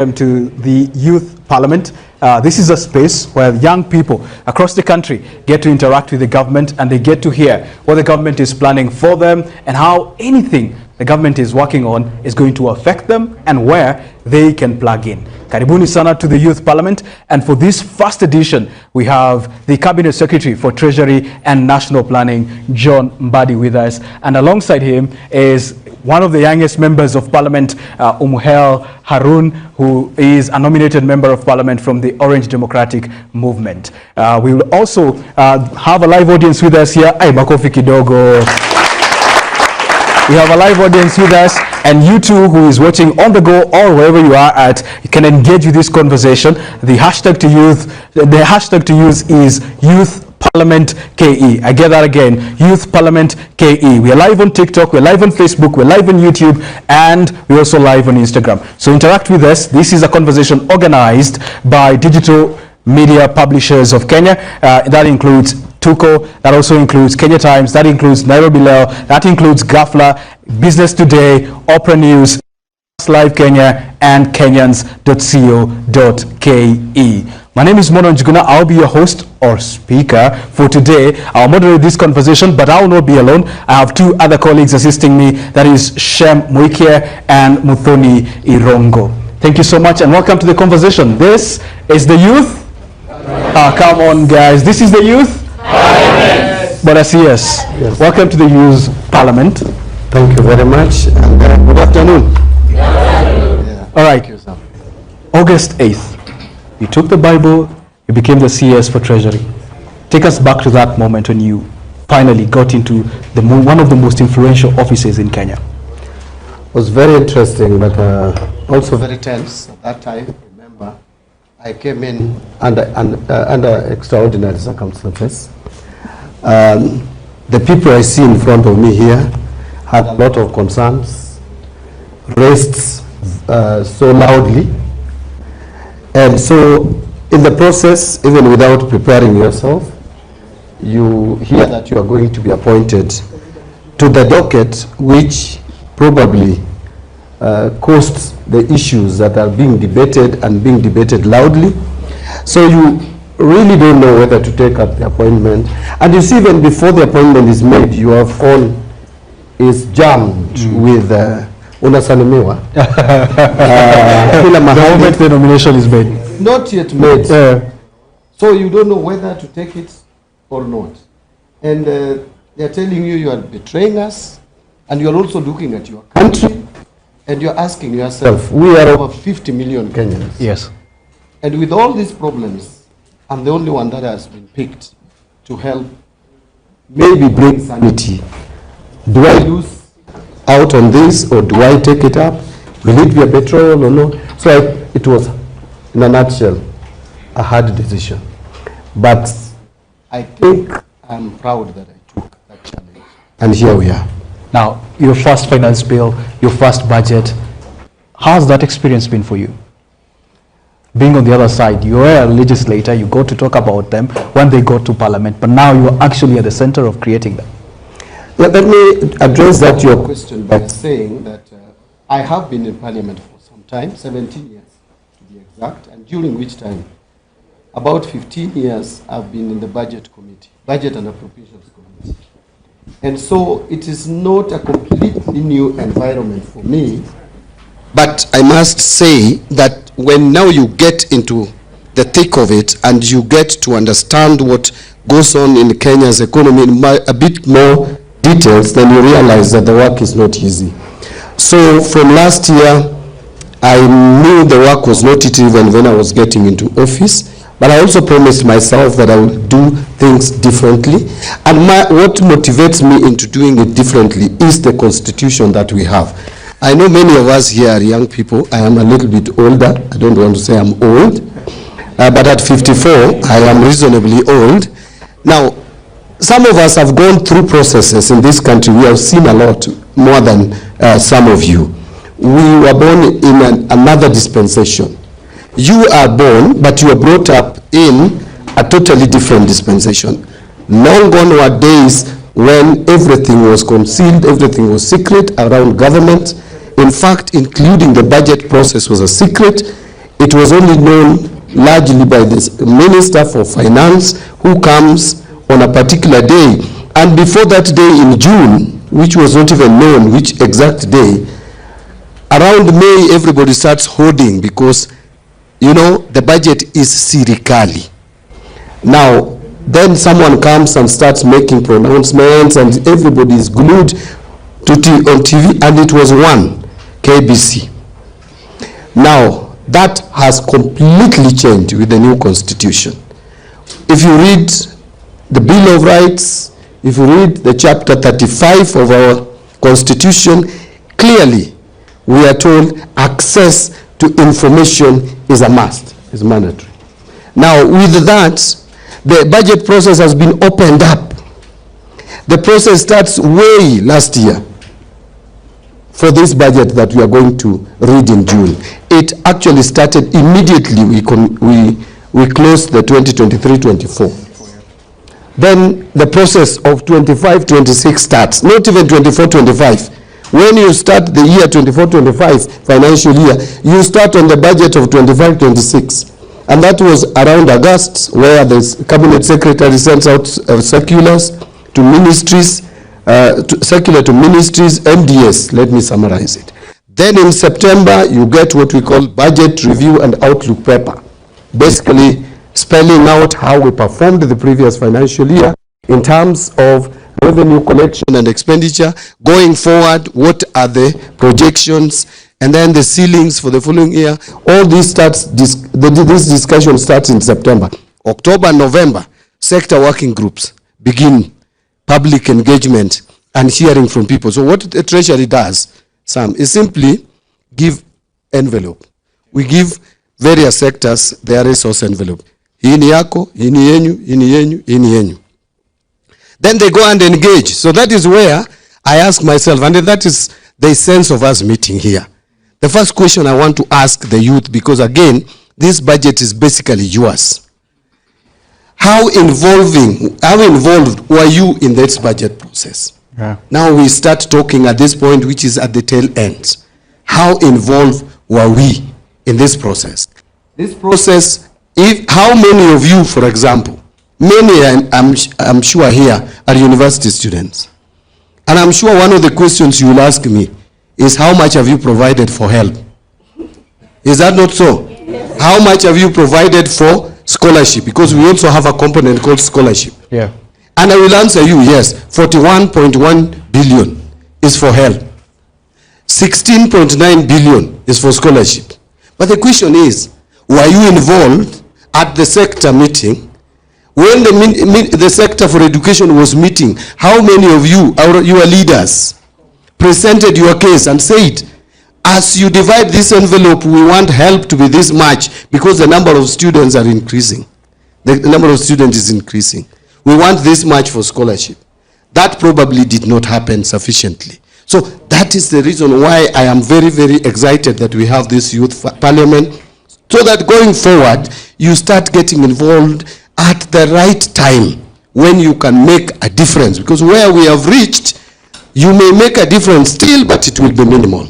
To the Youth Parliament. This is a space where young people across the country get to interact with the government and they get to hear what the government is planning for them and how anything the government is working on is going to affect them and where they can plug in. Karibuni sana to the Youth Parliament, and for this first edition we have the Cabinet Secretary for Treasury and National Planning, John Mbadi, with us, and alongside him is one of the youngest members of Parliament, Harun, who is a nominated member of Parliament from the Orange Democratic Movement. We will also have a live audience with us here. Ay, makofi kidogo. We have a live audience with us, and you too who is watching on the go or wherever you are at, you can engage with this conversation. The hashtag to use is Youth Parliament KE. I get that again, Youth Parliament KE. We are live on TikTok, we're live on Facebook, we're live on YouTube, and we're also live on Instagram. So interact with us. This is a conversation organized by Digital Media Publishers of Kenya. That includes Tuko, that also includes Kenya Times, that includes Nairobi Leo, that includes Gafla, Business Today, Opera News, Live Kenya, and Kenyans.co.ke. My name is Mono Njuguna. I'll be your host or speaker for today. I'll moderate this conversation, but I will not be alone. I have two other colleagues assisting me. That is Shem Muikia and Muthoni Irongo. Thank you so much and welcome to the conversation. This is the Youth. Come on, guys. This is the Youth. But I see yes. Welcome to the Youth Parliament. Thank you very much, and good afternoon. All right. August 8th, you took the Bible, you became the CS for Treasury. Take us back to that moment when you finally got into one of the most influential offices in Kenya. It was very interesting, but also very tense at that time. Remember, I came in under extraordinary circumstances. The people I see in front of me here had a lot of concerns, raised so loudly. And so in the process, even without preparing yourself, you hear that you are going to be appointed to the docket, which probably costs the issues that are being debated and being debated loudly. So you really don't know whether to take up the appointment. And you see, even before the appointment is made, your phone is jammed with unasalimiwa. The moment the nomination is made. Not yet made. So you don't know whether to take it or not. And they're telling you you are betraying us, and you're also looking at your country, and you're asking yourself, we are over 50 million Kenyans. Yes. And with all these problems, I'm the only one that has been picked to help maybe bring sanity. Do I lose out on this, or do I take it up? Will it be a betrayal or no? So it was, in a nutshell, a hard decision. But I think I'm proud that I took that challenge. And here we are. Now, your first finance bill, your first budget, how's that experience been for you? Being on the other side, you are a legislator, you go to talk about them when they go to Parliament, but now you are actually at the center of creating them. Let me address that your question by saying that I have been in Parliament for some time, 17 years to be exact, and during which time, about 15 years, I've been in the Budget Committee, Budget and Appropriations Committee. And so it is not a completely new environment for me, but I must say that when now you get into the thick of it and you get to understand what goes on in Kenya's economy in a bit more details, then you realize that the work is not easy. So from last year, I knew the work was not easy even when I was getting into office, but I also promised myself that I would do things differently. And what motivates me into doing it differently is the constitution that we have. I know many of us here are young people. I am a little bit older. I don't want to say I'm old, but at 54, I am reasonably old. Now, some of us have gone through processes in this country. We have seen a lot more than some of you. We were born in another dispensation. You are born, but you are brought up in a totally different dispensation. Long gone were days when everything was concealed, everything was secret around government. In fact, including the budget process was a secret. it was only known largely by the Minister for Finance, who comes on a particular day. And before that day in June, which was not even known which exact day, around May, everybody starts hoarding because, you know, the budget is sirikali. Now, then someone comes and starts making pronouncements, and everybody is glued to on TV, and it was one, KBC. Now, that has completely changed with the new constitution. If you read the Bill of Rights, if you read the chapter 35 of our constitution, clearly we are told access to information is a must, is mandatory. Now, with that, the budget process has been opened up. The process starts way last year for this budget that we are going to read in June. It actually started immediately we closed the 2023-24. Then the process of 25-26 starts, not even 24-25. When you start the year 24-25 financial year, you start on the budget of 25-26. And that was around August, where the cabinet secretary sends out circulars to ministries, circular to ministries, MDS, let me summarize it. Then in September, you get what we call budget review and outlook paper, basically spelling out how we performed the previous financial year in terms of revenue collection and expenditure. Going forward, what are the projections, and then the ceilings for the following year. All this starts, this discussion starts in September. October, November, sector working groups begin public engagement and hearing from people. So what the Treasury does, Sam, is simply give envelope. We give various sectors their resource envelope. Hii ni yako, hii ni yenyu, hii ni yenyu, hii ni yenyu. Then they go and engage. So that is where I ask myself, and that is the sense of us meeting here. The first question I want to ask the youth, because again, this budget is basically yours. How involved were you in this budget process? Yeah. Now we start talking at this point, which is at the tail end. How involved were we in this process? This process, how many of you, for example, many, I'm sure here, are university students. And I'm sure one of the questions you will ask me is, how much have you provided for help? Is that not so? Yes. How much have you provided for scholarship? Because we also have a component called scholarship. Yeah. And I will answer you, yes, 41.1 billion is for help. 16.9 billion is for scholarship. But the question is, were you involved at the sector meeting? When the sector for education was meeting, how many of you, your leaders, presented your case and said, as you divide this envelope, we want help to be this much because the number of students are increasing. The number of students is increasing. We want this much for scholarship. That probably did not happen sufficiently. So that is the reason why I am very, very excited that we have this youth parliament, so that going forward, you start getting involved at the right time when you can make a difference. Because where we have reached, you may make a difference still, but it will be minimal.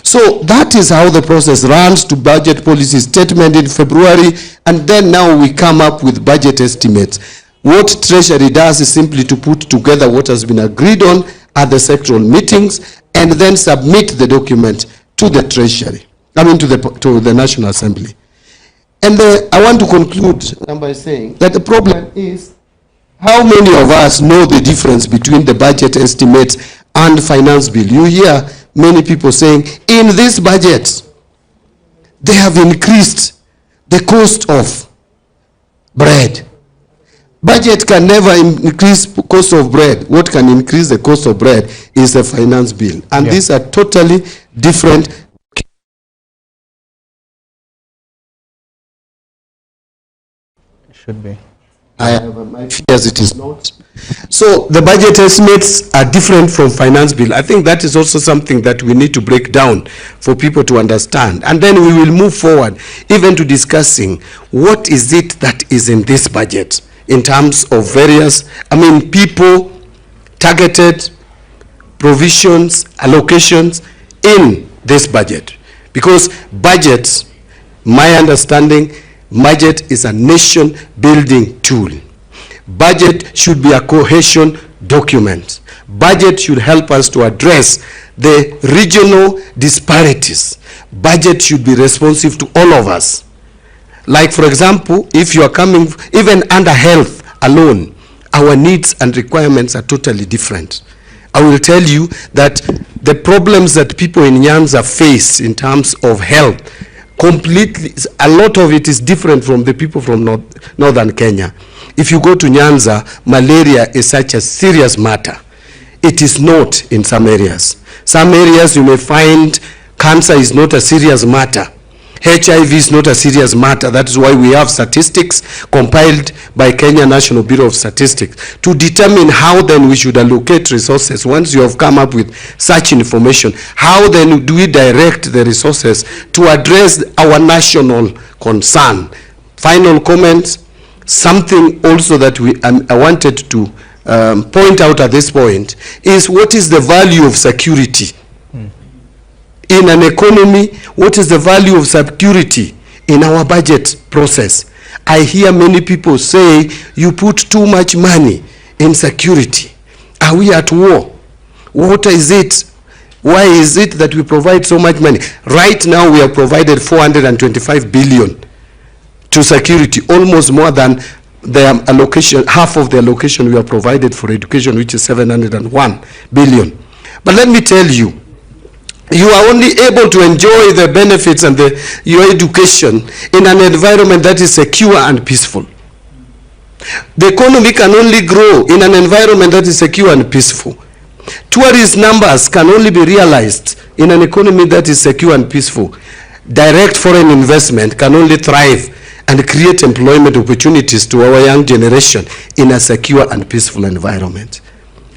So that is how the process runs to budget policy statement in February, and then now we come up with budget estimates. What Treasury does is simply to put together what has been agreed on at the sectoral meetings and then submit the document to the Treasury, I mean to the National Assembly. And I want to conclude by saying that the problem is, how many of us know the difference between the budget estimates and finance bill? You hear many people saying, in this budget, they have increased the cost of bread. Budget can never increase cost of bread. What can increase the cost of bread is the finance bill. And these are totally different. Should be. I have my fears it is not. So the budget estimates are different from finance bill. I think that is also something that we need to break down for people to understand. And then we will move forward even to discussing what is it that is in this budget in terms of various, people, targeted provisions, allocations in this budget. Because budgets my understanding, budget is a nation-building tool. Budget should be a cohesion document. Budget should help us to address the regional disparities. Budget should be responsive to all of us. Like, for example, if you are coming, even under health alone, our needs and requirements are totally different. I will tell you that the problems that people in Nyanza face in terms of health, completely, a lot of it is different from the people from northern Kenya. If you go to Nyanza, malaria is such a serious matter. It is not in some areas. Some areas you may find cancer is not a serious matter. HIV is not a serious matter. That is why we have statistics compiled by Kenya National Bureau of Statistics to determine how then we should allocate resources. Once you have come up with such information, how then do we direct the resources to address our national concern? Final comments. Something also that I wanted to point out at this point is what is the value of security? In an economy, what is the value of security in our budget process? I hear many people say, you put too much money in security. Are we at war? What is it? Why is it that we provide so much money? Right now, we have provided 425 billion to security, almost more than the allocation, half of the allocation we have provided for education, which is 701 billion. But let me tell you, you are only able to enjoy the benefits and your education in an environment that is secure and peaceful. The economy can only grow in an environment that is secure and peaceful. Tourist numbers can only be realized in an economy that is secure and peaceful. Direct foreign investment can only thrive and create employment opportunities to our young generation in a secure and peaceful environment.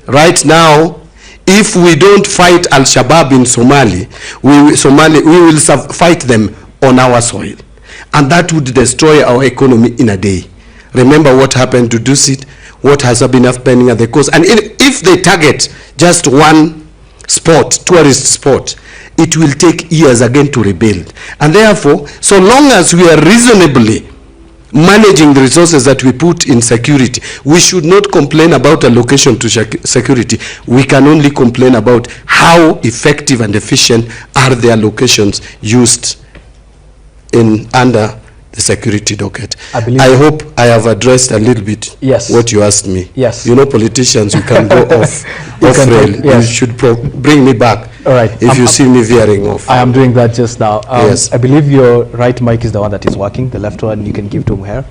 Right now, if we don't fight Al-Shabaab in Somalia, we will fight them on our soil. And that would destroy our economy in a day. Remember what happened to Dusit, what has been happening at the coast. And if they target just one spot, tourist spot, it will take years again to rebuild. And therefore, so long as we are reasonably managing the resources that we put in security, we should not complain about allocation to security. We can only complain about how effective and efficient are the allocations used under the security docket. I hope I have addressed a little bit what you asked me. Yes. You know, politicians, you can go off rail. You should bring me back. All right. If you see me veering off. I am doing that just now. Yes. I believe your right mic is the one that is working. The left one you can give to Muher.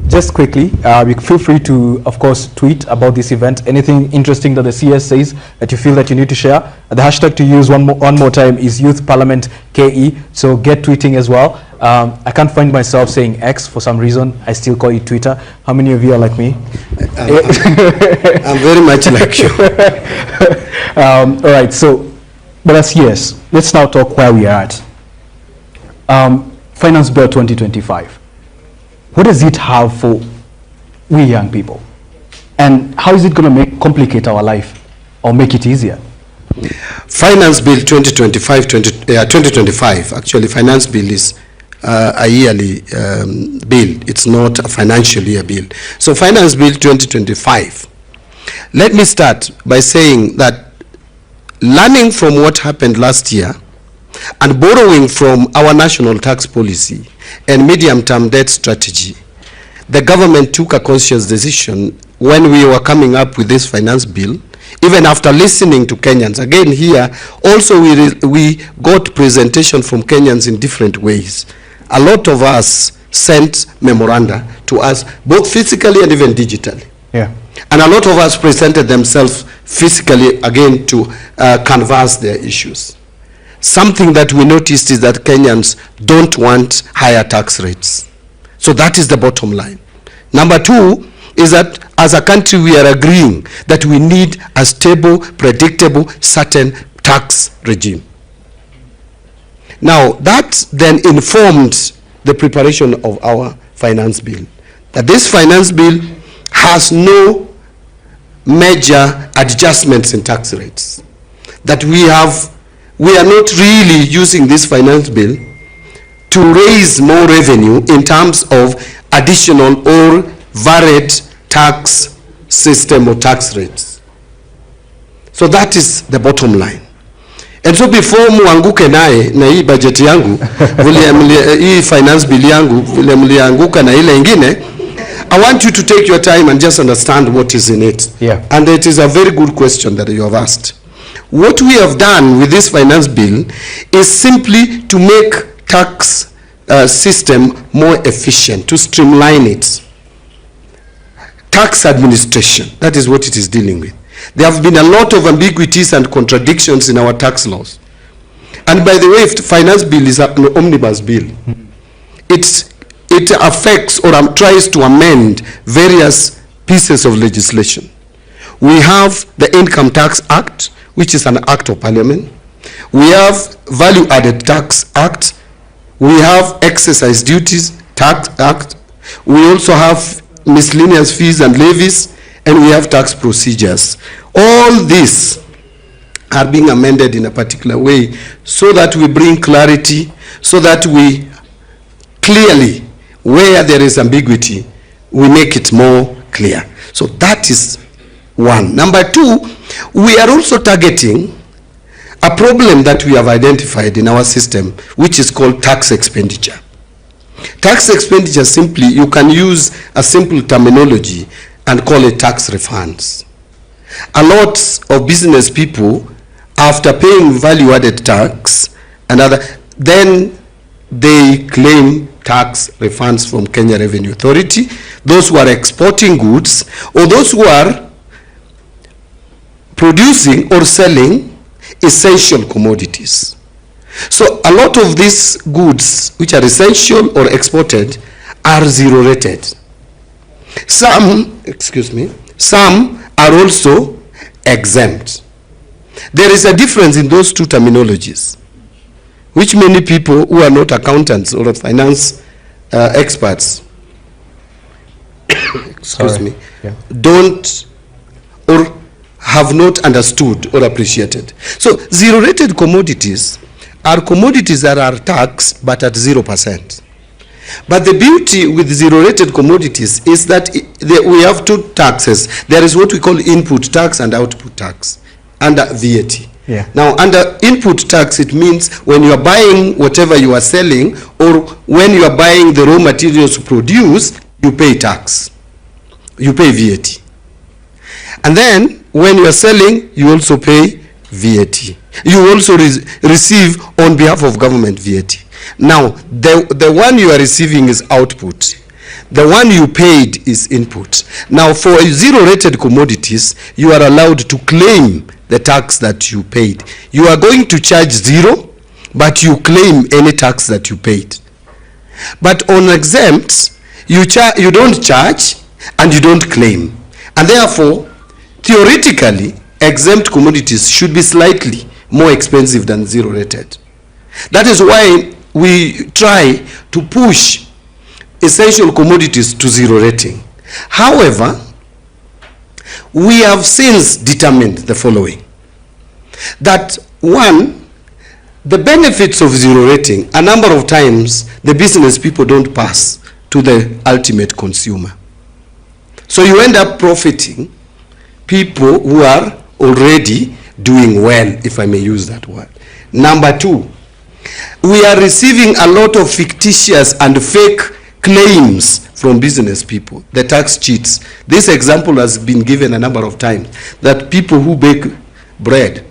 Just quickly, you feel free to, of course, tweet about this event. Anything interesting that the CS says that you feel that you need to share. The hashtag to use one more time is Youth Parliament KE. So get tweeting as well. I can't find myself saying X for some reason. I still call it Twitter. How many of you are like me? I'm very much like you. All right. So, but as yes, let's now talk where we are at. Finance Bill 2025. What does it have for we young people? And how is it going to complicate our life or make it easier? Finance Bill 2025, actually Finance Bill is a yearly bill. It's not a financial year bill. So Finance Bill 2025. Let me start by saying that learning from what happened last year and borrowing from our national tax policy and medium-term debt strategy, the government took a conscious decision when we were coming up with this finance bill, even after listening to Kenyans. Again here, also we got presentation from Kenyans in different ways. A lot of us sent memoranda to us, both physically and even digitally. Yeah. And a lot of us presented themselves physically, again, to canvass their issues. Something that we noticed is that Kenyans don't want higher tax rates. So that is the bottom line. Number two is that as a country we are agreeing that we need a stable, predictable, certain tax regime. Now that then informed the preparation of our finance bill. That this finance bill has no major adjustments in tax rates. That we are not really using this finance bill to raise more revenue in terms of additional or varied tax system or tax rates. So that is the bottom line. And so before muanguke naye na hii budget yangu, hii finance bill yangu, vile mlianguka na ile ingine, I want you to take your time and just understand what is in it. Yeah. And it is a very good question that you have asked. What we have done with this finance bill is simply to make tax system more efficient, to streamline it. Tax administration, that is what it is dealing with. There have been a lot of ambiguities and contradictions in our tax laws. And by the way, finance bill is an omnibus bill. It affects or tries to amend various pieces of legislation. We have the Income Tax Act, which is an act of parliament. We have Value Added Tax Act. We have Exercise Duties Tax Act. We also have miscellaneous fees and levies, and we have tax procedures. All these are being amended in a particular way so that we bring clarity, so that we clearly, where there is ambiguity, we make it more clear. So that is one. Number two, we are also targeting a problem that we have identified in our system, which is called tax expenditure. Tax expenditure, simply, you can use a simple terminology and call it tax refunds. A lot of business people, after paying value-added tax and other, then they claim tax refunds from Kenya Revenue Authority, those who are exporting goods, or those who are producing or selling essential commodities. So a lot of these goods which are essential or exported are zero rated. Some are also exempt. There is a difference in those two terminologies, which many people who are not accountants or finance experts don't or have not understood or appreciated. So zero rated commodities are commodities that are taxed but at 0%. But the beauty with zero-rated commodities is that we have two taxes. There is what we call input tax and output tax under VAT. Yeah. Now, under input tax, it means when you are buying whatever you are selling, or when you are buying the raw materials to produce, you pay tax. You pay VAT. And then, when you are selling, you also pay VAT. You also receive on behalf of government VAT. Now, the one you are receiving is output. The one you paid is input. Now, for zero-rated commodities, you are allowed to claim the tax that you paid. You are going to charge zero, but you claim any tax that you paid. But on exempts, you don't charge and you don't claim. And therefore, theoretically, exempt commodities should be slightly more expensive than zero-rated. That is why we try to push essential commodities to zero rating. However, we have since determined the following: that one, the benefits of zero rating, a number of times the business people don't pass to the ultimate consumer. So you end up profiting people who are already doing well, if I may use that word. Number two, we are receiving a lot of fictitious and fake claims from business people, the tax cheats. This example has been given a number of times, that people who bake bread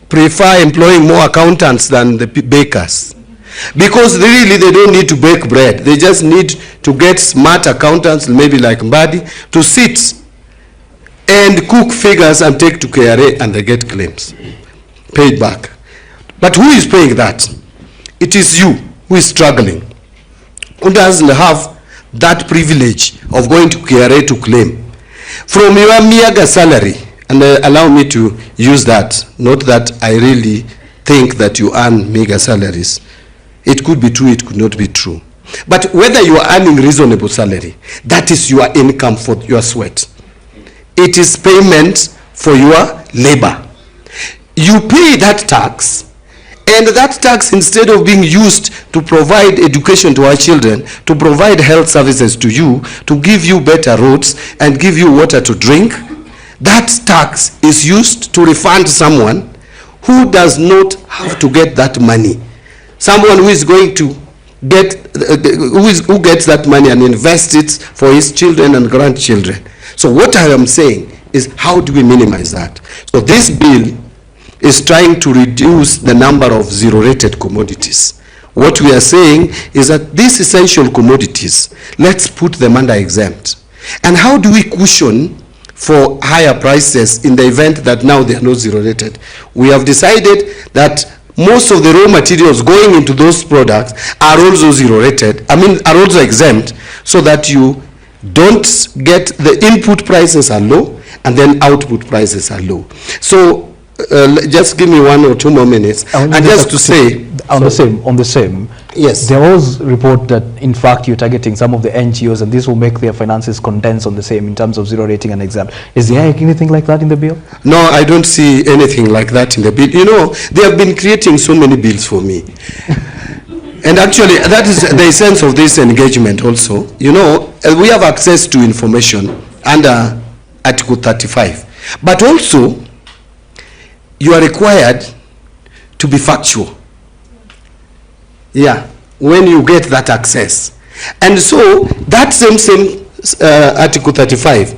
prefer employing more accountants than the bakers, because really they don't need to bake bread. They just need to get smart accountants, maybe like Mbadi, to sit and cook figures and take to KRA, and they get claims paid back. But who is paying that? It is you who is struggling, who doesn't have that privilege of going to KRA to claim. From your meager salary, and allow me to use that, not that I really think that you earn meager salaries. It could be true, it could not be true. But whether you are earning reasonable salary, that is your income for your sweat. It is payment for your labor. You pay that tax, And that tax, instead of being used to provide education to our children, to provide health services to you, to give you better roads and give you water to drink, that tax is used to refund someone who does not have to get that money. Someone who is going to get, who gets that money and invests it for his children and grandchildren. So what I am saying is, how do we minimize that? So this bill is trying to reduce the number of zero-rated commodities. What we are saying is that these essential commodities, let's put them under exempt. And how do we cushion for higher prices in the event that now they are not zero-rated? We have decided that most of the raw materials going into those products are also zero-rated, are also exempt, so that you don't get the input prices are low and then output prices are low. So just give me 1 or 2 more minutes. And just to say, on the same. Yes. There was report that in fact you're targeting some of the NGOs, and this will make their finances condense on the same in terms of zero rating and exempt. Is there anything like that in the bill? No, I don't see anything like that in the bill. You know, they have been creating so many bills for me. And actually, that is the essence of this engagement also. You know, we have access to information under Article 35. But also, you are required to be factual. Yeah, when you get that access. And so, that same Article 35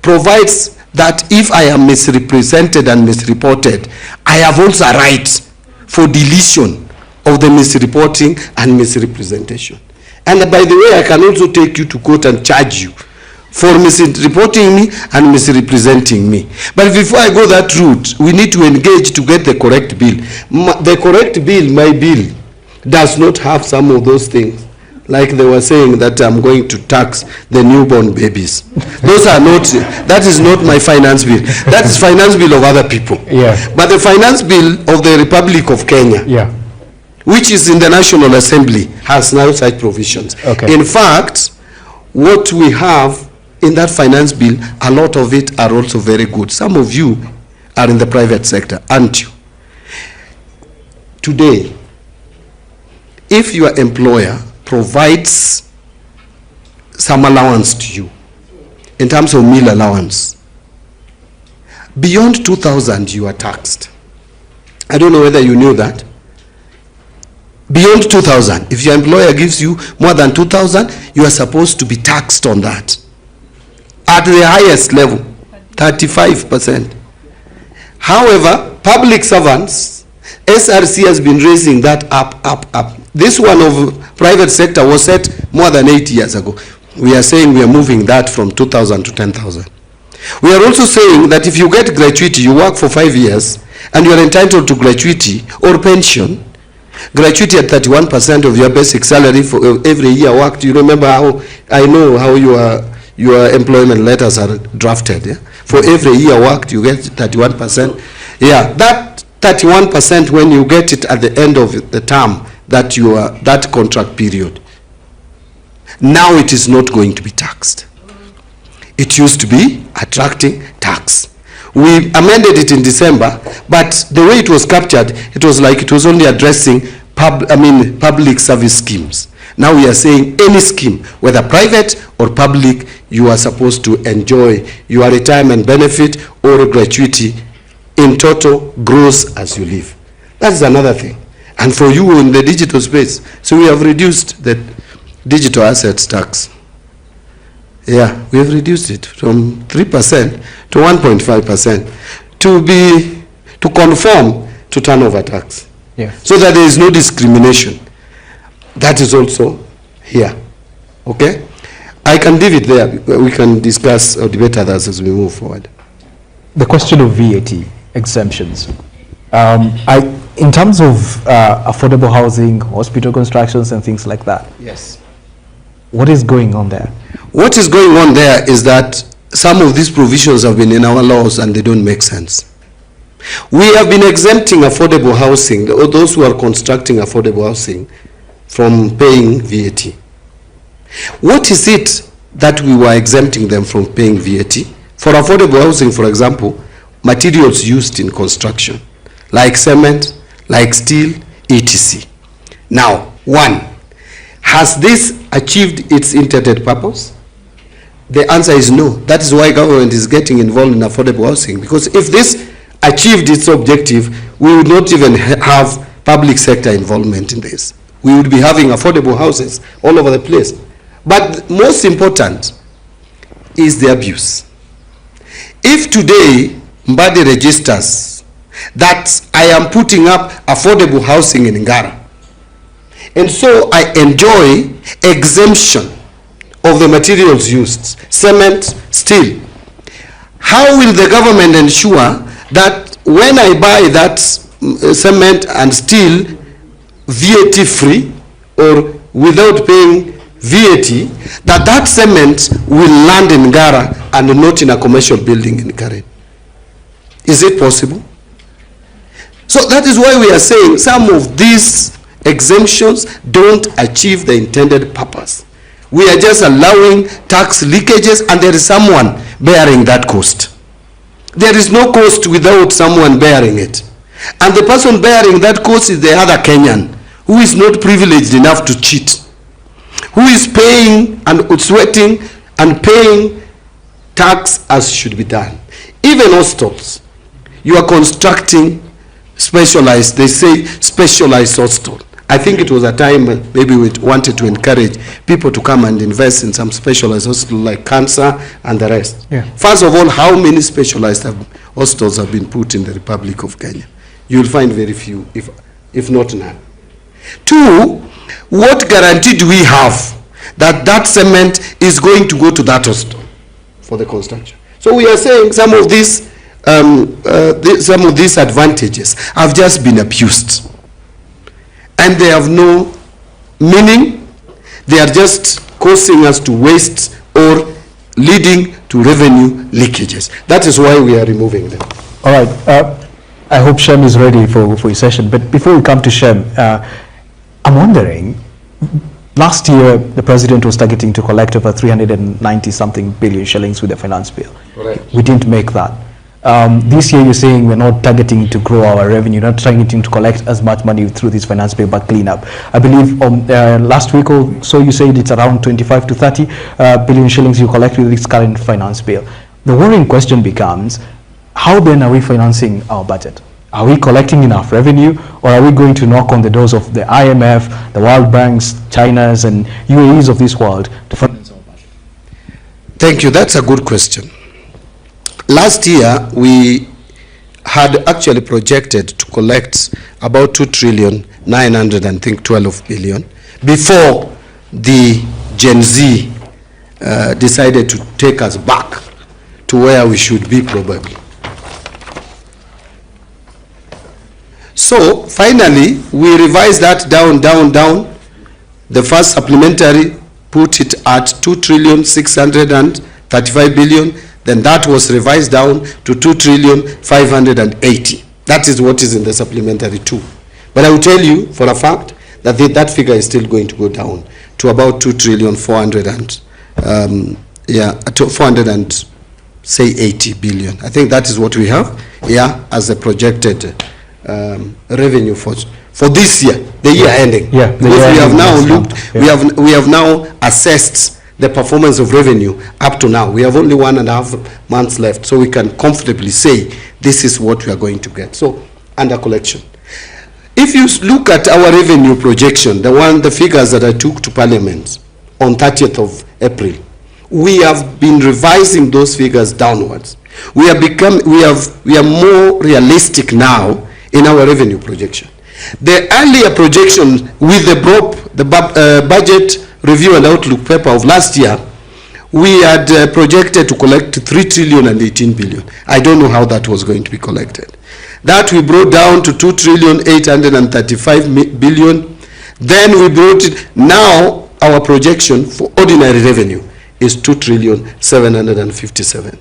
provides that if I am misrepresented and misreported, I have also a right for deletion of the misreporting and misrepresentation. And by the way, I can also take you to court and charge you for misreporting me and misrepresenting me. But before I go that route, we need to engage to get the correct bill. The correct bill, my bill, does not have some of those things. Like they were saying that I'm going to tax the newborn babies. Those are not, that is not my finance bill. That is finance bill of other people. Yeah. But the finance bill of the Republic of Kenya, yeah, which is in the National Assembly, has now such provisions. Okay. In fact, what we have in that finance bill, a lot of it are also very good. Some of you are in the private sector, aren't you? Today, if your employer provides some allowance to you, in terms of meal allowance, beyond 2,000 you are taxed. I don't know whether you knew that. Beyond 2,000, if your employer gives you more than 2,000, you are supposed to be taxed on that. At the highest level, 35%. However, public servants, SRC has been raising that up. This one of private sector was set more than 8 years ago. We are saying we are moving that from 2,000 to 10,000. We are also saying that if you get gratuity, you work for 5 years, and you are entitled to gratuity or pension, gratuity at 31% of your basic salary for every year worked. You remember how, I know how your employment letters are drafted. Yeah? For every year worked, you get 31%. Yeah, that 31% when you get it at the end of the term, that contract period. Now it is not going to be taxed. It used to be attracting tax. We amended it in December, but the way it was captured, it was like it was only addressing public service schemes. Now we are saying any scheme, whether private or public, you are supposed to enjoy your retirement benefit or gratuity in total gross as you live. That is another thing. And for you in the digital space, so we have reduced the digital assets tax. Yeah, we have reduced it from 3% to 1.5% to conform to turnover tax. Yeah. So that there is no discrimination. That is also here. Okay? I can leave it there. We can discuss or debate others as we move forward. The question of VAT exemptions. In terms of affordable housing, hospital constructions and things like that. Yes. What is going on there? What is going on there is that some of these provisions have been in our laws and they don't make sense. We have been exempting affordable housing, or those who are constructing affordable housing, from paying VAT. What is it that we were exempting them from paying VAT? For affordable housing, for example, materials used in construction, like cement, like steel, etc. Now, one, has this achieved its intended purpose? The answer is no. That is why government is getting involved in affordable housing, because if this achieved its objective, we would not even have public sector involvement in this. We would be having affordable houses all over the place. But most important is the abuse. If today Mbadi registers that I am putting up affordable housing in Ngara, and so I enjoy exemption of the materials used, cement, steel, how will the government ensure that when I buy that cement and steel VAT free or without paying VAT, that cement will land in Ngara and not in a commercial building in Karen? Is it possible? So that is why we are saying some of these exemptions don't achieve the intended purpose. We are just allowing tax leakages, and there is someone bearing that cost. There is no cost without someone bearing it. And the person bearing that cost is the other Kenyan, who is not privileged enough to cheat, who is paying and sweating and paying tax as should be done. Even hostels, you are constructing specialized, they say specialized hostel. I think it was a time when maybe we wanted to encourage people to come and invest in some specialized hostels like cancer and the rest. Yeah. First of all, how many specialized hostels have been put in the Republic of Kenya? You will find very few, if not none. Two, what guarantee do we have that that cement is going to go to that hostel for the construction? So we are saying some of these advantages have just been abused, and they have no meaning. They are just causing us to waste or leading to revenue leakages. That is why we are removing them. All right. I hope Shem is ready for his session. But before we come to Shem, I'm wondering, last year the president was targeting to collect over 390-something billion shillings with the finance bill. Correct. We didn't make that. This year you're saying we're not targeting to grow our revenue, not targeting to collect as much money through this finance bill, but clean up. I believe last week or so you said it's around 25 to 30 billion shillings you collect with this current finance bill. The worrying question becomes, how then are we financing our budget? Are we collecting enough revenue, or are we going to knock on the doors of the IMF, the World Banks, China's and UAE's of this world to finance our budget? Thank you. That's a good question. Last year, we had actually projected to collect about 2,912 billion before the Gen Z decided to take us back to where we should be probably. So finally, we revised that down. The first supplementary put it at 2,635 billion. Then that was revised down to 2,580. That is what is in the supplementary too. But I will tell you for a fact that that figure is still going to go down to about 480 billion. I think that is what we have as a projected revenue for this year, the year ending. Yeah, because we have now looked, we have now assessed the performance of revenue up to now. We have only 1.5 months left, so we can comfortably say this is what we are going to get. So under collection. If you look at our revenue projection, the figures that I took to Parliament on 30th of April, we have been revising those figures downwards. We are more realistic now in our revenue projection. The earlier projection with the budget review and outlook paper of last year, we had projected to collect 3,018 billion. I don't know how that was going to be collected. That we brought down to 2,835 billion. Then we brought it, now our projection for ordinary revenue is 2,757.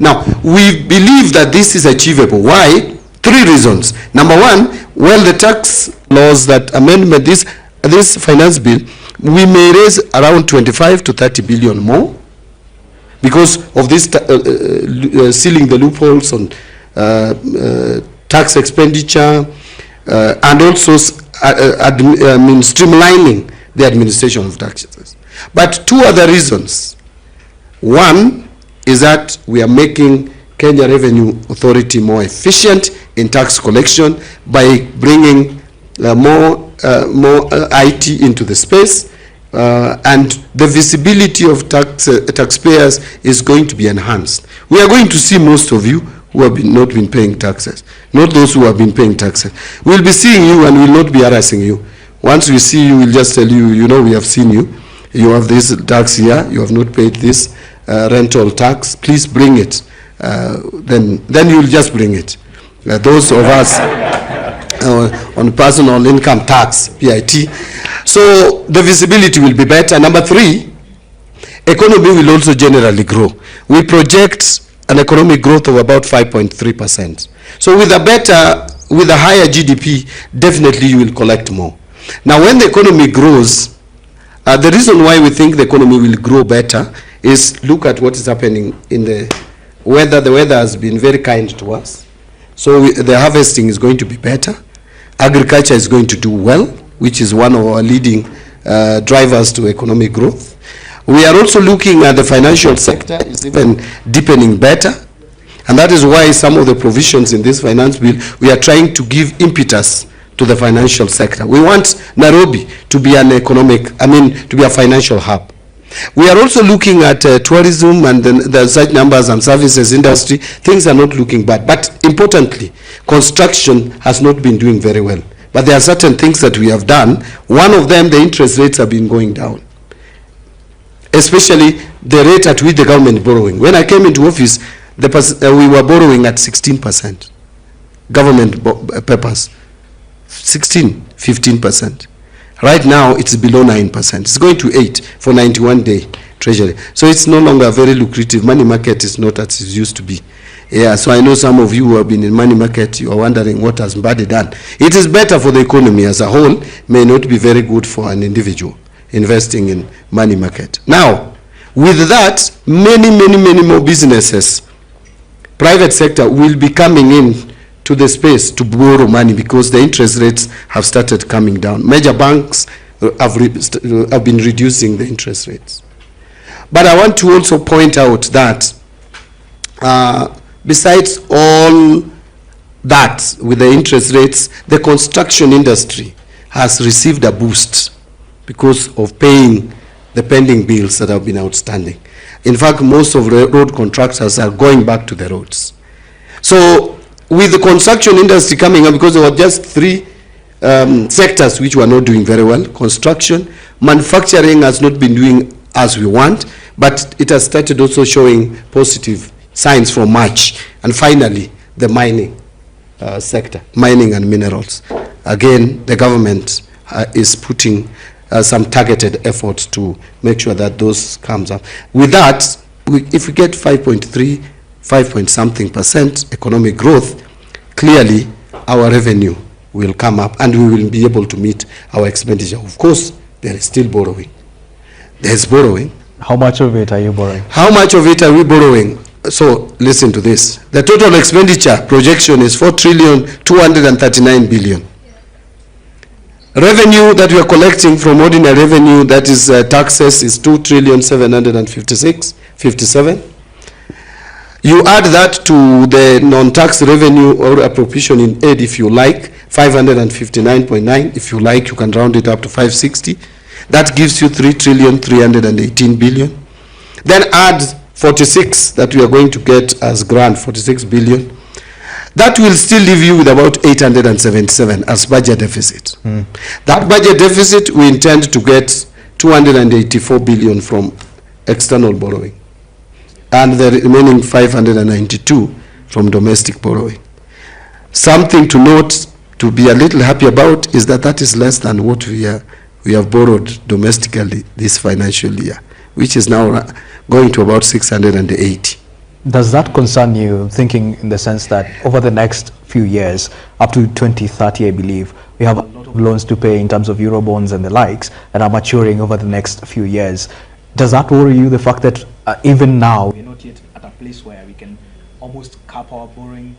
Now, we believe that this is achievable. Why? 3 reasons. Number one, well, the tax laws that amendment this finance bill, we may raise around 25 to 30 billion more because of this sealing the loopholes on tax expenditure and also streamlining the administration of taxes. But two other reasons. One is that we are making Kenya Revenue Authority more efficient in tax collection by bringing more IT into the space, and the visibility of taxpayers is going to be enhanced. We are going to see most of you who have not been paying taxes, not those who have been paying taxes. We'll be seeing you and will not be harassing you. Once we see you, we'll just tell you, you know, we have seen you. You have this tax here, you have not paid this rental tax, please bring it. Then you'll just bring it. Those of us on personal income tax, PIT. So the visibility will be better. Number three, economy will also generally grow. We project an economic growth of about 5.3%. So with a higher GDP, definitely you will collect more. Now when the economy grows, the reason why we think the economy will grow better is look at what is happening in the weather. The weather has been very kind to us. So the harvesting is going to be better. Agriculture is going to do well, which is one of our leading drivers to economic growth. We are also looking at the financial sector is even deepening better. And that is why some of the provisions in this finance bill, we are trying to give impetus to the financial sector. We want Nairobi to be to be a financial hub. We are also looking at tourism and the such numbers and services industry. Things are not looking bad. But importantly, construction has not been doing very well. But there are certain things that we have done. One of them, the interest rates have been going down. Especially the rate at which the government borrowing. When I came into office, we were borrowing at 16%. Government papers, 15%. Right now, it's below 9%. It's going to 8 for 91-day treasury. So it's no longer a very lucrative. Money market is not as it used to be. Yeah, so I know some of you who have been in money market, you are wondering what has Mbadi done. It is better for the economy as a whole, may not be very good for an individual investing in money market. Now, with that, many more businesses, private sector will be coming in to the space to borrow money because the interest rates have started coming down. Major banks have been reducing the interest rates. But I want to also point out that besides all that with the interest rates, the construction industry has received a boost because of paying the pending bills that have been outstanding. In fact, most of the road contractors are going back to the roads. So with the construction industry coming up, because there were just three sectors which were not doing very well, construction, manufacturing has not been doing as we want, but it has started also showing positive signs from March. And finally, the mining sector, mining and minerals. Again, the government is putting some targeted efforts to make sure that those comes up. With that, if we get 5.something% economic growth, clearly our revenue will come up and we will be able to meet our expenditure. Of course, there is still borrowing. There's borrowing. How much of it are you borrowing? How much of it are we borrowing? So listen to this. The total expenditure projection is 4,239 billion. Revenue that we are collecting from ordinary revenue, that is taxes, is 2,757. You add that to the non-tax revenue or appropriation in aid, if you like, 559.9. If you like, you can round it up to 560. That gives you 3,318 billion. Then add 46 that we are going to get as grant, 46 billion. That will still leave you with about 877 as budget deficit. That budget deficit, we intend to get 284 billion from external borrowing, and the remaining 592 from domestic borrowing. Something to note, to be a little happy about, is that that is less than what we have borrowed domestically this financial year, which is now going to about 680. Does that concern you, thinking in the sense that over the next few years, up to 2030, I believe, we have a lot of loans to pay in terms of Eurobonds and the likes that are maturing over the next few years? Does that worry you, the fact that even now, we're not yet at a place where we can almost cap our borrowing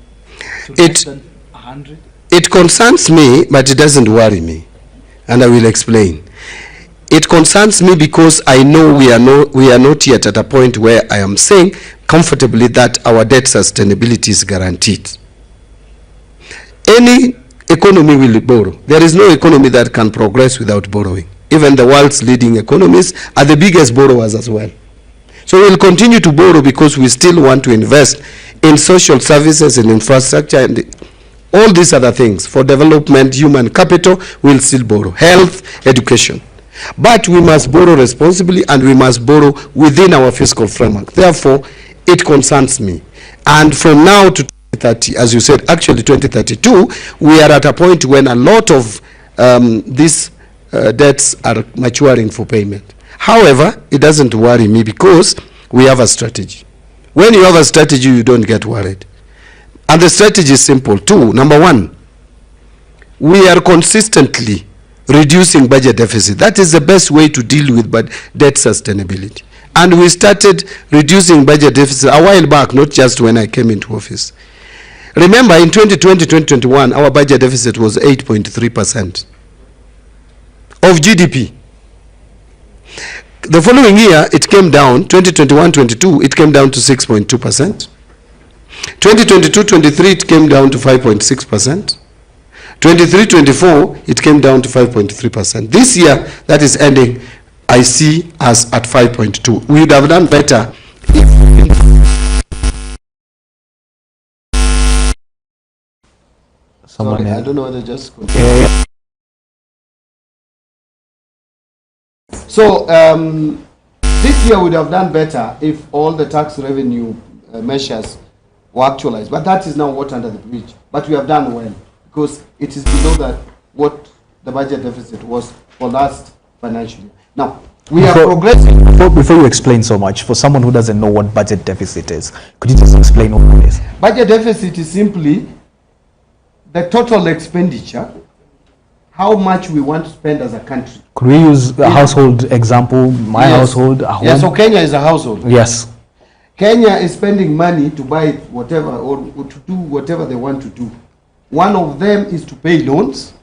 to less than 100? It concerns me, but it doesn't worry me. and I will explain. It concerns me because I know we are not yet at a point where I am saying comfortably that our debt sustainability is guaranteed. Any economy will borrow. There is no economy that can progress without borrowing. Even the world's leading economies are the biggest borrowers as well. So we'll continue to borrow because we still want to invest in social services and infrastructure and all these other things. For development, human capital, we'll still borrow. Health, education. But we must borrow responsibly and we must borrow within our fiscal framework. Therefore, it concerns me. And from now to 2030, as you said, actually 2032, we are at a point when a lot of these debts are maturing for payment. However, it doesn't worry me because we have a strategy. When you have a strategy, you don't get worried. And the strategy is simple too. Number one, we are consistently reducing budget deficit. That is the best way to deal with debt sustainability. And we started reducing budget deficit a while back, not just when I came into office. Remember, in 2020, 2021, our budget deficit was 8.3% of GDP. The following year, it came down, 2021-22, it came down to 6.2%. 2022-23, it came down to 5.6%. 23-24, it came down to 5.3%. This year, that is ending, I see us at 5.2. We would have done better if... Sorry, I don't know whether just... Yeah. So, this year we would have done better if all the tax revenue measures were actualized. But that is now water under the bridge. But we have done well, because it is below that what the budget deficit was for last financial year. Now, we are progressing. Before you explain so much, for someone who doesn't know what budget deficit is, could you just explain what it is? Budget deficit is simply the total expenditure, how much we want to spend as a country. Could we use a household example? My household, a home? Yes, so Kenya is a household. Yes. Kenya is spending money to buy whatever or to do whatever they want to do. One of them is to pay loans.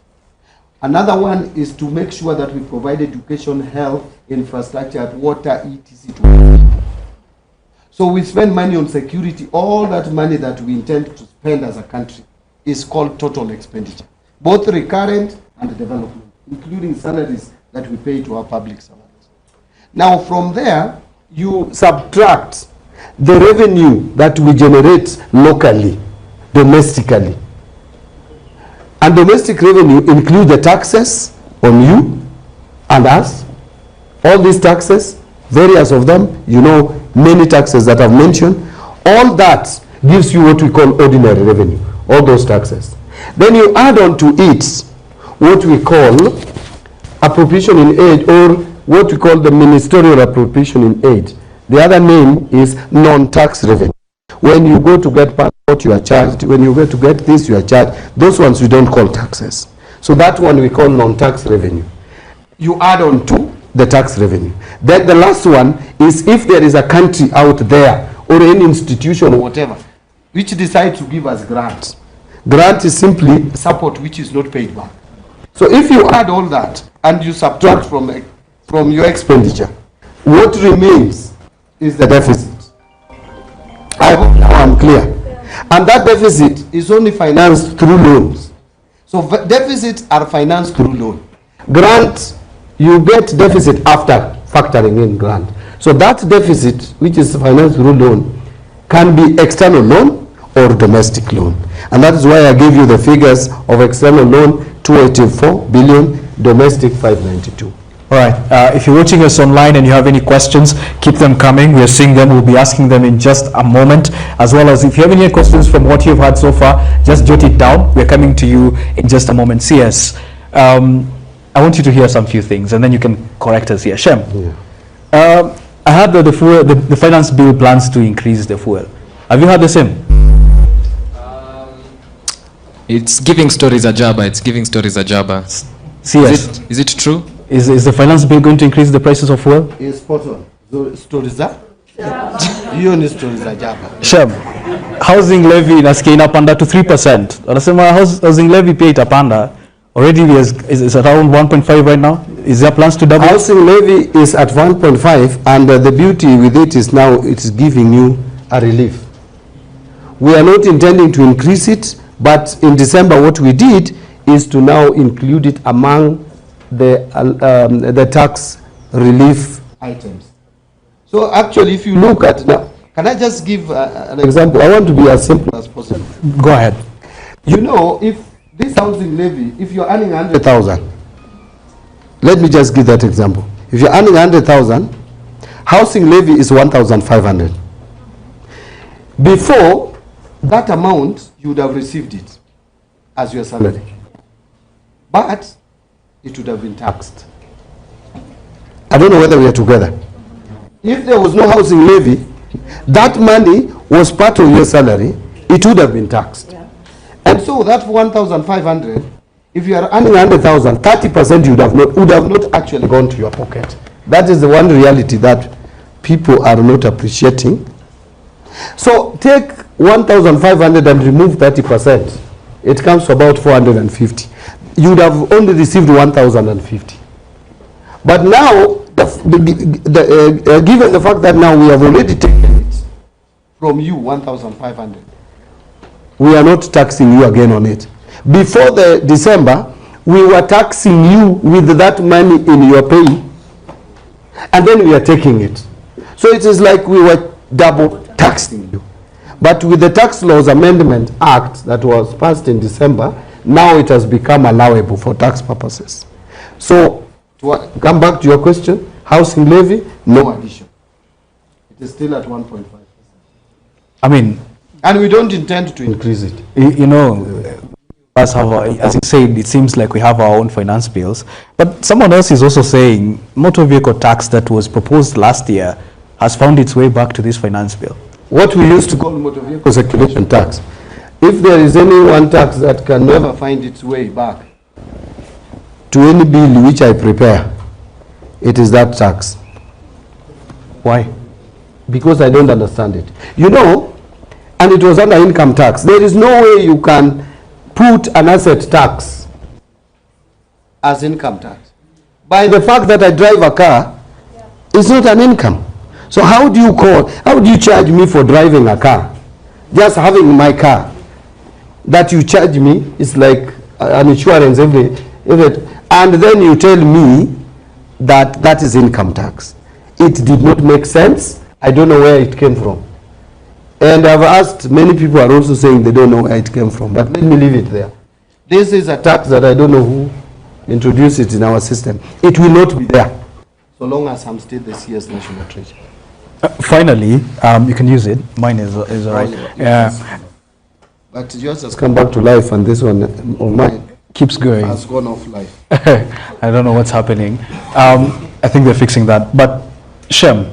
Another one is to make sure that we provide education, health, infrastructure, water, etc. to people. So we spend money on security. All that money that we intend to spend as a country is called total expenditure, both recurrent and development, including salaries that we pay to our public servants. Now from there, you subtract the revenue that we generate locally, domestically. And domestic revenue include the taxes on you and us. All these taxes, various of them, you know, many taxes that I've mentioned. All that gives you what we call ordinary revenue, all those taxes. Then you add on to it what we call appropriation in aid, or what we call the ministerial appropriation in aid. The other name is non-tax revenue. When you go to get passport, you are charged. When you go to get this, you are charged. Those ones we don't call taxes. So that one we call non-tax revenue. You add on to the tax revenue. Then the last one is if there is a country out there or any institution or whatever which decides to give us grant. Grant is simply support which is not paid back. So if you add all that and you subtract from your expenditure, what remains is the deficit. I hope now I'm clear. And that deficit is only financed through loans. So deficits are financed through loan. Grant, you get deficit after factoring in grant. So that deficit, which is financed through loan, can be external loan or domestic loan. And that is why I gave you the figures of external loan, 284 billion, domestic 592. All right. If you're watching us online and you have any questions, keep them coming. We are seeing them. We'll be asking them in just a moment. As well as if you have any questions from what you've heard so far, just jot it down. We're coming to you in just a moment. CS, I want you to hear some few things, and then you can correct us here. Shem, I heard that the finance bill plans to increase the fuel. Have you heard the same? It's giving stories a jabber. It's giving stories a jabber. CS, is it true? Is the finance bill going to increase the prices of fuel? Is spot on. So stories are? You only stories are jabber. Shem, housing levy inasikia inapanda to 3%. Wanasema housing levy pia itapanda. Already is around 1.5 right now. Is there plans to double? Housing levy is at 1.5, and the beauty with it is now it is giving you a relief. We are not intending to increase it, but in December what we did is to now include it among the tax relief items. So actually, if you look at now, can I just give an example? I want to be as simple as possible. Go ahead. You know, if this housing levy, if you're earning 100,000, let me just give that example. If you're earning 100,000, housing levy is 1,500. Before that amount, you would have received it as your salary, but it would have been taxed. I don't know whether we are together. If there was no housing levy, that money was part of your salary, it would have been taxed. Yeah. And so that 1,500, if you are earning 100,000, 30% would have not actually gone to your pocket. That is the one reality that people are not appreciating. So take 1,500 and remove 30%. It comes to about 450. You would have only received 1,050. But now, given the fact that now we have already taken it from you, 1,500, we are not taxing you again on it. Before the December, we were taxing you with that money in your pay, and then we are taking it. So it is like we were double taxing you. But with the Tax Laws Amendment Act that was passed in December, now it has become allowable for tax purposes. So to come back to your question, housing levy, no addition. It is still at 1.5%. I mean, and we don't intend to increase it. You know, as you said, it seems like we have our own finance bills. But someone else is also saying motor vehicle tax that was proposed last year has found its way back to this finance bill. What we used to call motor vehicle circulation tax. If there is any one tax that can never find its way back to any bill which I prepare, it is that tax. Why? Because I don't understand it. You know, and it was under income tax. There is no way you can put an asset tax as income tax. By the fact that I drive a car, it's not an income. So how do you charge me for driving a car? Just having my car, that you charge me is like an insurance every, and then you tell me that that is income tax. It did not make sense. I don't know where it came from. And I've asked, many people are also saying they don't know where it came from, but let me leave it there. This is a tax that I don't know who introduced it in our system. It will not be there, so long as I'm still the CS National Treasurer. Finally, you can use it. Mine is all right. Yeah. But yours has come back to life, and this one of mine keeps going. Has gone off life. I don't know what's happening. I think they're fixing that. But Shem,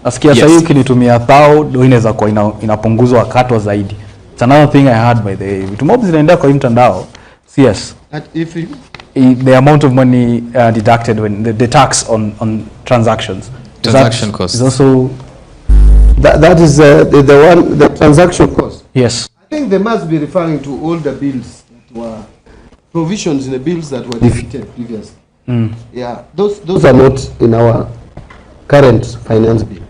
nasikia sasa hivi kinitumia thao ndio inaweza kwa inapunguzwa katwa zaidi. It's another thing I heard by the way. Vitu mob zinaenda kwa mtandao. Yes. That if you, the amount of money deducted when the tax on transactions. Transaction cost is also that is the transaction cost. Yes. I think they must be referring to all the bills that were provisions in the bills that were defeated previously. Yeah, those are not in our current finance bill.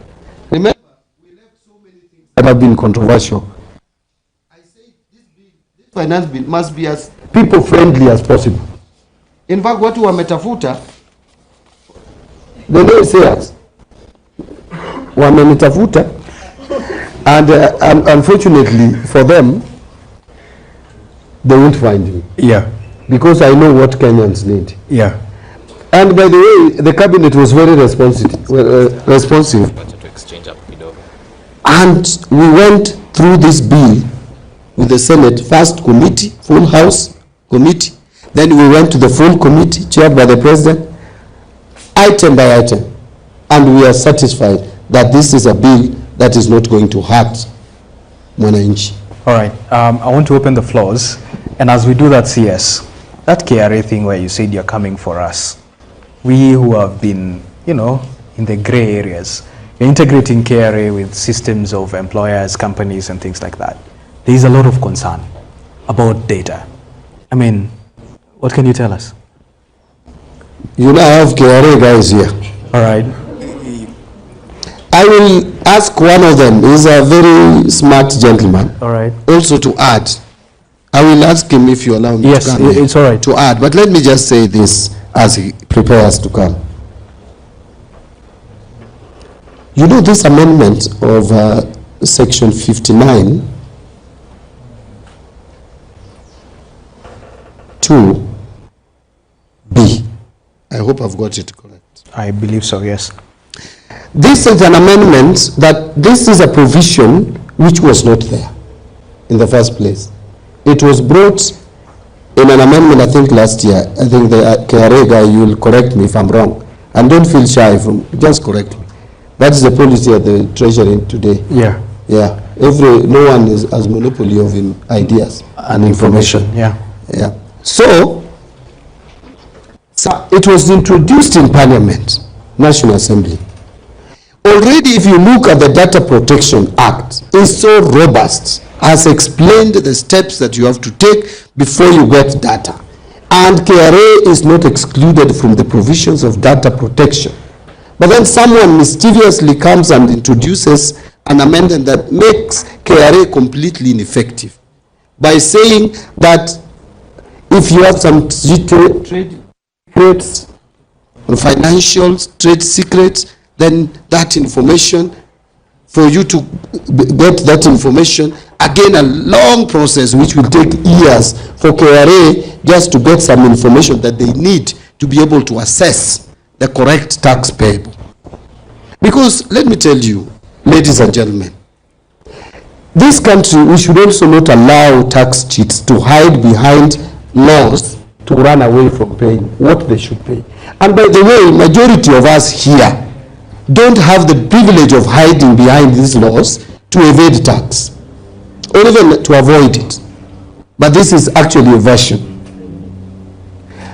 Remember, we left so many things that have been controversial. I say this finance bill must be as people friendly as possible. In fact, what we wametafuta, the naysayers wamenitafuta, and unfortunately for them, they won't find me. Yeah. Because I know what Kenyans need. Yeah. And by the way, the cabinet was very responsive. And we went through this bill with the Senate, first committee, full House committee. Then we went to the full committee, chaired by the President, item by item. And we are satisfied that this is a bill that is not going to hurt mwananchi. All right. I want to open the floors. And as we do that, CS, that KRA thing where you said you're coming for us, we who have been, you know, in the gray areas, you're integrating KRA with systems of employers, companies, and things like that. There is a lot of concern about data. I mean, What can you tell us? You know, I have KRA guys here. All right. I will ask one of them. He's a very smart gentleman. All right. Also to add. I will ask him if you allow me yes, to come. Yes, it's all right. To add. But let me just say this as he prepares to come. You know, this amendment of Section 59 2B. I hope I've got it correct. I believe so, yes. This is an amendment that this is a provision which was not there in the first place. It was brought in an amendment, I think, last year. I think the KRA guy, you will correct me if I'm wrong. And don't feel shy, just correct me. That is the policy of the Treasury today. Yeah. Yeah. No one has monopoly of ideas and information. Yeah. Yeah. So it was introduced in Parliament, National Assembly. Already, if you look at the Data Protection Act, it's so robust, has explained the steps that you have to take before you get data. And KRA is not excluded from the provisions of data protection. But then someone mysteriously comes and introduces an amendment that makes KRA completely ineffective by saying that if you have some trade secrets, financial trade secrets, then that information, for you to get that information, again a long process which will take years for KRA just to get some information that they need to be able to assess the correct tax payable. Because let me tell you, ladies and gentlemen, this country, we should also not allow tax cheats to hide behind laws to run away from paying what they should pay. And by the way, majority of us here don't have the privilege of hiding behind these laws to evade tax or even to avoid it. But this is actually evasion.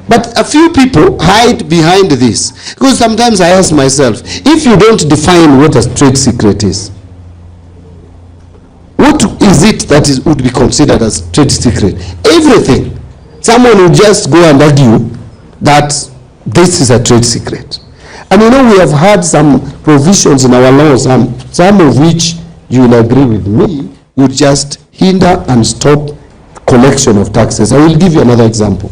But a few people hide behind this. Because sometimes I ask myself, if you don't define what a trade secret is, what is it that would be considered as trade secret? Everything. Someone will just go and argue that this is a trade secret. And you know, we have had some provisions in our laws, and some of which you will agree with me, would just hinder and stop collection of taxes. I will give you another example.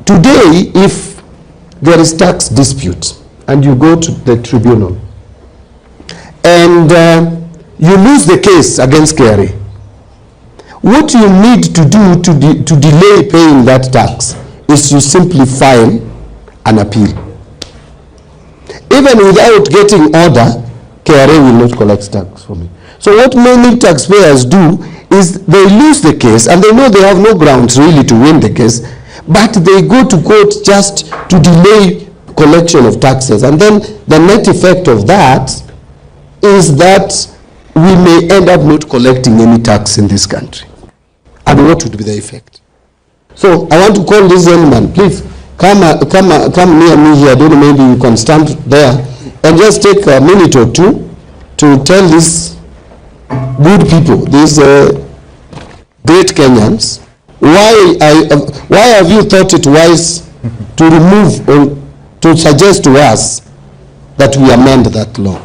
Today, if there is tax dispute and you go to the tribunal and you lose the case against KRA, what you need to do to delay paying that tax is you simply file an appeal. Even without getting order, KRA will not collect tax from you. So what many taxpayers do is they lose the case and they know they have no grounds really to win the case, but they go to court just to delay collection of taxes. And then the net effect of that is that we may end up not collecting any tax in this country. And what would be the effect? So I want to call this gentleman, please come near me here. I don't know, maybe you can stand there and just take a minute or two to tell these good people, these great Kenyans, why have you thought it wise to remove or to suggest to us that we amend that law?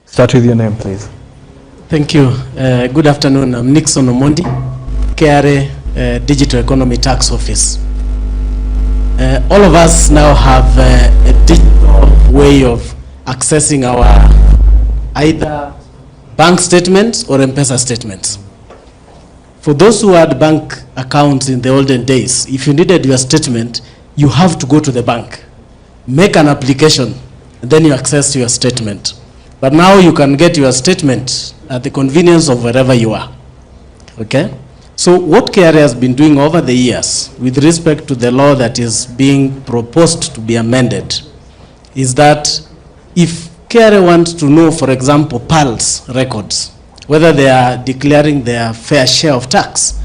Start with your name, please. Thank you. Good afternoon. I'm Nixon Omondi, KRA Digital Economy Tax Office. All of us now have a digital way of accessing our either bank statements or M-Pesa statements. For those who had bank accounts in the olden days, if you needed your statement, you have to go to the bank, make an application, and then you access your statement. But now you can get your statement at the convenience of wherever you are. Okay? So what KRA has been doing over the years with respect to the law that is being proposed to be amended is that if KRA wants to know, for example, PAL's records, whether they are declaring their fair share of tax,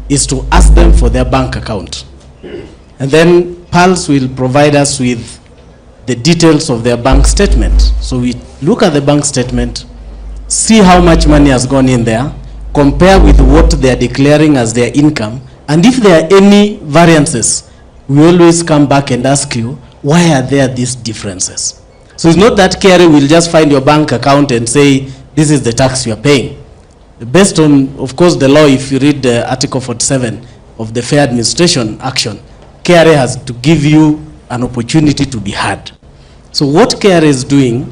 is to ask them for their bank account. And then PAL's will provide us with the details of their bank statement. So we look at the bank statement, see how much money has gone in there, compare with what they are declaring as their income, and if there are any variances, we always come back and ask you, why are there these differences? So it's not that KRA will just find your bank account and say, this is the tax you are paying. Based on, of course, the law, if you read Article 47 of the Fair Administration Action, KRA has to give you an opportunity to be heard. So what KRA is doing,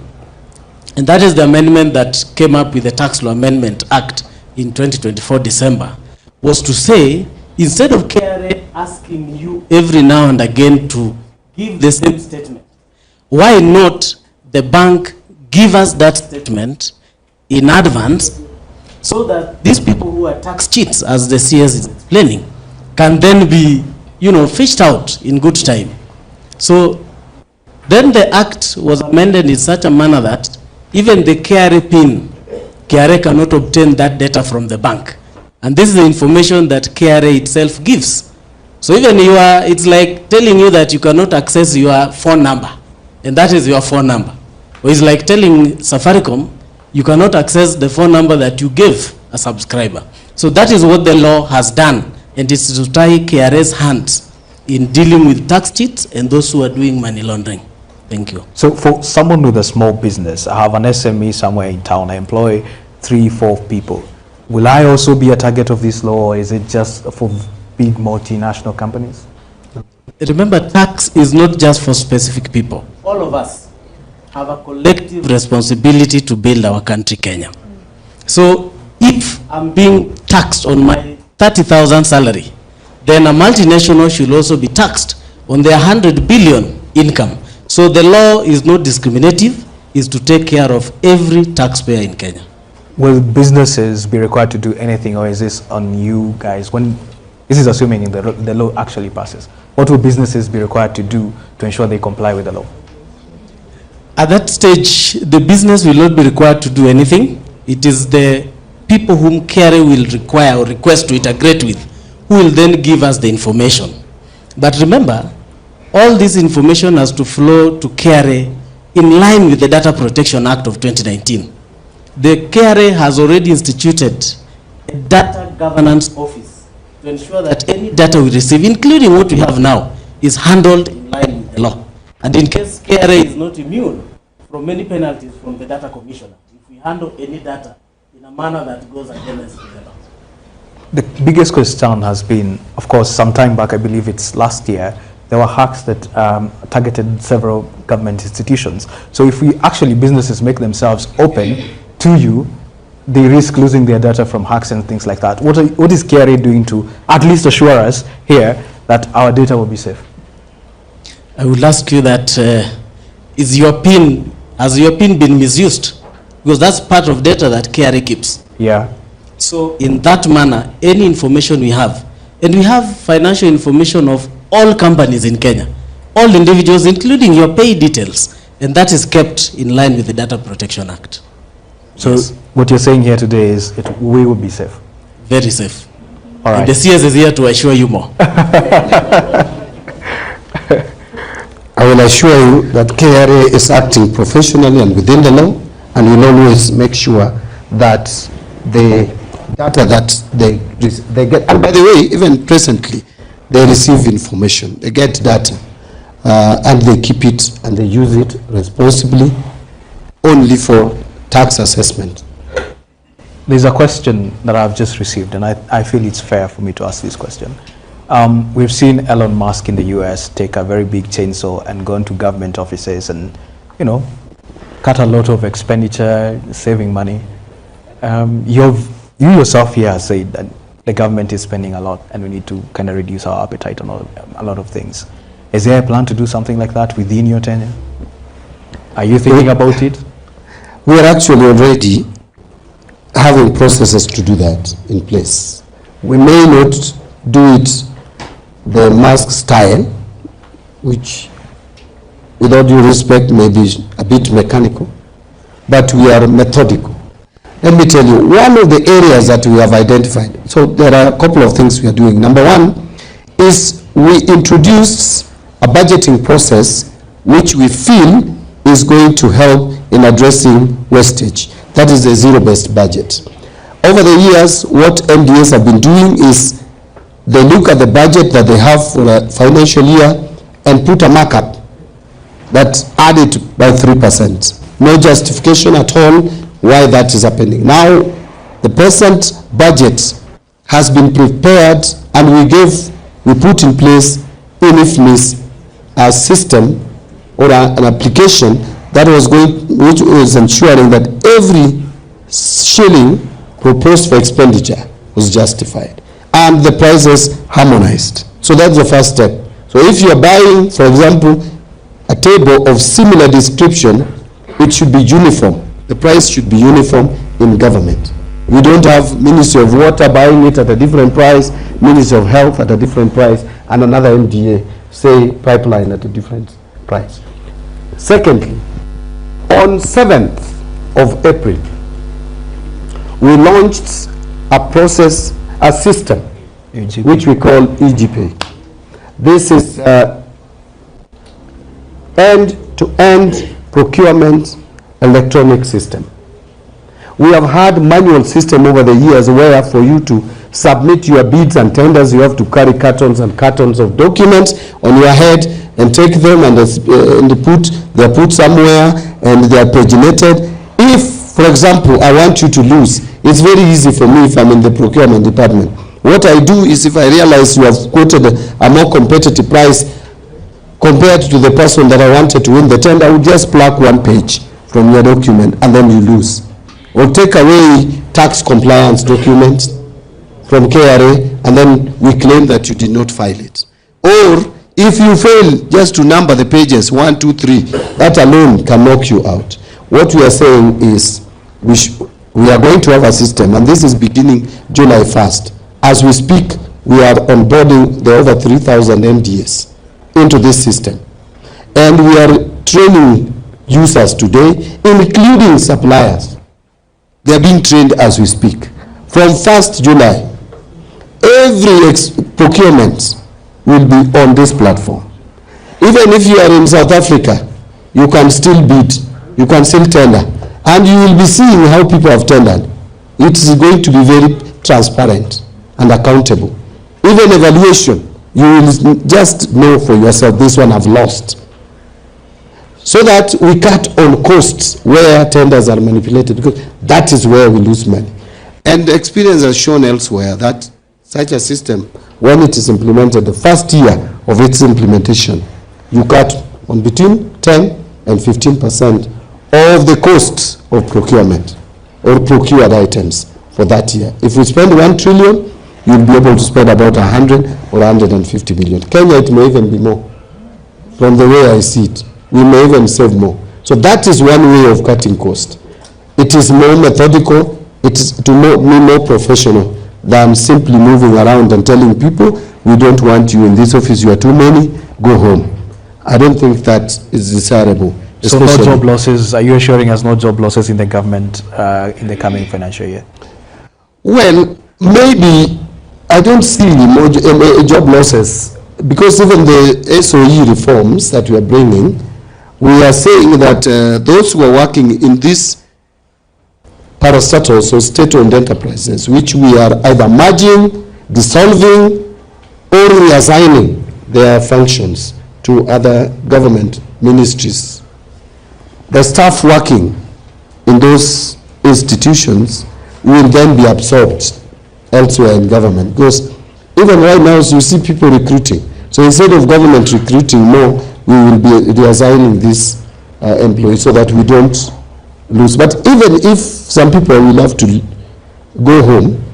and that is the amendment that came up with the Tax Law Amendment Act in 2024 December, was to say, instead of KRA asking you every now and again to give the same statement, why not the bank give us that statement in advance, so that these people who are tax cheats, as the CS is explaining, can then be, fished out in good time. So then the act was amended in such a manner that even the KRA PIN, KRA cannot obtain that data from the bank. And this is the information that KRA itself gives. So even it's like telling you that you cannot access your phone number, and that is your phone number. Or it's like telling Safaricom, you cannot access the phone number that you gave a subscriber. So that is what the law has done, and it's to tie KRA's hands in dealing with tax cheats and those who are doing money laundering. Thank you. So for someone with a small business, I have an SME somewhere in town, I employ 3-4 people. Will I also be a target of this law, or is it just for big multinational companies? Remember, tax is not just for specific people. All of us have a collective responsibility to build our country, Kenya. So if I'm being taxed on my 30,000 salary, then a multinational should also be taxed on their 100 billion income. So the law is not discriminative, is to take care of every taxpayer in Kenya. Will businesses be required to do anything, or is this on you guys? When this is assuming the law actually passes, what will businesses be required to do to ensure they comply with the law? At that stage, the business will not be required to do anything. It is the people whom KRA will require or request to integrate with who will then give us the information. But remember, all this information has to flow to KRA in line with the Data Protection Act of 2019. The KRA has already instituted a data governance office to ensure that any data we receive, including what we have now, is handled in line with the law. And in case KRA is not immune from many penalties from the data commissioner, if we handle any data in a manner that goes against the law. The biggest question has been, of course, some time back, I believe it's last year, there were hacks that targeted several government institutions. So if businesses make themselves open to you, they risk losing their data from hacks and things like that. What is KRA doing to at least assure us here that our data will be safe? I would ask you that, has your PIN been misused? Because that's part of data that KRA keeps. Yeah. So in that manner, any information we have, and we have financial information of all companies in Kenya, all individuals, including your pay details, and that is kept in line with the Data Protection Act. So yes. What you're saying here today is we will be safe? Very safe. All right. And the CS is here to assure you more. I will assure you that KRA is acting professionally and within the law, and will always make sure that the data that they get, and by the way, even presently, they receive information, they get data, and they keep it and they use it responsibly only for tax assessment. There's a question that I've just received, and I feel it's fair for me to ask this question. We've seen Elon Musk in the US take a very big chainsaw and go into government offices and, cut a lot of expenditure, saving money. You yourself here have said that the government is spending a lot and we need to kind of reduce our appetite on a lot of things. Is there a plan to do something like that within your tenure? Are you thinking about it? We are actually already having processes to do that in place. We may not do it the Musk style, which, with all due respect, may be a bit mechanical, but we are methodical. Let me tell you, one of the areas that we have identified, so there are a couple of things we are doing. Number one is we introduced a budgeting process which we feel is going to help in addressing wastage. That is the zero-based budget. over the years, what MDAs have been doing is they look at the budget that they have for a financial year and put a markup that added by 3%. No justification at all why that is happening. Now, the present budget has been prepared and we put in place INIFMIS a system or an application that which was ensuring that every shilling proposed for expenditure was justified and the prices harmonized. So that's the first step. So if you're buying, for example, a table of similar description, it should be uniform. The price should be uniform in government. We don't have Ministry of Water buying it at a different price, Ministry of Health at a different price, and another MDA, say, pipeline at a different price. Secondly, on 7th of April, we launched a system, which we call EGPay. This is end-to-end procurement electronic system. We have had manual system over the years where for you to submit your bids and tenders, you have to carry cartons and cartons of documents on your head and take them and they're put somewhere and they are paginated. If, for example, I want you to lose, it's very easy for me if I'm in the procurement department. What I do is if I realize you have quoted a more competitive price compared to the person that I wanted to win the tender, I would just pluck one page from your document and then you lose. Or take away tax compliance documents from KRA and then we claim that you did not file it. Or if you fail just to number the pages 1, 2, 3, that alone can knock you out. What we are saying is we are going to have a system, and this is beginning July 1st. As we speak, we are onboarding the over 3,000 MDAs into this system. And we are training users today, including suppliers. They are being trained as we speak. From 1st July, every procurement will be on this platform. Even if you are in South Africa, you can still bid, you can still tender, and you will be seeing how people have tendered. It is going to be very transparent and accountable. Even evaluation, you will just know for yourself, this one I've lost. So that we cut on costs where tenders are manipulated, because that is where we lose money. And the experience has shown elsewhere that such a system, when it is implemented, the first year of its implementation, you cut on between 10 and 15% of the costs of procurement or procured items for that year. If we spend 1 trillion, you'll be able to spend about 100 or 150 billion. Kenya, it may even be more. From the way I see it, we may even save more. So that is one way of cutting cost. It is more methodical, it is to me more professional than simply moving around and telling people, we don't want you in this office, you are too many, go home. I don't think that is desirable. So no job losses, are you assuring us no job losses in the government in the coming financial year? Well, maybe I don't see more job losses, because even the SOE reforms that we are bringing, we are saying that those who are working in these parastatals or state-owned enterprises, which we are either merging, dissolving, or reassigning their functions to other government ministries. The staff working in those institutions will then be absorbed elsewhere in government. Because even right now, you see people recruiting. So instead of government recruiting more, we will be reassigning these employees so that we don't lose. But even if some people will have to go home,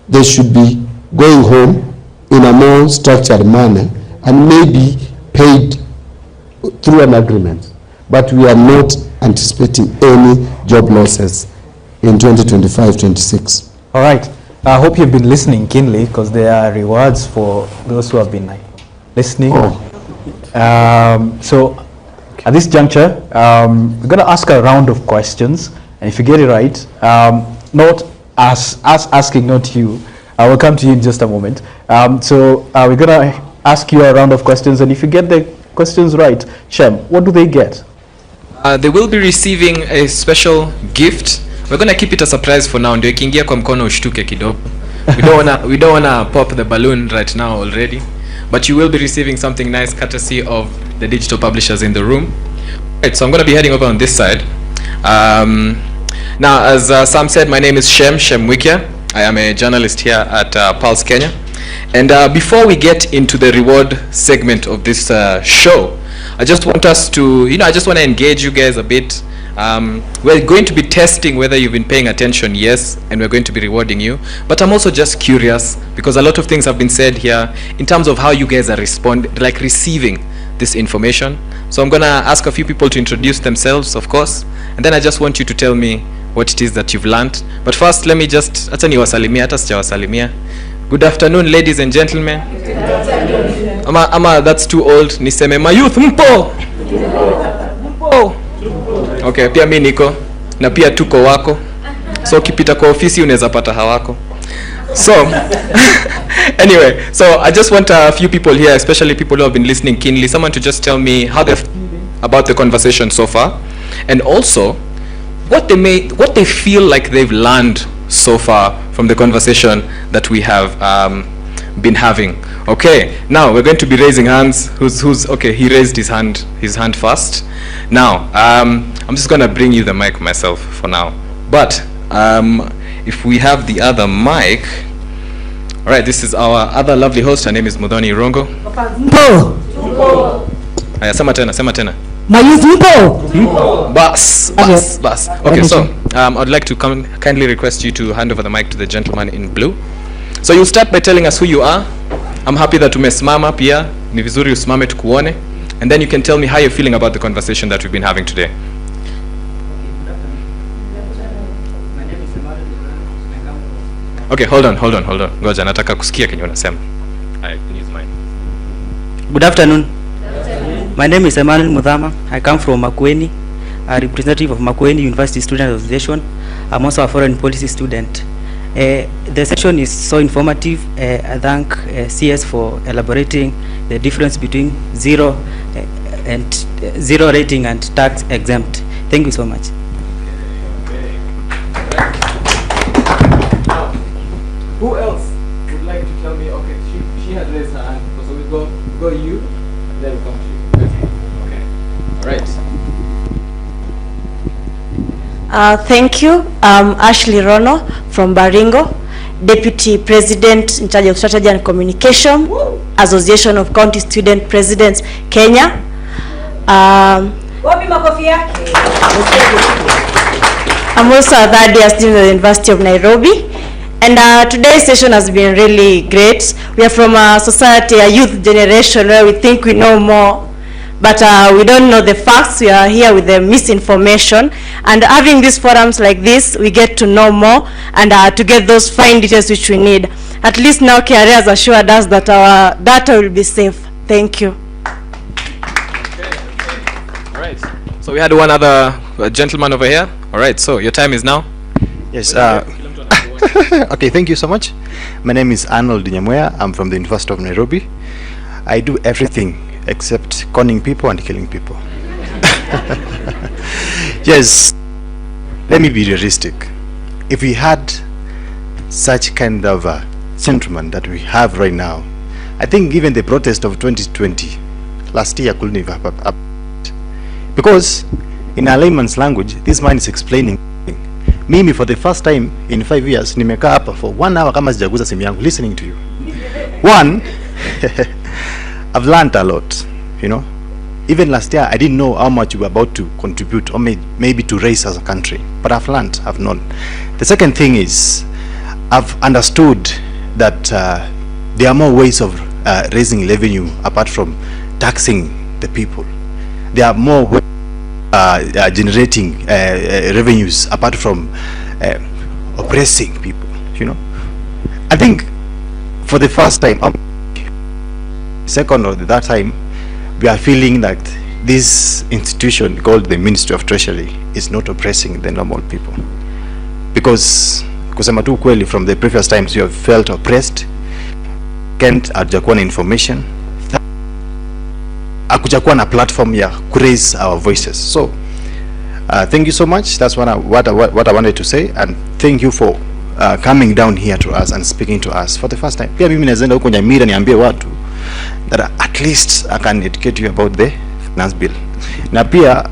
they should be going home in a more structured manner and maybe paid through an agreement. But we are not anticipating any job losses in 2025-26. All right. I hope you've been listening keenly, because there are rewards for those who have been listening. So at this juncture, we're going to ask a round of questions. And if you get it right, not us asking, not you. I will come to you in just a moment. So we're going to ask you a round of questions. And if you get the questions right, Shem, what do they get? They will be receiving a special gift we're going to keep it a surprise for now. Ndio ikiingia kwa mkono ushtuke kidogo. We don't wanna pop the balloon right now already, but you will be receiving something nice courtesy of the digital publishers in the room. Right, so I'm going to be heading over on this side. Now, as Sam said, my name is Shem Wikia. I am a journalist here at Pulse Kenya. And before we get into the reward segment of this show, I just want us to, I just want to engage you guys a bit. We're going to be testing whether you've been paying attention, yes, and we're going to be rewarding you. But I'm also just curious, because a lot of things have been said here in terms of how you guys are receiving this information. So I'm going to ask a few people to introduce themselves, of course, and then I just want you to tell me what it is that you've learned. But first, let me just, good afternoon, ladies and gentlemen. Ama that's too old. Niseme ma youth mpo. Mpo. Okay, pia mimi niko na pia tuko wako. So ukipita kwa ofisi unaweza pata hawako. So anyway, so I just want a few people here, especially people who have been listening keenly, someone to just tell me how they feel about the conversation so far, and also what they feel like they've learned so far from the conversation that we have been having. Okay, now we're going to be raising hands. Who's okay? He raised his hand first. Now I'm just gonna bring you the mic myself for now, but if we have the other mic. All right, this is our other lovely host. Her name is Mudhoni Rongo. Aya, sema tena. Bas. Okay, so I'd like to kindly request you to hand over the mic to the gentleman in blue. So you'll start by telling us who you are. I'm happy that umesimama pia. Ni vizuri usimame tukuone. And then you can tell me how you're feeling about the conversation that we've been having today. Okay, hold on. Ngoja nataka kusikia kenye unasema. I can use mine. Good afternoon. My name is Herman Mudhama. I come from Makwiny, a representative of Makwiny University Student Association. I'm also a foreign policy student. The session is so informative. I thank CS for elaborating the difference between zero rating and tax exempt. Thank you so much. Who else would like to tell me? Okay, she had raised her hand, so we go you, then we come to you. Okay. All right. Thank you. I'm Ashley Rono from Baringo, Deputy President in charge of Strategy and Communication, Association of County Student Presidents, Kenya. I'm also a third year student at the University of Nairobi. And today's session has been really great. We are from a society, a youth generation where we think we know more, but we don't know the facts. We are here with the misinformation. And having these forums like this, we get to know more and to get those fine details which we need. At least now KRA has assured us that our data will be safe. Thank you. All right. So we had one other gentleman over here. All right, so your time is now. Yes. Okay, thank you so much. My name is Arnold Nyamwea. I'm from the University of Nairobi. I do everything except conning people and killing people. Yes, let me be realistic. If we had such kind of sentiment that we have right now, I think even the protest of 2020 last year couldn't have happened. Because in a layman's language, this man is explaining. Mimi for the first time in 5 years nimekaa hapa for 1 hour kama sijaguza simu yangu listening to you. One, I've learned a lot, you know. Even last year I didn't know how much we were about to contribute or maybe to raise as a country, but I've learned, I've known. The second thing is I've understood that there are more ways of raising revenue apart from taxing the people. There are more ways generating revenues apart from oppressing people, you know. I think for the first time, second or that time, we are feeling that this institution called the Ministry of Treasury is not oppressing the normal people. Because kusema tu kweli, from the previous times you have felt oppressed, can't hajakuwa na information, hakujakuwa na platform ya raise our voices. So Thank you so much. That's what I wanted to say, and thank you for coming down here to us and speaking to us for the first time. Pia mimi naenda huko Nyamira niambie watu that at least I can educate you about the finance bill. Na pia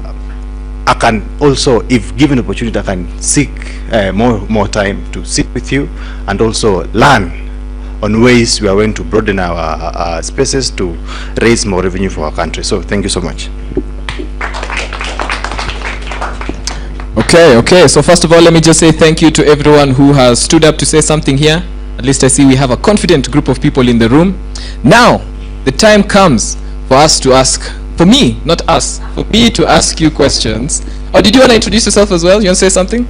I can also, if given opportunity, I can seek more time to sit with you and also learn on ways we are going to broaden our spaces to raise more revenue for our country. So thank you so much. Okay. So first of all, let me just say thank you to everyone who has stood up to say something here. At least I see we have a confident group of people in the room. Now, the time comes for us to ask, for me, not us, for me to ask you questions. Or did you want to introduce yourself as well? You want to say something?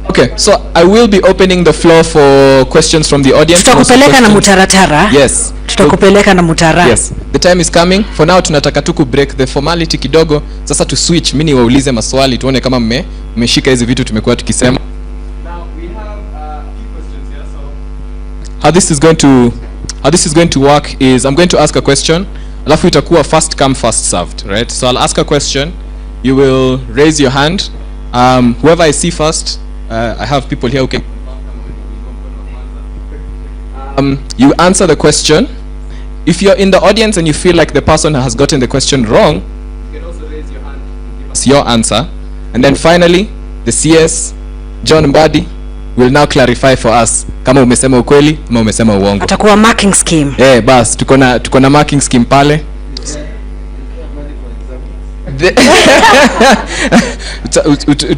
Okay, so I will be opening the floor for questions from the audience. Tutakupeleka na mutaratara. Yes. Tutakupeleka na mutara. Yes. The time is coming. For now tunataka tu break the formality kidogo. Sasa tu switch, mimi niwaulize maswali tuone kama mmeshika hizi vitu tumekuwa tukisema. Now we have a few questions here. So how this is going to work is I'm going to ask a question. Alafu itakuwa first come first served, right? So I'll ask a question. You will raise your hand. Whoever I see first, I have people here who can you answer the question. If you're in the audience and you feel like the person has gotten the question wrong, you can also raise your hand and give us your answer. And then finally, the CS, John Mbadi, will now clarify for us kama umesema ukweli ama umesema uongo. Atakuwa marking scheme. Bas, tuko na marking scheme pale.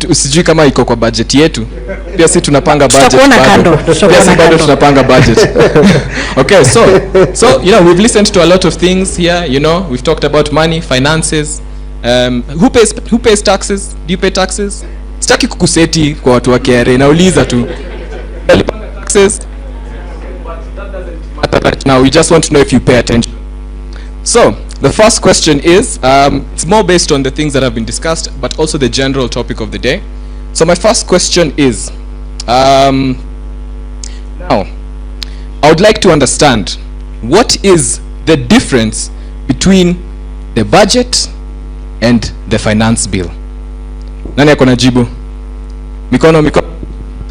Usijui kama iko kwa budget yetu. Pia si tunapanga budget. Tutakuona tunapanga budget. Okay, so we've listened to a lot of things here, we've talked about money, finances. Who pays taxes? Do you pay taxes? Sitaki kukuseti kwa watu wa KRA, nauliza tu. Taxes. Now we just want to know if you pay attention. So the first question is, it's more based on the things that have been discussed, but also the general topic of the day. So my first question is, now, I would like to understand, what is the difference between the budget and the finance bill? Nani akona jibu? Mikono.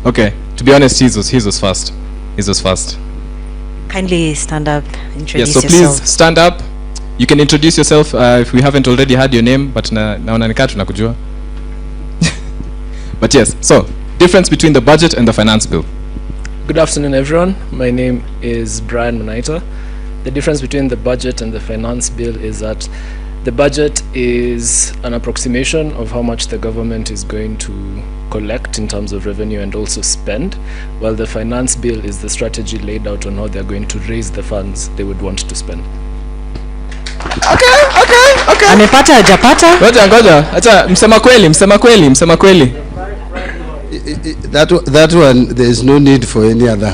Okay, to be honest, his was first. Kindly stand up, introduce yourself. Yes, so please stand up. You can introduce yourself if we haven't already had your name, but naona nikaa tunakujua. But yes, so difference between the budget and the finance bill. Good afternoon, everyone. My name is Brian Munaita. The difference between the budget and the finance bill is that the budget is an approximation of how much the government is going to collect in terms of revenue and also spend, while the finance bill is the strategy laid out on how they're going to raise the funds they would want to spend. Okay. Amepata hajapata? Ngoja. Acha msema kweli. That one, there is no need for any other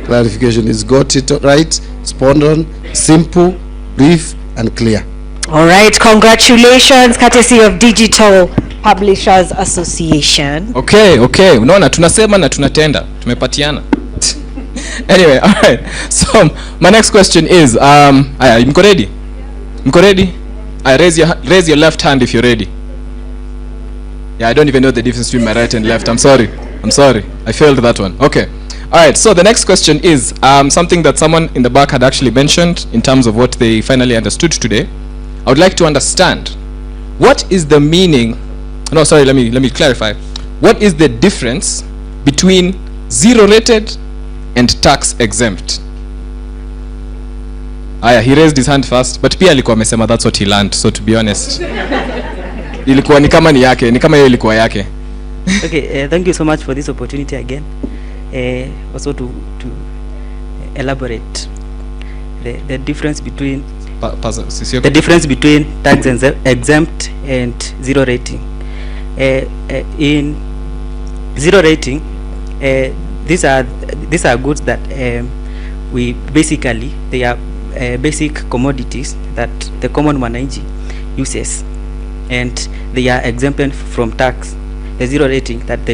clarification. It's got it right, spot on, simple, brief, and clear. All right, congratulations, courtesy of Digital Publishers Association. Okay. Unaona tunasema na tunatenda. Tumepatiana. Anyway, all right. So my next question is, mko ready? Raise your left hand if you're ready. Yeah, I don't even know the difference between my right and left. I'm sorry. I failed that one. Okay. All right. So the next question is something that someone in the back had actually mentioned in terms of what they finally understood today. I would like to understand, what is the meaning? No, sorry. Let me clarify. What is the difference between zero-rated and tax exempt? He raised his hand first, but pia alikuwa amesema that's what he learned, so to be honest. Ilikuwa ni kama hiyo ilikuwa yake. Okay, thank you so much for this opportunity again. Also to elaborate the difference between tax exempt and zero rating. In zero rating, these are goods that we basically, they are basic commodities that the common mwananchi uses, and they are exempted from tax. The zero rating, that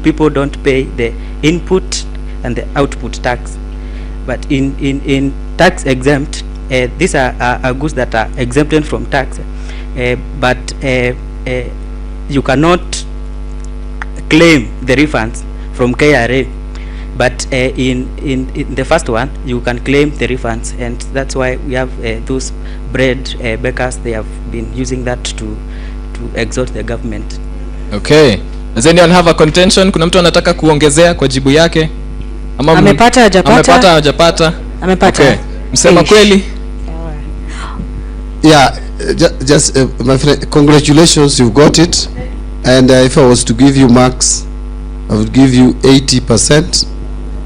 people don't pay the input and the output tax. But in tax exempt, these are goods that are exempted from tax, but you cannot claim the refunds from KRA. But in the first one, you can claim the refunds, and that's why we have those bread bakers. They have been using that to exhort the government. Okay. Does anyone have a contention? Kuna mtu anataka kuongezea kwa jibu yake? Ama Amepata hajapata? Amepata hajapata? Amepata. Okay. Msema kweli? Yeah, just my friend, congratulations, you got it. And if I was to give you marks, I would give you 80%.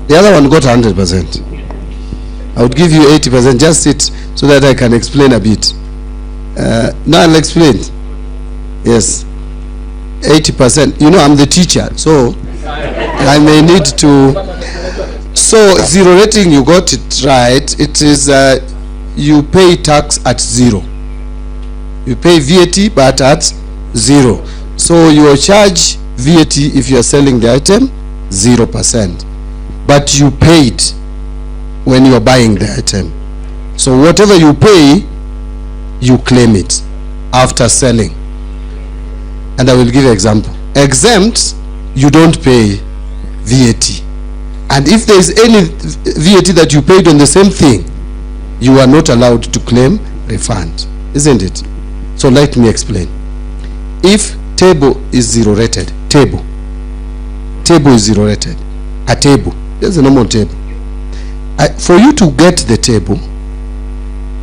The other one got 100%. I would give you 80%. Just sit so that I can explain a bit. Now I'll explain. Yes, 80%. You know, I'm the teacher, so I may need to. So zero rating, you got it right. It is you pay tax at zero. You pay VAT, but at zero. So you charge VAT if you are selling the item 0%, but you paid when you are buying the item. So whatever you pay, you claim it after selling. And I will give an example. Exempt, you don't pay VAT, and if there is any VAT that you paid on the same thing, you are not allowed to claim refund, isn't it? So let me explain. If table is zero rated, table is zero rated, a table, there's a normal table. For you to get the table,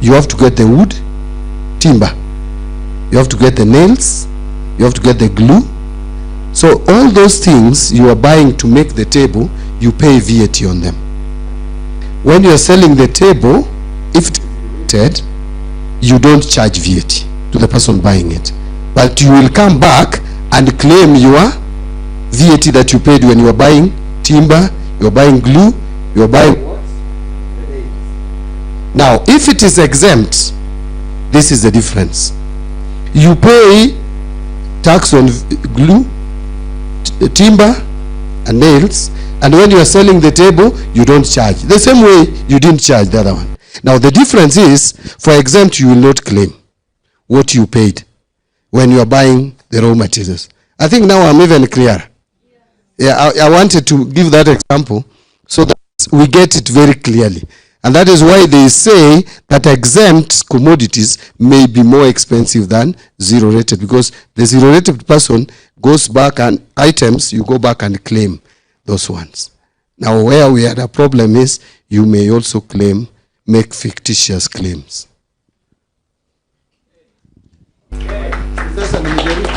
you have to get the wood, timber, you have to get the nails, you have to get the glue. So all those things you are buying to make the table, you pay VAT on them. When you are selling the table, if rated, you don't charge VAT to the person buying it, but you will come back and claim your VAT that you paid when you are buying timber, you are buying glue, you are buying. Now if it is exempt, this is the difference. You pay tax on glue, timber and nails, and when you are selling the table, you don't charge the same way you didn't charge the other one. Now the difference is, for exempt, you will not claim what you paid when you are buying the raw materials. I think now I'm even clear. Yeah, I wanted to give that example so that we get it very clearly. And that is why they say that exempt commodities may be more expensive than zero rated, because the zero rated person goes back and items, you go back and claim those ones. Now where we had a problem is, you may also make fictitious claims.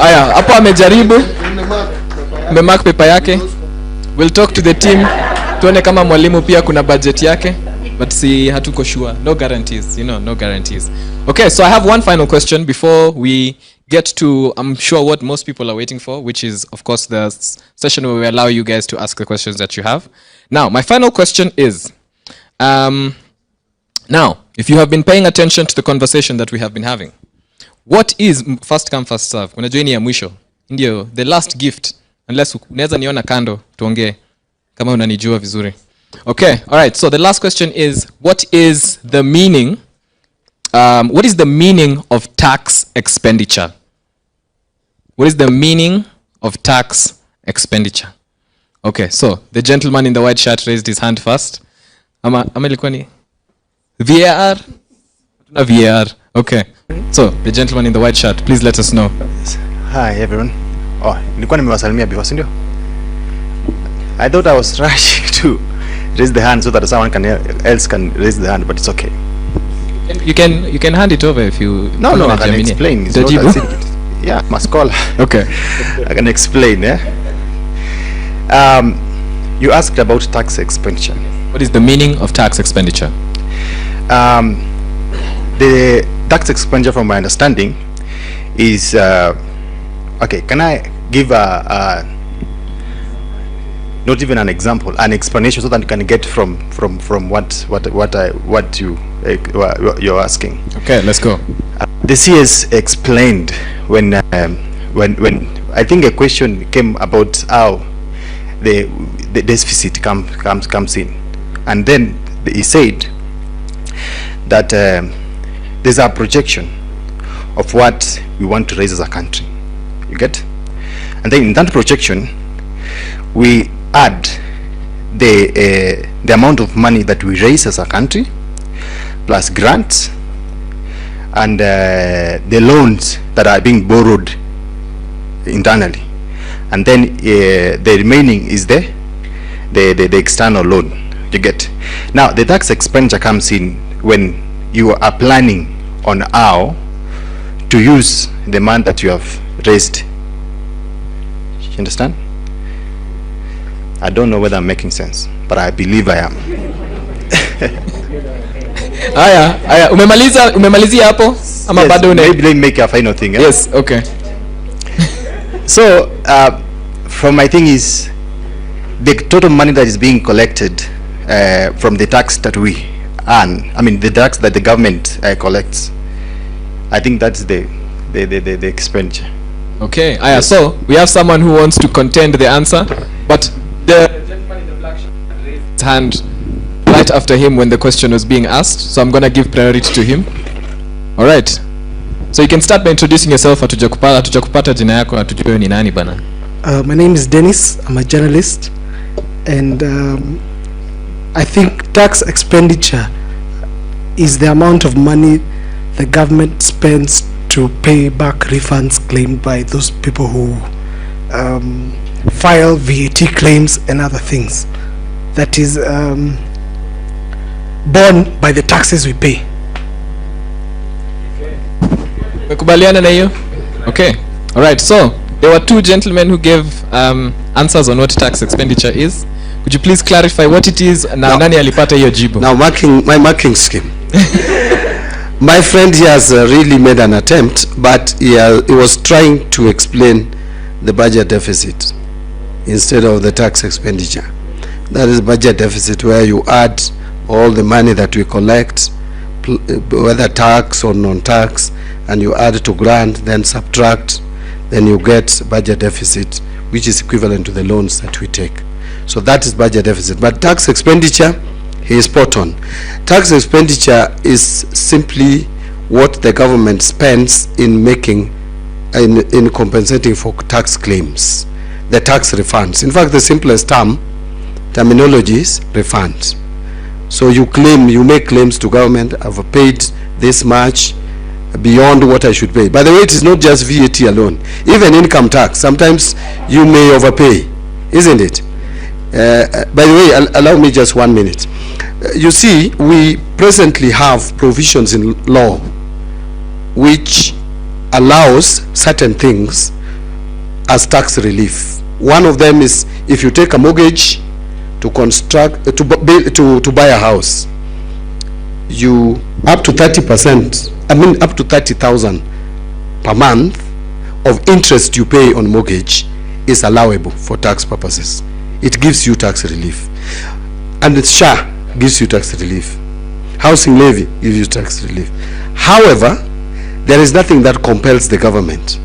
Aya, hapo amejaribu. Memark paper yake. We'll talk to the team. Tuone kama mwalimu pia kuna budget yake. But see, hatuko sure. No guarantees, no guarantees. Okay, so I have one final question before we get to, I'm sure, what most people are waiting for, which is, of course, the session where we allow you guys to ask the questions that you have. Now, my final question is, now, if you have been paying attention to the conversation that we have been having, what is first come first serve? Unajua ni ya mwisho. Ndio, the last gift, unless unaweza niona kando tuongee kama unanijua vizuri. Okay, all right. So the last question is, what is the meaning of tax expenditure? What is the meaning of tax expenditure? Okay, so the gentleman in the white shirt raised his hand first. Ama ilikuwa ni VAR? VAR. Okay. So the gentleman in the white shirt, please let us know. Hi everyone. Oh, nilikuwa nimewasalimia before, sindio? I thought I was rushing to raise the hand so that someone else can raise the hand, but it's okay. You can hand it over if you. No, I can explain. It's not yeah, I'm a scholar. Okay. I can explain. You asked about tax expenditure. What is the meaning of tax expenditure? The tax expenditure, from my understanding, is okay. Can I give not even an example, an explanation, so that you can get from what you're asking? Okay, let's go. The CS explained when I think a question came about how the deficit comes in, and then he said that there's a projection of what we want to raise as a country. You get? And then in that projection, we add the amount of money that we raise as a country, plus grants, and the loans that are being borrowed internally, and then the remaining is the external loan. You get? Now the tax expenditure comes in when you are planning on how to use the money that you have raised. You understand? I don't know whether I'm making sense, but I believe I am. Aya, umemalizia hapo ama Yes, bado maybe let me make a final thing. Yes, okay. So from my thing is the total money that is being collected from the tax that we earn, I mean the tax that the government collects, I think that's the expenditure. Okay, Aya, so we have someone who wants to contend the answer, but the gentleman in the black shirt raised his hand right after him when the question was being asked, so I'm gonna give priority to him. All right, so you can start by introducing yourself. Hatujakupata jina yako, hatujui ni nani bana. My name is Dennis. I'm a journalist, and I think tax expenditure is the amount of money the government spends to pay back refunds claimed by those people who file VAT claims and other things. That is borne by the taxes we pay. Umekubaliana na hiyo? Okay. All right. So there were two gentlemen who gave answers on what tax expenditure is. Could you please clarify what it is na nani alipata hiyo jibu? Now my marking scheme. My friend here has really made an attempt, but he was trying to explain the budget deficit instead of the tax expenditure. That is budget deficit, where you add all the money that we collect, whether tax or non-tax, and you add to grant, then subtract, then you get budget deficit, which is equivalent to the loans that we take. So that is budget deficit. But tax expenditure, he is spot on. Tax expenditure is simply what the government spends in making, in compensating for tax claims, the tax refunds. In fact, the simplest terminology is refunds. So you make claims to government. I've paid this much beyond what I should pay. By the way, it is not just VAT alone. Even income tax, sometimes you may overpay, isn't it? By the way, allow me just 1 minute. You see, we presently have provisions in law which allows certain things as tax relief. One of them is if you take a mortgage to construct, to buy a house, you up to 30%, up to 30,000 per month of interest you pay on mortgage is allowable for tax purposes. It gives you tax relief. And it's SHA gives you tax relief. Housing levy gives you tax relief. However, there is nothing that compels the government,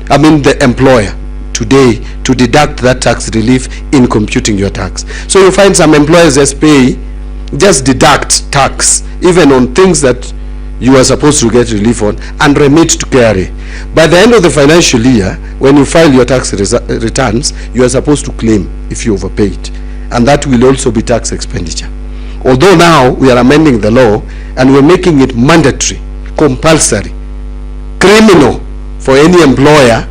the employer today, to deduct that tax relief in computing your tax. So you find some employers just deduct tax even on things that you are supposed to get relief on and remit to KRA. By the end of the financial year, when you file your tax returns, you are supposed to claim if you overpaid, and that will also be tax expenditure. Although now we are amending the law and we're making it mandatory, compulsory, criminal for any employer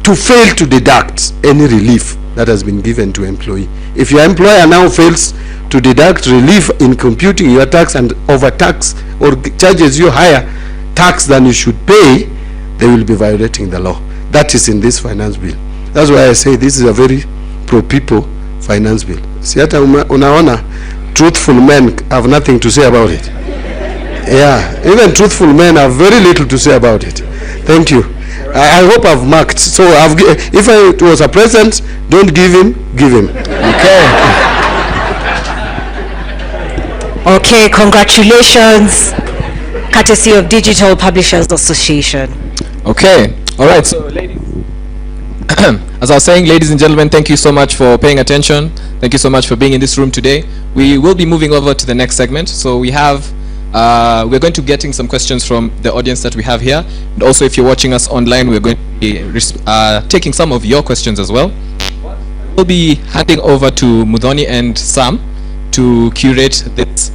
to fail to deduct any relief that has been given to employee. If your employer now fails to deduct relief in computing your tax and overtax or charges you higher tax than you should pay, they will be violating the law. That is in this finance bill. That's why I say this is a very pro-people finance bill. Si hata unaona truthful men have nothing to say about it. Yeah, even truthful men have very little to say about it. Thank you. I hope I've marked. So if I was a present, don't give him, give him. Okay. Okay, congratulations, courtesy of Digital Publishers Association. Okay, all right. So, ladies, as I was saying, ladies and gentlemen, thank you so much for paying attention. Thank you so much for being in this room today. We will be moving over to the next segment. So we have We're going to be getting some questions from the audience that we have here. And also, if you're watching us online, we're going to be taking some of your questions as well. We'll be handing over to Muthoni and Sam to curate this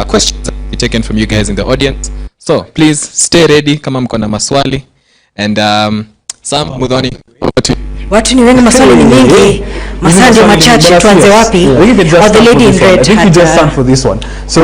questions that will be taken from you guys in the audience. So please stay ready kama mko na maswali. And Sam, Muthoni, over to you. Watu ni wengi, maswali ni mingi. Maswali machache, tuanze wapi? Or the lady in red. I think you just stand for this one. So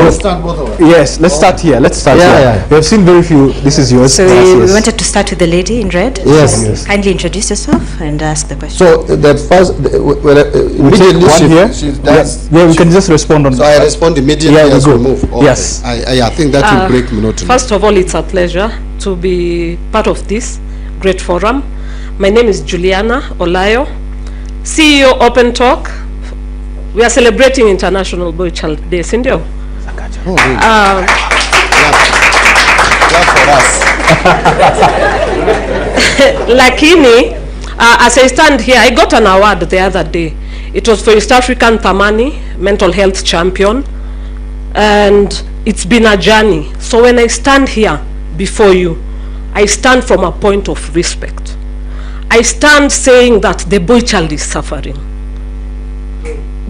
yes, let's start here. Let's start here. We have seen very few. This is yours. So we wanted to start with the lady in red. Yes. Kindly introduce yourself and ask the question. So the first, we take one here. Yeah, we can just respond on. So I respond immediately as we move. Okay. Yes. I think that will break monotony. First of all, it's a pleasure to be part of this great forum. My name is Juliana Olayo, CEO Open Talk. We are celebrating International Boy Child Day, Sindio. Lakini, as I stand here, I got an award the other day. It was for East African Thamani, Mental Health Champion, and it's been a journey. So when I stand here before you, I stand from a point of respect. I stand saying that the boy child is suffering.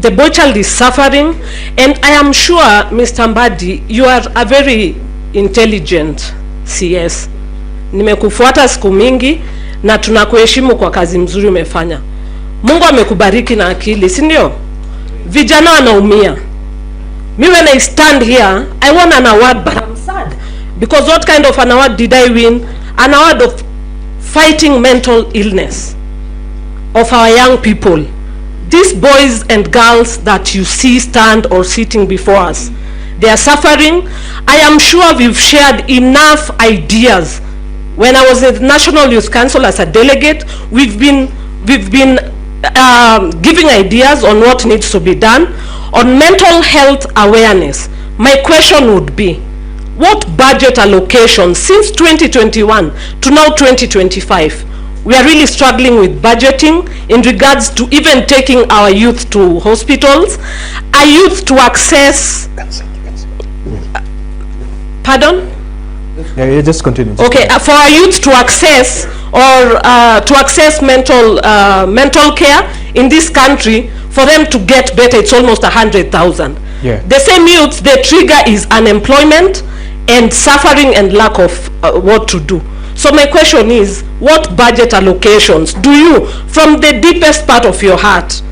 The boy child is suffering, and I am sure, Mr. Mbadi, you are a very intelligent CS. Nimekufuata siku mingi na tunakuheshimu kwa kazi mzuri umefanya. Mungu amekubariki na akili, si ndio? Vijana wanaumia. Me when I stand here, I won an award, but I'm sad. Because what kind of an award did I win? An award of fighting mental illness of our young people. These boys and girls that you see stand or sitting before us, they are suffering. I am sure we've shared enough ideas. When I was at the National Youth Council as a delegate, we've been giving ideas on what needs to be done on mental health awareness. My question would be, what budget allocation since 2021 to now 2025? We are really struggling with budgeting in regards to even taking our youth to hospitals, our youth to access. Pardon? Yeah, just continue. Okay, for our youth to access or to access mental care in this country, for them to get better, it's almost 100,000. Yeah. The same youth, the trigger is unemployment and suffering and lack of what to do. So my question is, what budget allocations do you, from the deepest part of your heart,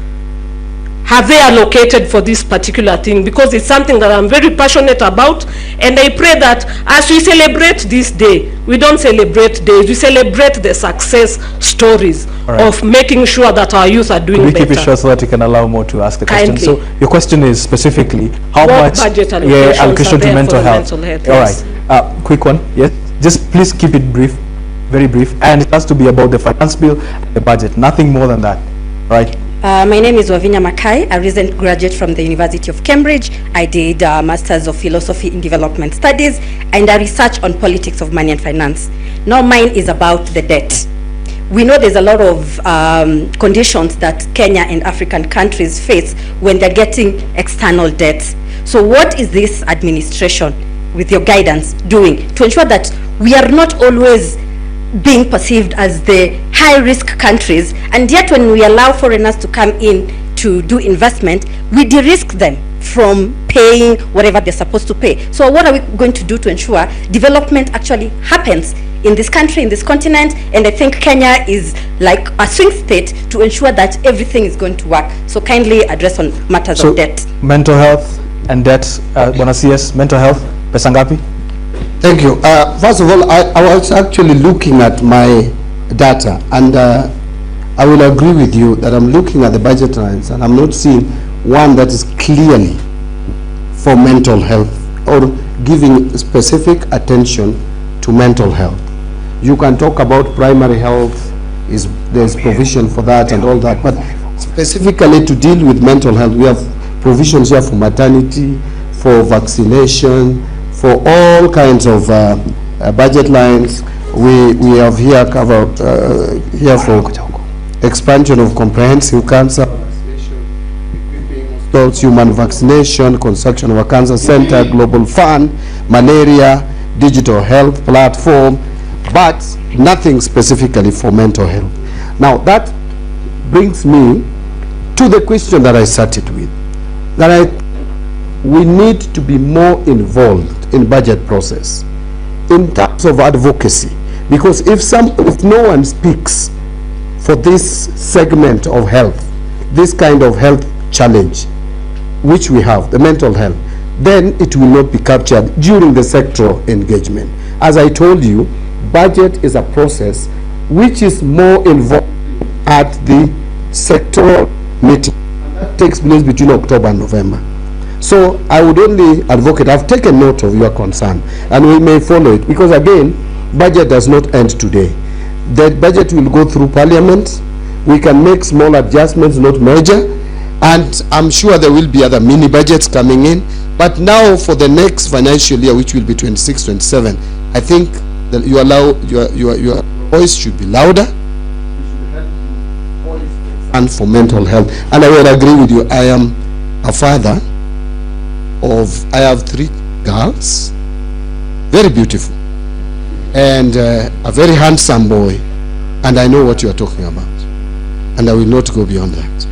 have they allocated for this particular thing? Because it's something that I'm very passionate about, and I pray that as we celebrate this day, we don't celebrate days, we celebrate the success stories of making sure that our youth are doing better. Could we keep it short so that you can allow more to ask the question? Kindly. So your question is specifically, how what much budget allocations allocation to mental health? All right, quick one, yes? Just please keep it brief, very brief, and it has to be about the finance bill and the budget, nothing more than that, right? My name is Wavinya Makai, a recent graduate from the University of Cambridge. I did a Masters of Philosophy in Development Studies and a research on politics of money and finance. Now mine is about the debt. We know there's a lot of conditions that Kenya and African countries face when they're getting external debts. So what is this administration, with your guidance, doing to ensure that we are not always being perceived as the high-risk countries, and yet when we allow foreigners to come in to do investment, we de-risk them from paying whatever they're supposed to pay? So what are we going to do to ensure development actually happens in this country, in this continent? And I think Kenya is like a swing state to ensure that everything is going to work. So kindly address on matters of debt. Mental health and debt, Bwana CS, mental health, pesa ngapi? Thank you. First of all, I was actually looking at my data, and I will agree with you that I'm looking at the budget lines and I'm not seeing one that is clearly for mental health or giving specific attention to mental health. You can talk about primary health, there's provision for that and all that, but specifically to deal with mental health, we have provisions here for maternity, for vaccination, for all kinds of budget lines. We have here cover here for expansion of comprehensive cancer, measles, human vaccination, construction of a cancer center, global fund, malaria, digital health platform, but nothing specifically for mental health. Now that brings me to the question that I started with, that we need to be more involved in budget process in terms of advocacy, because if no one speaks for this segment of health, this kind of health challenge which we have, the mental health, then it will not be captured during the sectoral engagement. As I told you, budget is a process which is more involved at the sectoral meeting. That takes place between October and November. So I would only advocate, I've taken note of your concern, and we may follow it, because again, budget does not end today. The budget will go through Parliament. We can make small adjustments, not major, and I'm sure there will be other mini budgets coming in. But now for the next financial year, which will be 26-27, I think that your voice should be louder and for mental health. And I will agree with you. I am a father I have 3 girls, very beautiful, and a very handsome boy, and I know what you are talking about, and I will not go beyond that.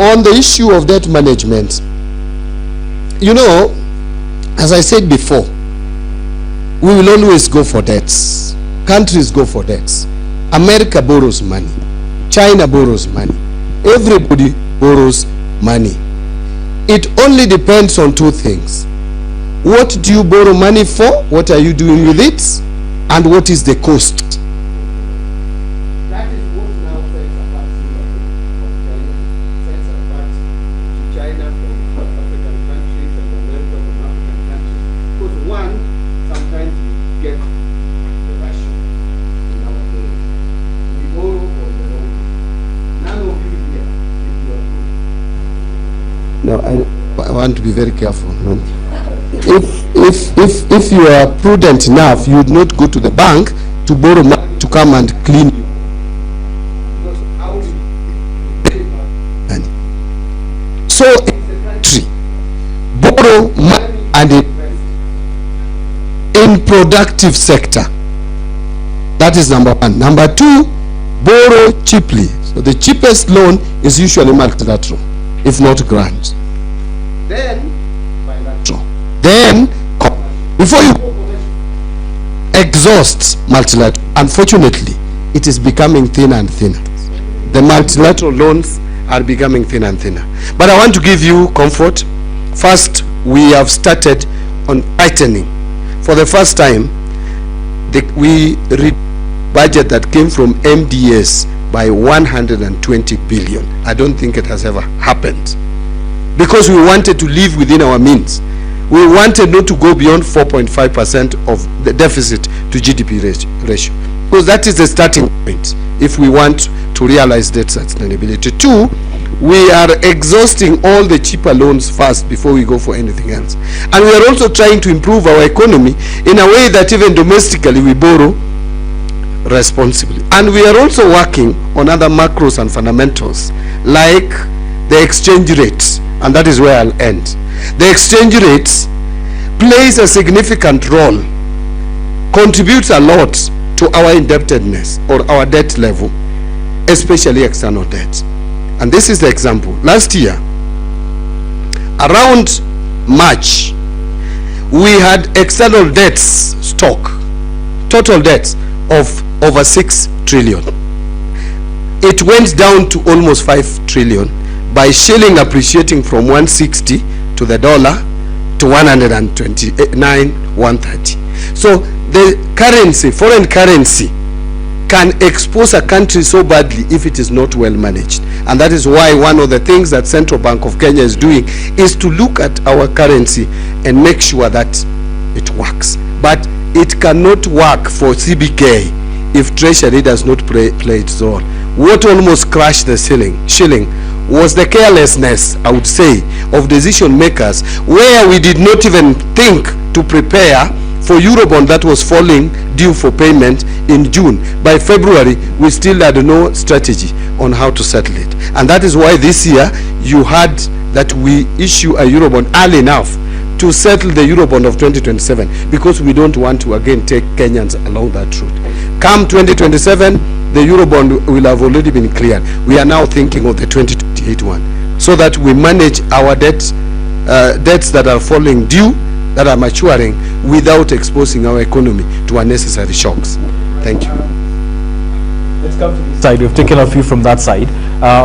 On the issue of debt management, you know, as I said before, we will always go for debts. Countries go for debts. America borrows money. China borrows money. Everybody borrows money. It only depends on 2 things. What do you borrow money for? What are you doing with it? And what is the cost? That is what now sets apart China from African countries and America from African countries. Because one, sometimes we get the ration in our borrowing. We borrow on the road. None of you here, if you are good. No, I want to be very careful. If you are prudent enough, you would not go to the bank to borrow money to come and clean you. So in the country, borrow money and invest in productive sector. That is number 1. Number 2, borrow cheaply. So the cheapest loan is usually multilateral, if not grant. Then bilateral. Then before you exhaust multilateral, unfortunately, it is becoming thinner and thinner. The multilateral loans are becoming thinner and thinner. But I want to give you comfort. First, we have started on tightening. For the first time, we budget that came from MDS by 120 billion. I don't think it has ever happened, because we wanted to live within our means. We wanted not to go beyond 4.5% of the deficit to GDP ratio, because that is the starting point if we want to realize debt sustainability. 2, we are exhausting all the cheaper loans first before we go for anything else. And we are also trying to improve our economy in a way that even domestically we borrow responsibly. And we are also working on other macros and fundamentals, like the exchange rates, and that is where I'll end. The exchange rates plays a significant role, contributes a lot to our indebtedness or our debt level, especially external debt. And this is the example. Last year, around March, we had external debts stock, total debts of over 6 trillion. It went down to almost 5 trillion by shilling appreciating from 160 to the dollar to 129, 130. So the currency, foreign currency, can expose a country so badly if it is not well managed. And that is why one of the things that Central Bank of Kenya is doing is to look at our currency and make sure that it works. But it cannot work for CBK if Treasury does not play its role. What almost crashed the shilling was the carelessness, I would say, of decision makers, where we did not even think to prepare for Eurobond that was falling due for payment in June. By February, we still had no strategy on how to settle it. And that is why this year you had that we issue a Eurobond early enough to settle the Eurobond of 2027, because we don't want to again take Kenyans along that route. Come 2027, the Eurobond will have already been cleared. We are now thinking of the 2028 one, so that we manage our debts that are falling due, that are maturing, without exposing our economy to unnecessary shocks. Thank you. Let's come to this side. We've taken a few from that side.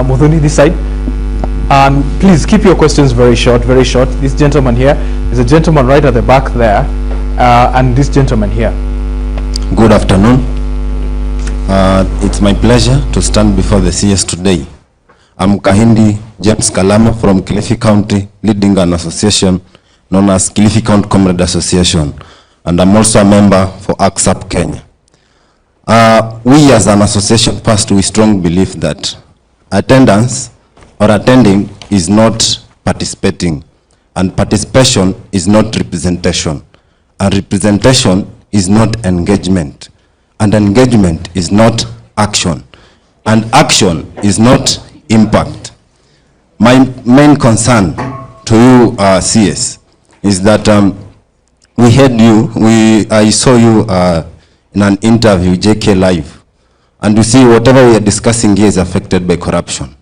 Muthuni, this side. Please keep your questions very short, very short. This gentleman here is a gentleman right at the back there, and this gentleman here. Good afternoon. It's my pleasure to stand before the CS today. I'm Kahindi James Kalama from Kilifi County, leading an association known as Kilifi County Comrade Association, and I'm also a member for ACSAP Kenya. We as an association, first, we strongly believe that attendance or attending is not participating, and participation is not representation, and representation is not engagement, and engagement is not action, and action is not impact. My main concern to you, CS, is that we heard you, I saw you in an interview, JK Live, and you see whatever we are discussing here is affected by corruption.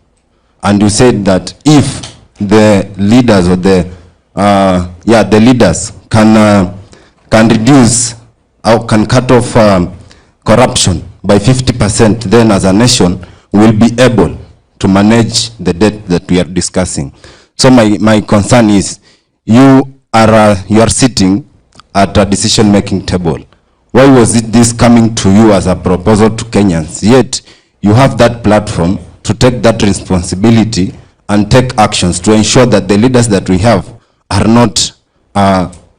And you said that if the leaders or the leaders can reduce or can cut off corruption by 50%, then as a nation we'll be able to manage the debt that we are discussing. So my concern is you are sitting at a decision-making table. Why was this coming to you as a proposal to Kenyans? Yet you have that platform to take that responsibility and take actions to ensure that the leaders that we have are not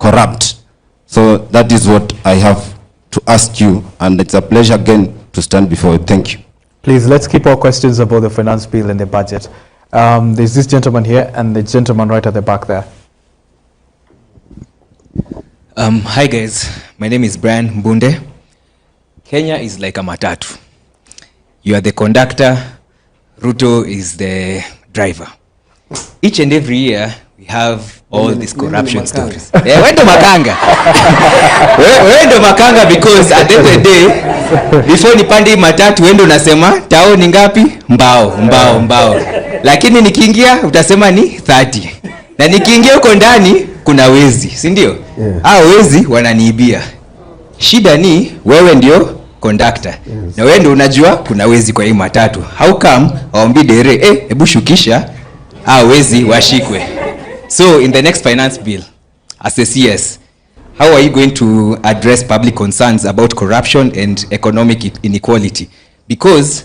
corrupt. So that is what I have to ask you, and it's a pleasure again to stand before you. Thank you. Please, let's keep our questions about the finance bill and the budget. There's this gentleman here and the gentleman right at the back there. Hi guys, my name is Brian Mbunde. Kenya is like a matatu. You are the conductor, Ruto is the driver. Each and every year we have all these corruption stories. Wendo makanga. Wendo makanga, because at the end of the day, before nipande matatu wendo nasema tao ni ngapi? Mbao. Lakini nikiingia utasema ni 30. Na nikiingia huko ndani kuna wezi, si ndio? Hao wezi wananiibia. Shida ni wewe ndio conductor. Na wewe ndio unajua kuna wezi kwa hii matatu. How come waombi dere hebu shukisha hao wezi washikwe? So in the next finance bill, as a CS, how are you going to address public concerns about corruption and economic inequality? Because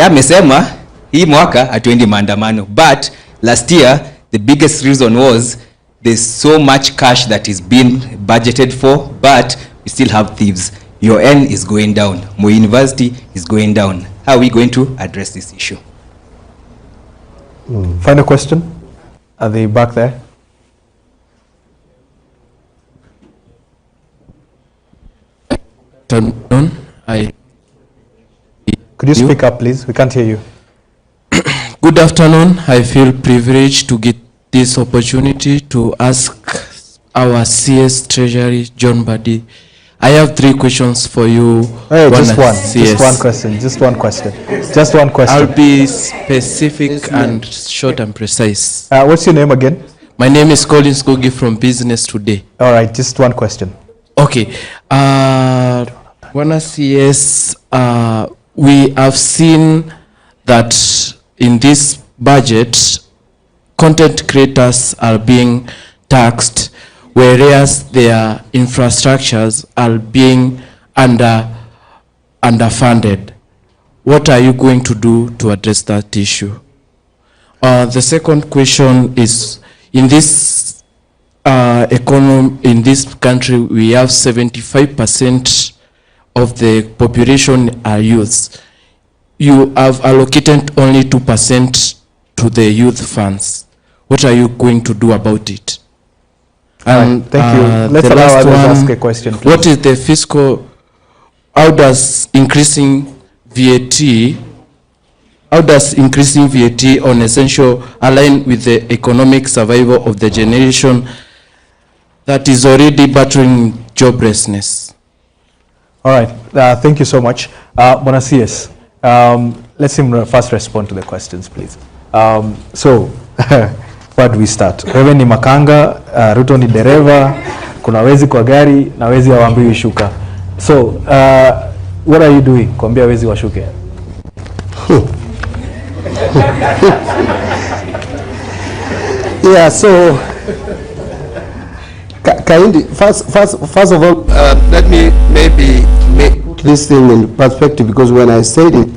amesema hii mwaka hatuendi maandamano, but last year the biggest reason was there's so much cash that is being budgeted for, but we still have thieves. Your N is going down. Moi University is going down. How are we going to address this issue? Final question at the back there. Could you speak up, please? We can't hear you. Good afternoon. I feel privileged to get this opportunity to ask our CS Treasury, John Mbadi. I have 3 questions for you. Hey, just one question. I'll be specific and short and precise. What's your name again? My name is Colin Skogi from Business Today. All right, just one question. Okay. One CS, we have seen that in this budget, content creators are being taxed, whereas their infrastructures are being underfunded. What are you going to do to address that issue? The second question is, in this economy, in this country, we have 75% of the population are youths. You have allocated only 2% to the youth funds. What are you going to do about it? And thank you. Let's allow others to ask a question, please. What is the fiscal, how does increasing VAT How does increasing VAT on essential align with the economic survival of the generation that is already battling joblessness? All right, thank you so much. Bwana CS, let's him first respond to the questions, please. So, where do we start? Wewe ni makanga, Ruto ni dereva, kuna wezi kwa gari, na wezi hawambiwi shuka. So, what are you doing? Kuambia wezi washuke. Yeah, so first of all, let me maybe put this thing in perspective, because when I said it,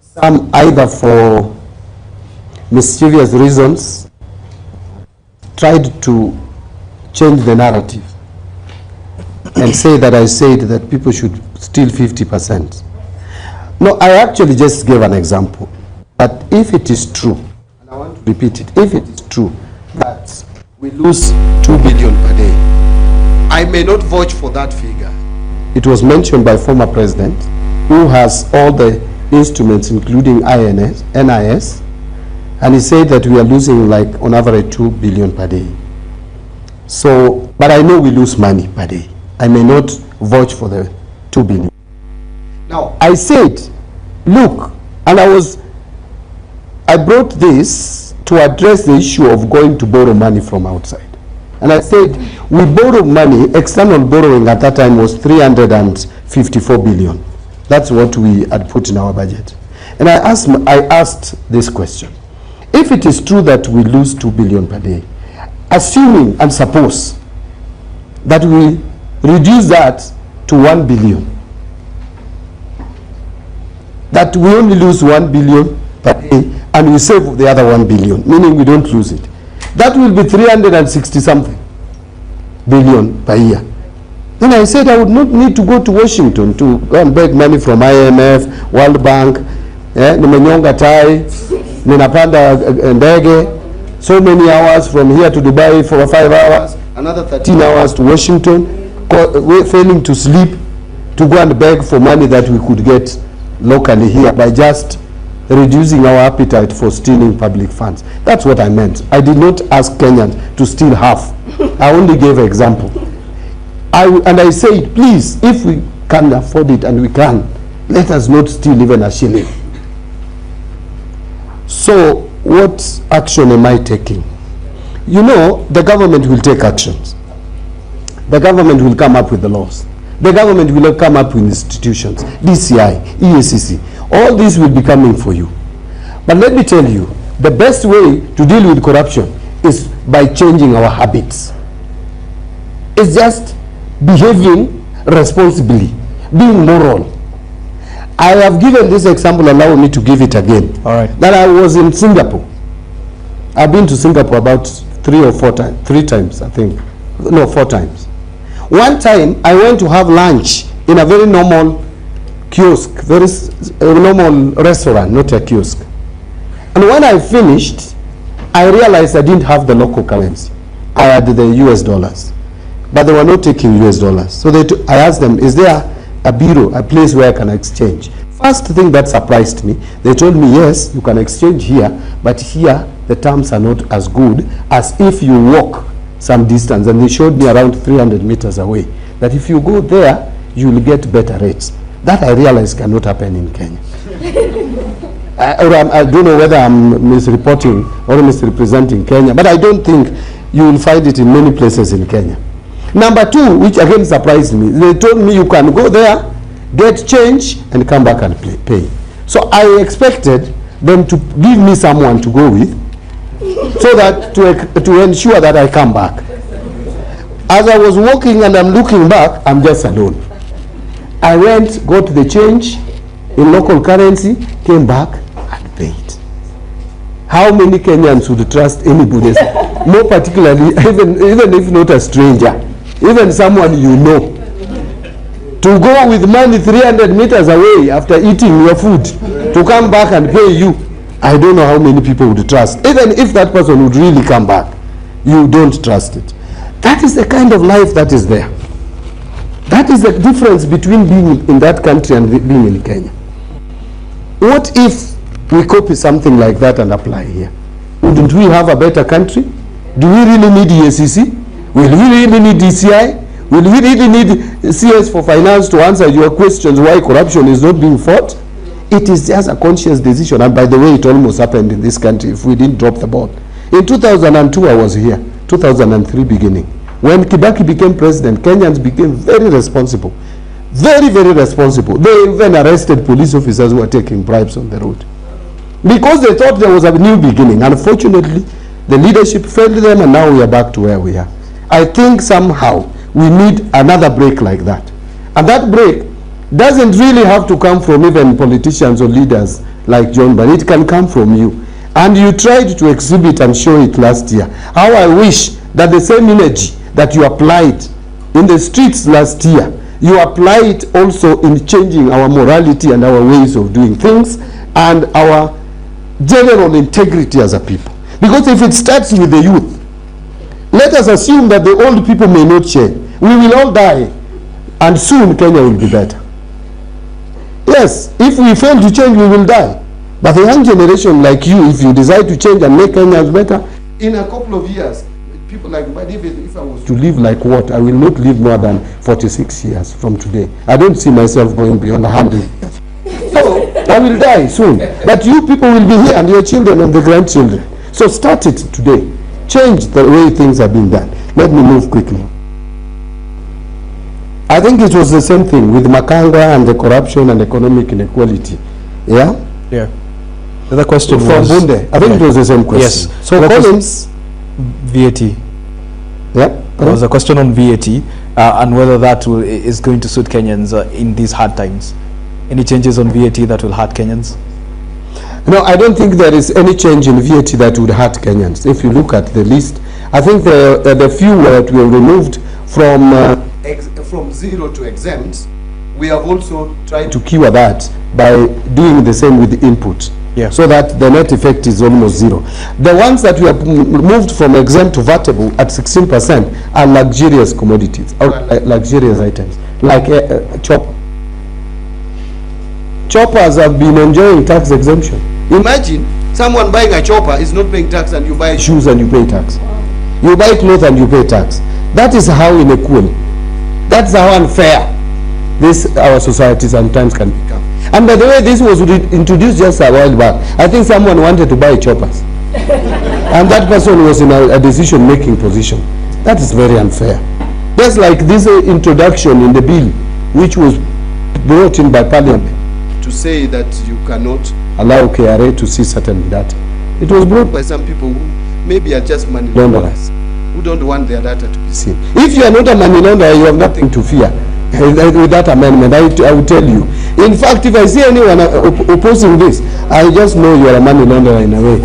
some either for mischievous reasons tried to change the narrative and say that I said that people should steal 50%. No, I actually just gave an example. But if it is true, and I want to repeat it, if it is true that we lose 2 billion per day, I may not vouch for that figure. It was mentioned by former president, who has all the instruments, including NIS, and he said that we are losing like on average 2 billion per day. So, but I know we lose money per day. I may not vouch for the 2 billion. Now, I said, look, and I brought this to address the issue of going to borrow money from outside. And I said, we borrowed money, external borrowing at that time was 354 billion. That's what we had put in our budget. And I asked this question. If it is true that we lose 2 billion per day, assuming and suppose that we reduce that to 1 billion, that we only lose 1 billion per day and we save the other 1 billion, meaning we don't lose it, that will be 360 something billion per year. Then I said I would not need to go to Washington to go and beg money from IMF, World Bank, nimenyonga tai, ninapanda ndege, so many hours from here to Dubai for 5 hours, another 13 hours to Washington, failing to sleep, to go and beg for money that we could get locally here by just reducing our appetite for stealing public funds. That's what I meant. I did not ask Kenyans to steal half. I only gave an example. And I said, please, if we can afford it, and we can, let us not steal even a shilling. So what action am I taking? You know, the government will take actions. The government will come up with the laws. The government will come up with institutions, DCI, EACC. All this will be coming for you. But let me tell you, the best way to deal with corruption is by changing our habits. It's just behaving responsibly, being moral. I have given this example, allow me to give it again. All right. That I was in Singapore. I've been to Singapore about 3 or 4 times, 3 times, I think. No, 4 times. One time, I went to have lunch in a very normal kiosk, very normal restaurant, not a kiosk. And when I finished, I realized I didn't have the local currency. I had the US dollars. But they were not taking US dollars. So I asked them, is there a bureau, a place where I can exchange? First thing that surprised me, they told me, yes, you can exchange here, but here the terms are not as good as if you walk some distance. And they showed me around 300 meters away, that if you go there, you will get better rates. That I realized cannot happen in Kenya. I don't know whether I'm misreporting or misrepresenting Kenya, but I don't think you will find it in many places in Kenya. Number 2, which again surprised me, they told me you can go there, get change, and come back and pay. So I expected them to give me someone to go with, so that to ensure that I come back. As I was walking and I'm looking back, I'm just alone. I went, got the change in local currency, came back and paid. How many Kenyans would trust anybody, more particularly, even if not a stranger, even someone you know, to go with money 300 meters away after eating your food, to come back and pay you? I don't know how many people would trust. Even if that person would really come back, you don't trust it. That is the kind of life that is there. That is the difference between being in that country and being in Kenya. What if we copy something like that and apply here? Wouldn't we have a better country? Do we really need EACC? Will we really need DCI? Will we really need CS for Finance to answer your questions why corruption is not being fought? It is just a conscious decision. And by the way, it almost happened in this country if we didn't drop the ball. In 2002, I was here, 2003 beginning. When Kibaki became president, Kenyans became very responsible. Very, very responsible. They even arrested police officers who were taking bribes on the road. Because they thought there was a new beginning. Unfortunately, the leadership failed them and now we are back to where we are. I think somehow we need another break like that. And that break doesn't really have to come from even politicians or leaders like John, but it can come from you. And you tried to exhibit and show it last year. How I wish that the same energy that you applied in the streets last year, you apply it also in changing our morality and our ways of doing things and our general integrity as a people. Because if it starts with the youth, let us assume that the old people may not change. We will all die and soon Kenya will be better. Yes, if we fail to change, we will die. But the young generation like you, if you decide to change and make Kenyans better, in a couple of years, people like Mbadi, if I was to live like what, I will not live more than 46 years from today. I don't see myself going beyond 100. So I will die soon. But you people will be here and your children and the grandchildren. So start it today. Change the way things are being done. Let me move quickly. I think it was the same thing with Makanga and the corruption and economic inequality. Yeah? Yeah. The other question from was... Bunde. I think it was the same question. Yes. So Collins... VAT. Yeah? There was a question on VAT and whether that is going to suit Kenyans in these hard times. Any changes on VAT that will hurt Kenyans? No, I don't think there is any change in VAT that would hurt Kenyans. If you look at the list, I think the few that we removed from zero to exempt, we have also tried to cure that by doing the same with the input. Yeah. So that the net effect is almost zero. The ones that we have moved from exempt to vatable at 16% are luxurious commodities, or luxurious items, like chopper. Choppers have been enjoying tax exemption. Imagine someone buying a chopper is not paying tax and you buy shoes and you pay tax. You buy clothes and you pay tax. That is how unequal. That's how unfair this our society sometimes can become. And by the way, this was introduced just a while back. I think someone wanted to buy choppers. And that person was in a decision-making position. That is very unfair. Just like this introduction in the bill, which was brought in by Parliament, to say that you cannot allow KRA to see certain data. It was brought by some people who maybe are just money launderers, who don't want their data to be seen. If you are not a money launderer, you have nothing to fear. With that amendment, I will tell you. In fact, if I see anyone opposing this, I just know you are a money launderer in a way.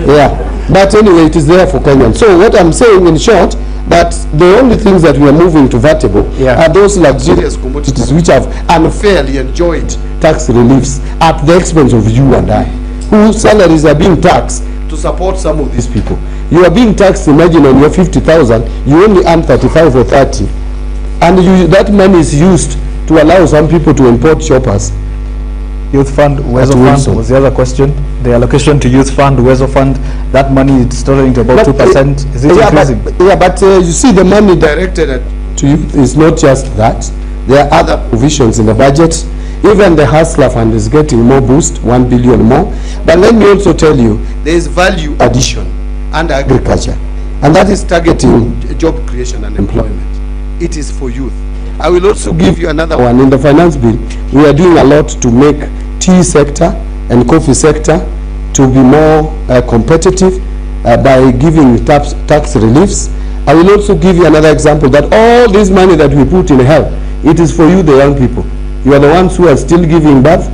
Yeah. But anyway, it is there for Kenyans. So what I'm saying in short, that the only things that we are moving to vatable are those luxurious commodities which have unfairly enjoyed tax reliefs at the expense of you and I, whose salaries are being taxed to support some of these people. You are being taxed, imagine on your 50,000, you only earn 35 or 30. And that money is used to allow some people to import shoppers. Youth Fund, Uwezo Fund was the other question. The allocation to Youth Fund, Uwezo Fund, that money is totaling to about 2%. Is it increasing? But you see, the money directed to youth is not just that. There are other provisions in the budget. Even the Hustler Fund is getting more boost, 1 billion more. But let me also tell you, there is value addition under agriculture. And that is targeting job creation and employment. It is for youth. I will also give you another one. In the finance bill, we are doing a lot to make tea sector and coffee sector to be more competitive by giving tax reliefs. I will also give you another example that all this money that we put in health, it is for you, the young people. You are the ones who are still giving birth,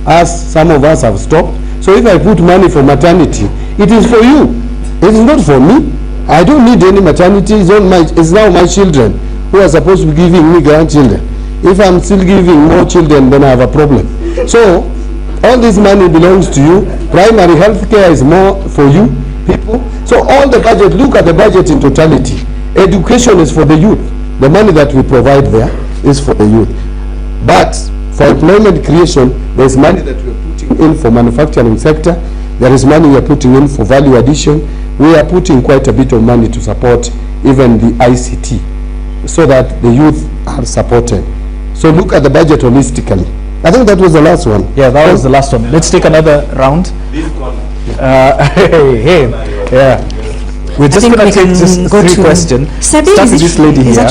as some of us have stopped. So if I put money for maternity, it is for you. It is not for me. I don't need any maternity. It's now my children who are supposed to be giving me grandchildren. If I'm still giving more children, then I have a problem. So all this money belongs to you. Primary health care is more for you people. So all the budget, look at the budget in totality. Education is for the youth. The money that we provide there is for the youth. But for employment creation, there's money that we're putting putting in for manufacturing sector. There is money we are putting in for value addition. We are putting quite a bit of money to support even the ICT so that the youth are supported. So look at the budget holistically. I think that was the last one. Yeah, that was the last one. Let's take another round. Hey, yeah. We're just going to take just 3 questions. Start with this lady here.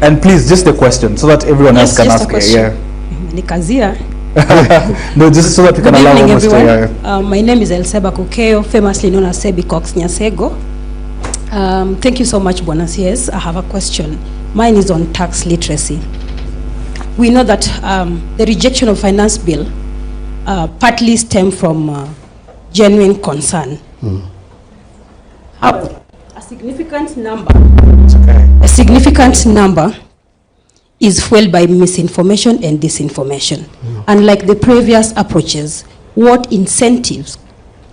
And please, just a question so that everyone else can ask. Yeah. Nikazia. No, just so that we can allow evening, almost everyone. My name is Elseba Kukeo, famously known as Sebi Cox Nyasego. Thank you so much, Bwana CS. I have a question. Mine is on tax literacy. We know that the rejection of finance bill partly stemmed from genuine concern. A significant number is fueled by misinformation and disinformation. Unlike the previous approaches, what incentives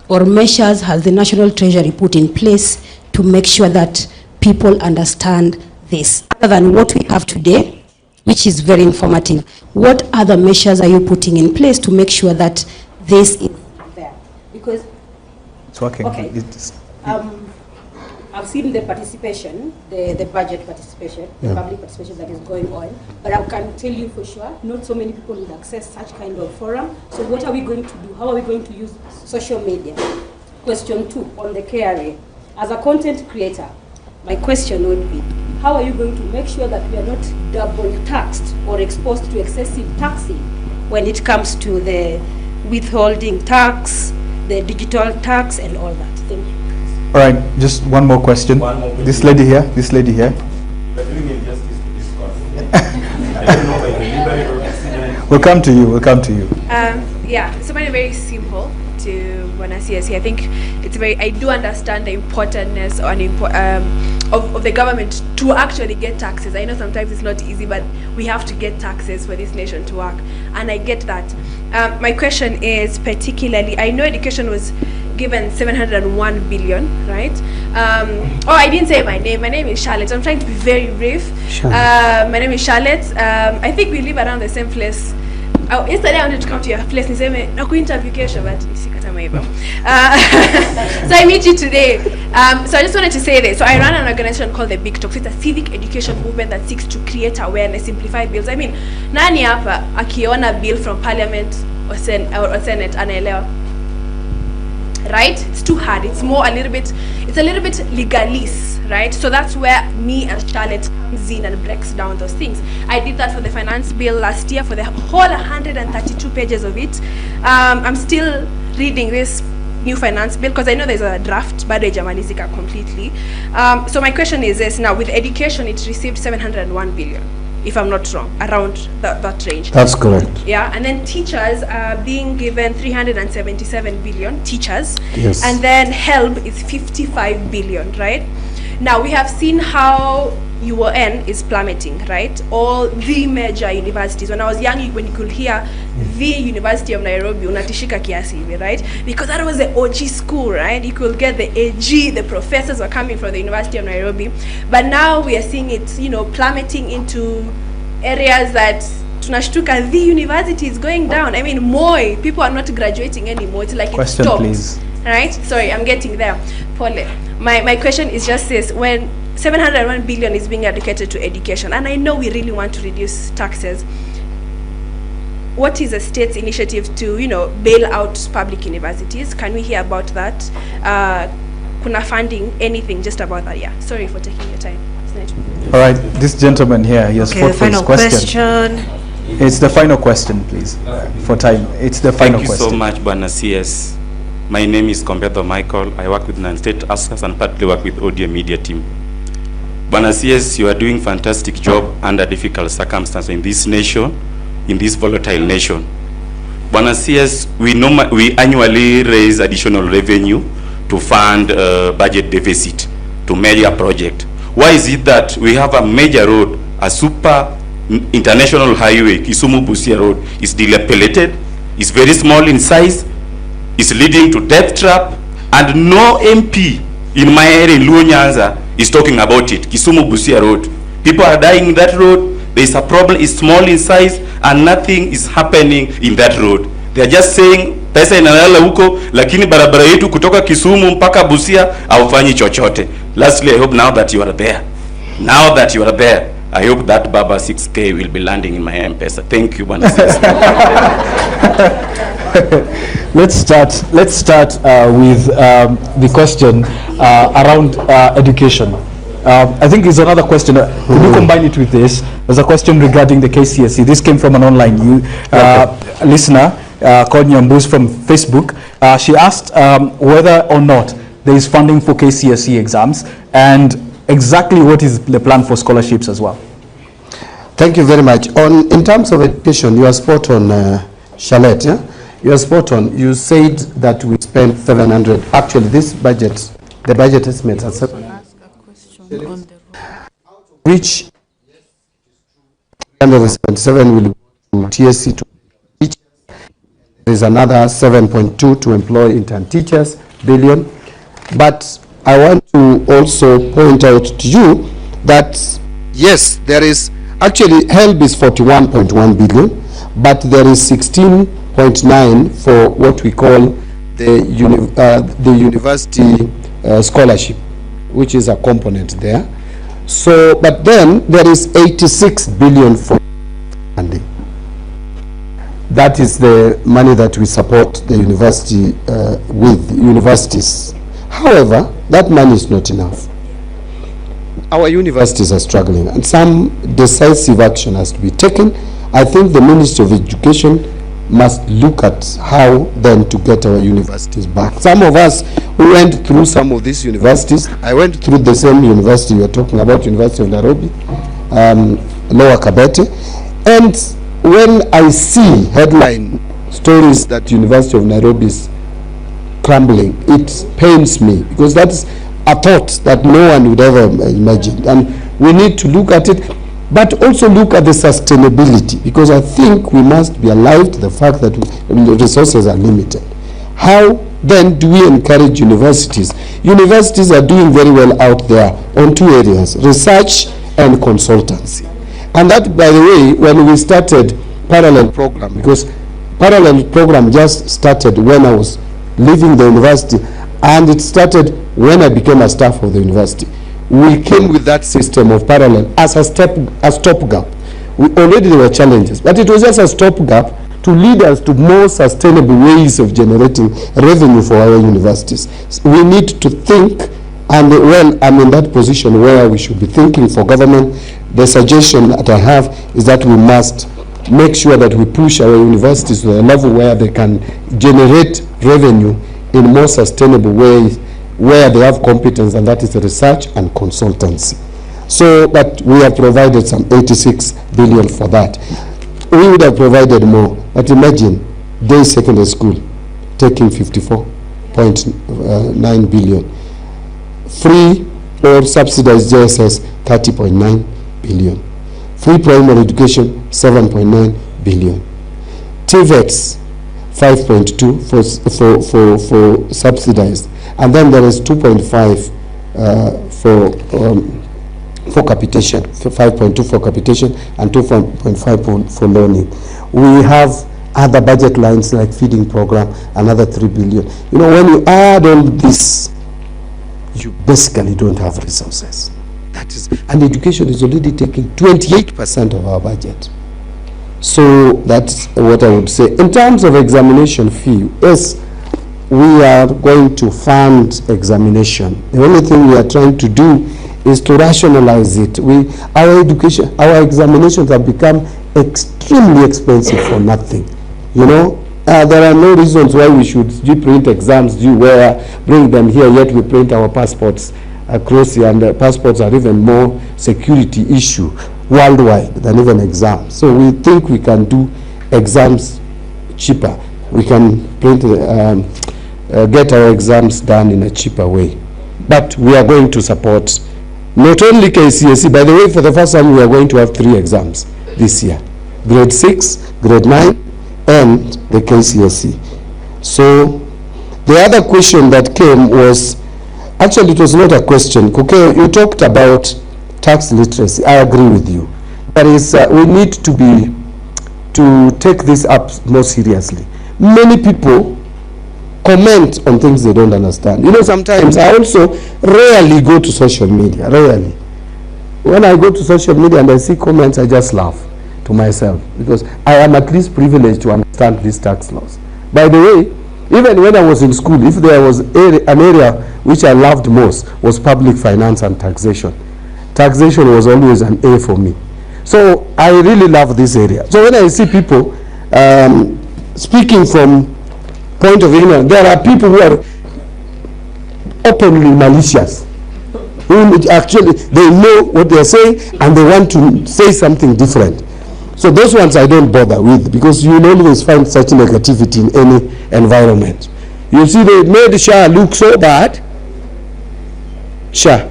or measures has the National Treasury put in place to make sure that people understand this? Other than what we have today, which is very informative, what other measures are you putting in place to make sure that this is there? Because it's working. Okay. I've seen the participation, the budget participation, the public participation that is going on, but I can tell you for sure, not so many people will access such kind of forum. So what are we going to do? How are we going to use social media? Question 2, on the KRA. As a content creator, my question would be, how are you going to make sure that we are not double taxed or exposed to excessive taxing when it comes to the withholding tax, the digital tax, and all that? Thank you. All right, just one more question. This lady here, We're doing injustice to this cause. I don't know by deliberate or accident. We'll come to you. Yeah, so mine is very simple to Bwana CSC. I think it's I do understand the importance of the government to actually get taxes. I know sometimes it's not easy, but we have to get taxes for this nation to work, and I get that. My question is particularly, I know education was given 701 billion, right? I didn't say my name. My name is Charlotte. I'm trying to be very brief. My name is Charlotte. I think we live around the same place. Yesterday I wanted to come to your place and say, no interview, but so I meet you today. So I just wanted to say this. So I run an organization called the Big Talks. It's a civic education movement that seeks to create awareness, simplify bills. I mean, nani hapa akiona bill from parliament or senate anaelewa? Right? It's too hard. It's a little bit legalese, right? So that's where me and Charlotte comes in and breaks down those things. I did that for the finance bill last year, for the whole 132 pages of it. I'm still reading this new finance bill because I know there's a draft, but haijamalizika completely. So my question is this: now with education, it received 701 billion. If I'm not wrong, around that range. That's correct. Yeah, and then teachers are being given 377 billion, teachers. Yes. And then HELB is 55 billion, right? Now we have seen how UN is plummeting, right? All the major universities. When I was young, when you could hear the University of Nairobi, unatishika kiasi hivi, right? Because that was the OG school, right? You could get the AG, the professors were coming from the University of Nairobi. But now we are seeing it, plummeting into areas that tunashtuka, the university is going down. I mean, Moi, people are not graduating anymore. It's like it Question, stopped. please. Right? Sorry, I'm getting there. Paul, my question is just this: when 701 billion is being allocated to education, and I know we really want to reduce taxes, what is the state's initiative to, bail out public universities? Can we hear about that? Kuna funding, anything just about that? Yeah. Sorry for taking your time. All right, this gentleman here, he has fought for his question. It's the final question, please, for time. It's the final question. Thank you so much, Bwana CS. My name is Kombedo Michael. I work with non-state ASCAS and partly work with Audio Media team. Bwana CS, you are doing fantastic job under difficult circumstances in this nation, in this volatile nation. Bwana CS, we annually raise additional revenue to fund budget deficit to major project. Why is it that we have a major road, a super international highway, Kisumu-Busia Road, is dilapidated, is very small in size, is leading to death trap, and no MP in my area in Luo Nyanza is talking about it. Kisumu-Busia Road. People are dying in that road. There's a problem, it's small in size, and nothing is happening in that road. They are just saying pesa inalala huko, lakini barabara yetu kutoka Kisumu mpaka Busia haufanyi chochote. Lastly, I hope now that you are there, I hope that Baba 6K will be landing in my M-Pesa. Thank you, Bwana. Let's start with the question around education. I think it's another question. Could you combine it with this? There's a question regarding the KCSE. This came from an online listener called Nyambus from Facebook. She asked whether or not there is funding for KCSE exams and exactly what is the plan for scholarships as well. Thank you very much. In terms of education, you are spot on, Charlotte. Yeah? You are spot on. You said that we spent 700. Actually, this budget, the budget estimates are 700. Which 177 will go to TSC to teachers. There is another 7.2 to employ intern teachers, billion. But I want to also point out to you that yes, there is actually HELB is 41.1 billion, but there is 16.9 for what we call the university scholarship, which is a component there. So, but then there is 86 billion for funding. That is the money that we support the university with universities. However, that money is not enough. Our universities are struggling, and some decisive action has to be taken. I think the Ministry of Education must look at how then to get our universities back. Some of us who went through some of these universities, I went through the same university you are talking about, University of Nairobi, Lower Kabete, and when I see headline stories that University of Nairobi is crumbling, it pains me, because that's a thought that no one would ever imagine, and we need to look at it, but also look at the sustainability, because I think we must be alive to the fact that the resources are limited. How then do we encourage universities? Universities are doing very well out there on two areas, research and consultancy. And that, by the way, when we started parallel program, because parallel program just started when I was leaving the university, and it started when I became a staff of the university. We came with that system of parallel as a stopgap. Already there were challenges, but it was just a stopgap to lead us to more sustainable ways of generating revenue for our universities. We need to think, and well, I'm in that position where we should be thinking for government. The suggestion that I have is that we must make sure that we push our universities to a level where they can generate revenue in more sustainable ways, where they have competence, and that is the research and consultancy. So, but we have provided some 86 billion for that. We would have provided more, but imagine day secondary school taking 54.9 billion. Free or subsidized JSS 30.9 billion. Free primary education 7.9 billion. TVETs 5.2 for subsidized, and then there is 2.5 for capitation, 5.2 for capitation, and 2.5 for learning. We have other budget lines like feeding program, another 3 billion. You know, when you add all this, you basically don't have resources. That is, and education is already taking 28% of our budget. So that's what I would say. In terms of examination fee, yes, we are going to fund examination. The only thing we are trying to do is to rationalize it. Our examinations have become extremely expensive for nothing. You know, there are no reasons why we should print exams, bring them here, yet we print our passports across here, and the passports are even more security issue worldwide than even exams. So we think we can do exams cheaper. We can print, get our exams done in a cheaper way. But we are going to support not only KCSE, by the way, for the first time we are going to have 3 exams this year. Grade 6, grade 9, and the KCSE. So the other question that came was, actually it was not a question. Kuke, you talked about tax literacy. I agree with you. there is, we need to take this up more seriously. Many people comment on things they don't understand. You know, sometimes I also rarely go to social media, rarely. When I go to social media and I see comments, I just laugh to myself because I am at least privileged to understand these tax laws. By the way, even when I was in school, if there was an area which I loved most was public finance and taxation. Taxation was always an A for me. So I really love this area. So when I see people speaking from point of ignorance, there are people who are openly malicious. Who actually, they know what they are saying and they want to say something different. So those ones I don't bother with because you will always find such negativity in any environment. You see, they made Shah look so bad. Shah.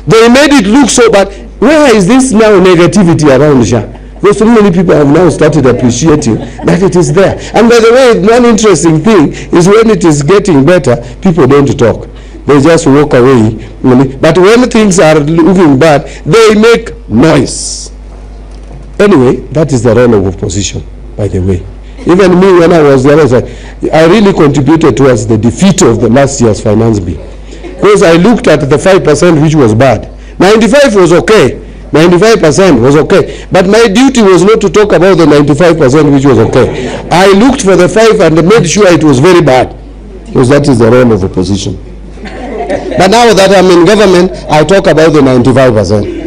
They made it look so bad. Where is this now negativity around Shah? Because so many people have now started appreciating that it is there. And by the way, one interesting thing is when it is getting better, people don't talk. They just walk away. But when things are looking bad, they make noise. Anyway, that is the role of opposition, by the way. Even me, when I was there, I really contributed towards the defeat of the last year's finance bill. Because I looked at the 5% which was bad. 95 was okay. 95% was okay. But my duty was not to talk about the 95% which was okay. I looked for the 5 and made sure it was very bad. Because that is the role of opposition. But now that I'm in government, I talk about the 95%.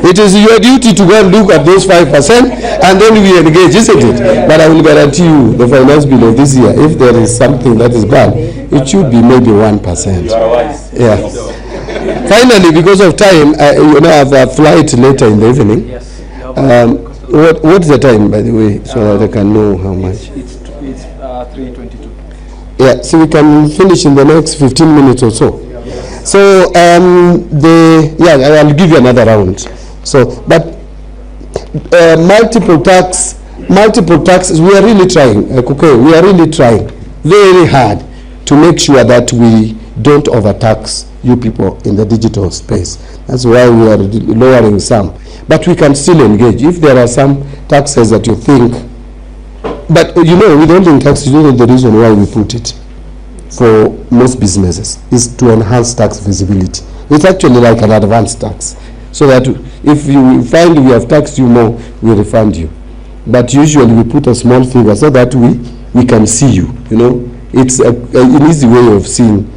It is your duty to go and look at those 5% and then we engage, isn't it? But I will guarantee you the finance bill of this year, if there is something that is bad, it should be maybe 1%. Yeah. Finally, because of time, I have a flight later in the evening. What's the time, by the way, so that I can know how much? It's 3:22. Yeah, so we can finish in the next 15 minutes or so. So I'll give you another round. So, but multiple taxes, we are really trying. Okay, we are really trying very hard to make sure that we don't overtax you people in the digital space. That's why we are lowering some. But we can still engage. If there are some taxes that you think, but you know, withholding taxes, you know the reason why we put it for most businesses is to enhance tax visibility. It's actually like an advance tax. So that if you find we have taxed you more, we refund you. But usually we put a small figure so that we can see you, you know. It's an easy way of seeing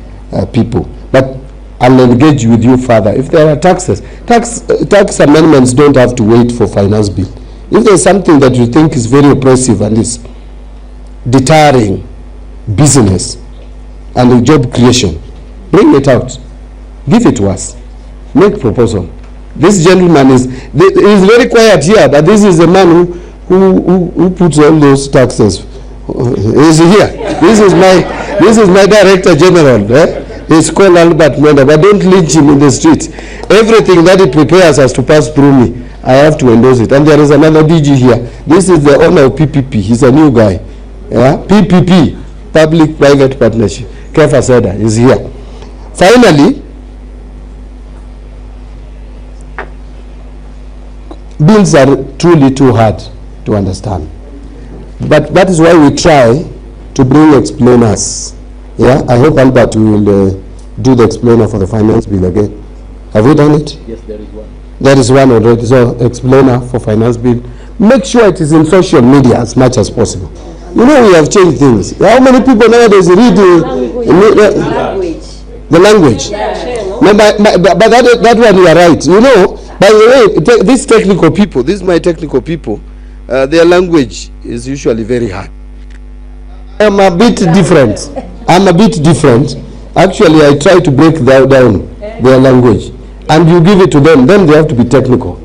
people. But I'll engage with you further. If there are taxes, tax amendments don't have to wait for finance bill. If there's something that you think is very oppressive and is deterring business and job creation, bring it out. Give it to us. Make proposal. This gentleman is very quiet here, but this is the man who puts all those taxes. He's here. This is my director general. He's called Albert Menda, but don't lynch him in the street. Everything that he prepares has to pass through me. I have to endorse it. And there is another DG here. This is the owner of PPP. He's a new guy. Yeah? PPP, Public-Private Partnership. Kefa Seda is here. Finally, bills are truly too hard to understand. But that is why we try to bring explainers. Yeah, I hope Albert will do the explainer for the finance bill again. Have you done it? Yes, there is one. There is one already. So explainer for finance bill. Make sure it is in social media as much as possible. You know, we have changed things. How many people nowadays read the language? No, but that one you are right. You know, by the way, these technical people, these my technical people, their language is usually very hard. I'm a bit different. Actually, I try to break down their language. And you give it to them, then they have to be technical.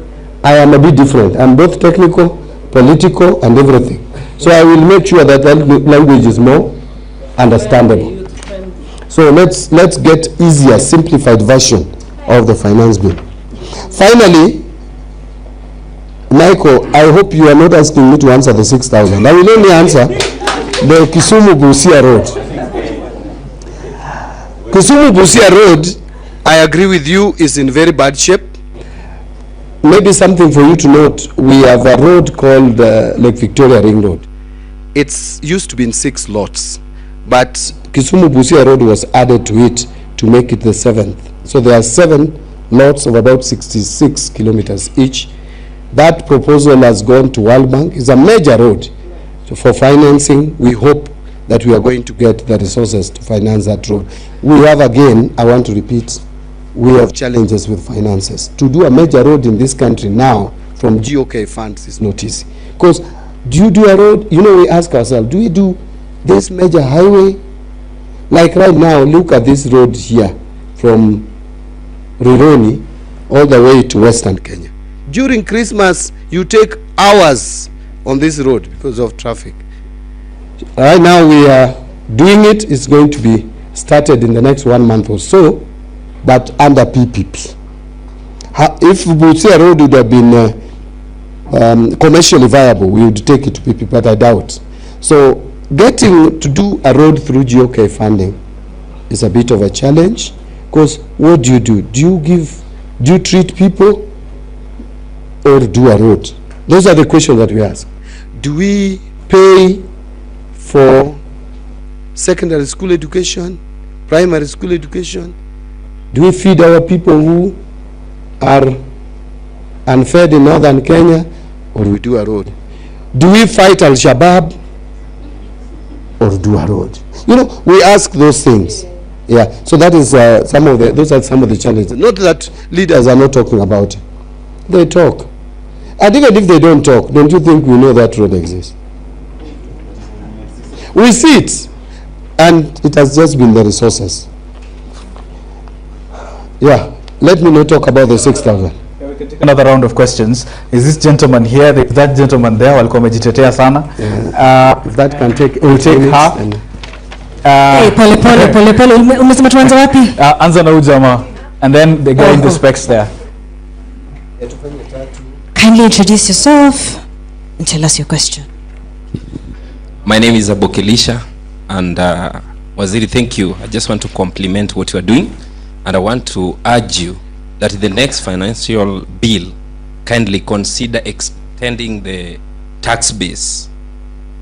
I am a bit different. I'm both technical, political, and everything. So I will make sure that language is more understandable. So let's get easier, simplified version of the finance bill. Finally, Michael, I hope you are not asking me to answer the 6,000. I will only answer the Kisumu-Busia Road. Kisumu-Busia Road, I agree with you, is in very bad shape. maybe something for you to note, we have a road called Lake Victoria Ring Road. It's used to be in 6 lots, but Kisumu-Busia Road was added to it to make it the 7th. So there are 7 lots of about 66 kilometers each. That proposal has gone to World Bank. It's a major road. So for financing, we hope that we are going to get the resources to finance that road. We have, again, I want to repeat, we have challenges with finances. To do a major road in this country now from GOK funds is not easy. Because do you do a road? You know, we ask ourselves, do we do this major highway? Like right now, look at this road here from Rironi all the way to Western Kenya. During Christmas, you take hours on this road because of traffic. Right now we are doing it. It's going to be started in the next 1 month or so, but under PPP. If Busia Road would have been commercially viable, we would take it to PPP, but I doubt. So getting to do a road through GOK funding is a bit of a challenge, because what do? Do you treat people or do a road? Those are the questions that we ask. Do we pay for secondary school education, primary school education? Do we feed our people who are unfed in northern Kenya, or we do a road? Do we fight Al-Shabaab or do a road? You know, we ask those things. Yeah, so that is those are some of the challenges. Not that leaders are not talking about it. They talk. And even if they don't talk, don't you think we know that road exists? We see it, and it has just been the resources. Yeah, let me not talk about the 6,000. Yeah, we can take another round of questions. Is this gentleman here? That gentleman there? Walikuwa wamejitetea sana. If that can take, we'll take her. Hey, pole. Umesema tuanze wapi? Anza na ujama, and then the guy in the specs there. Kindly introduce yourself and tell us your question. My name is Abokelisha, and Waziri, thank you. I just want to compliment what you are doing, and I want to urge you that the next financial bill, kindly consider extending the tax base.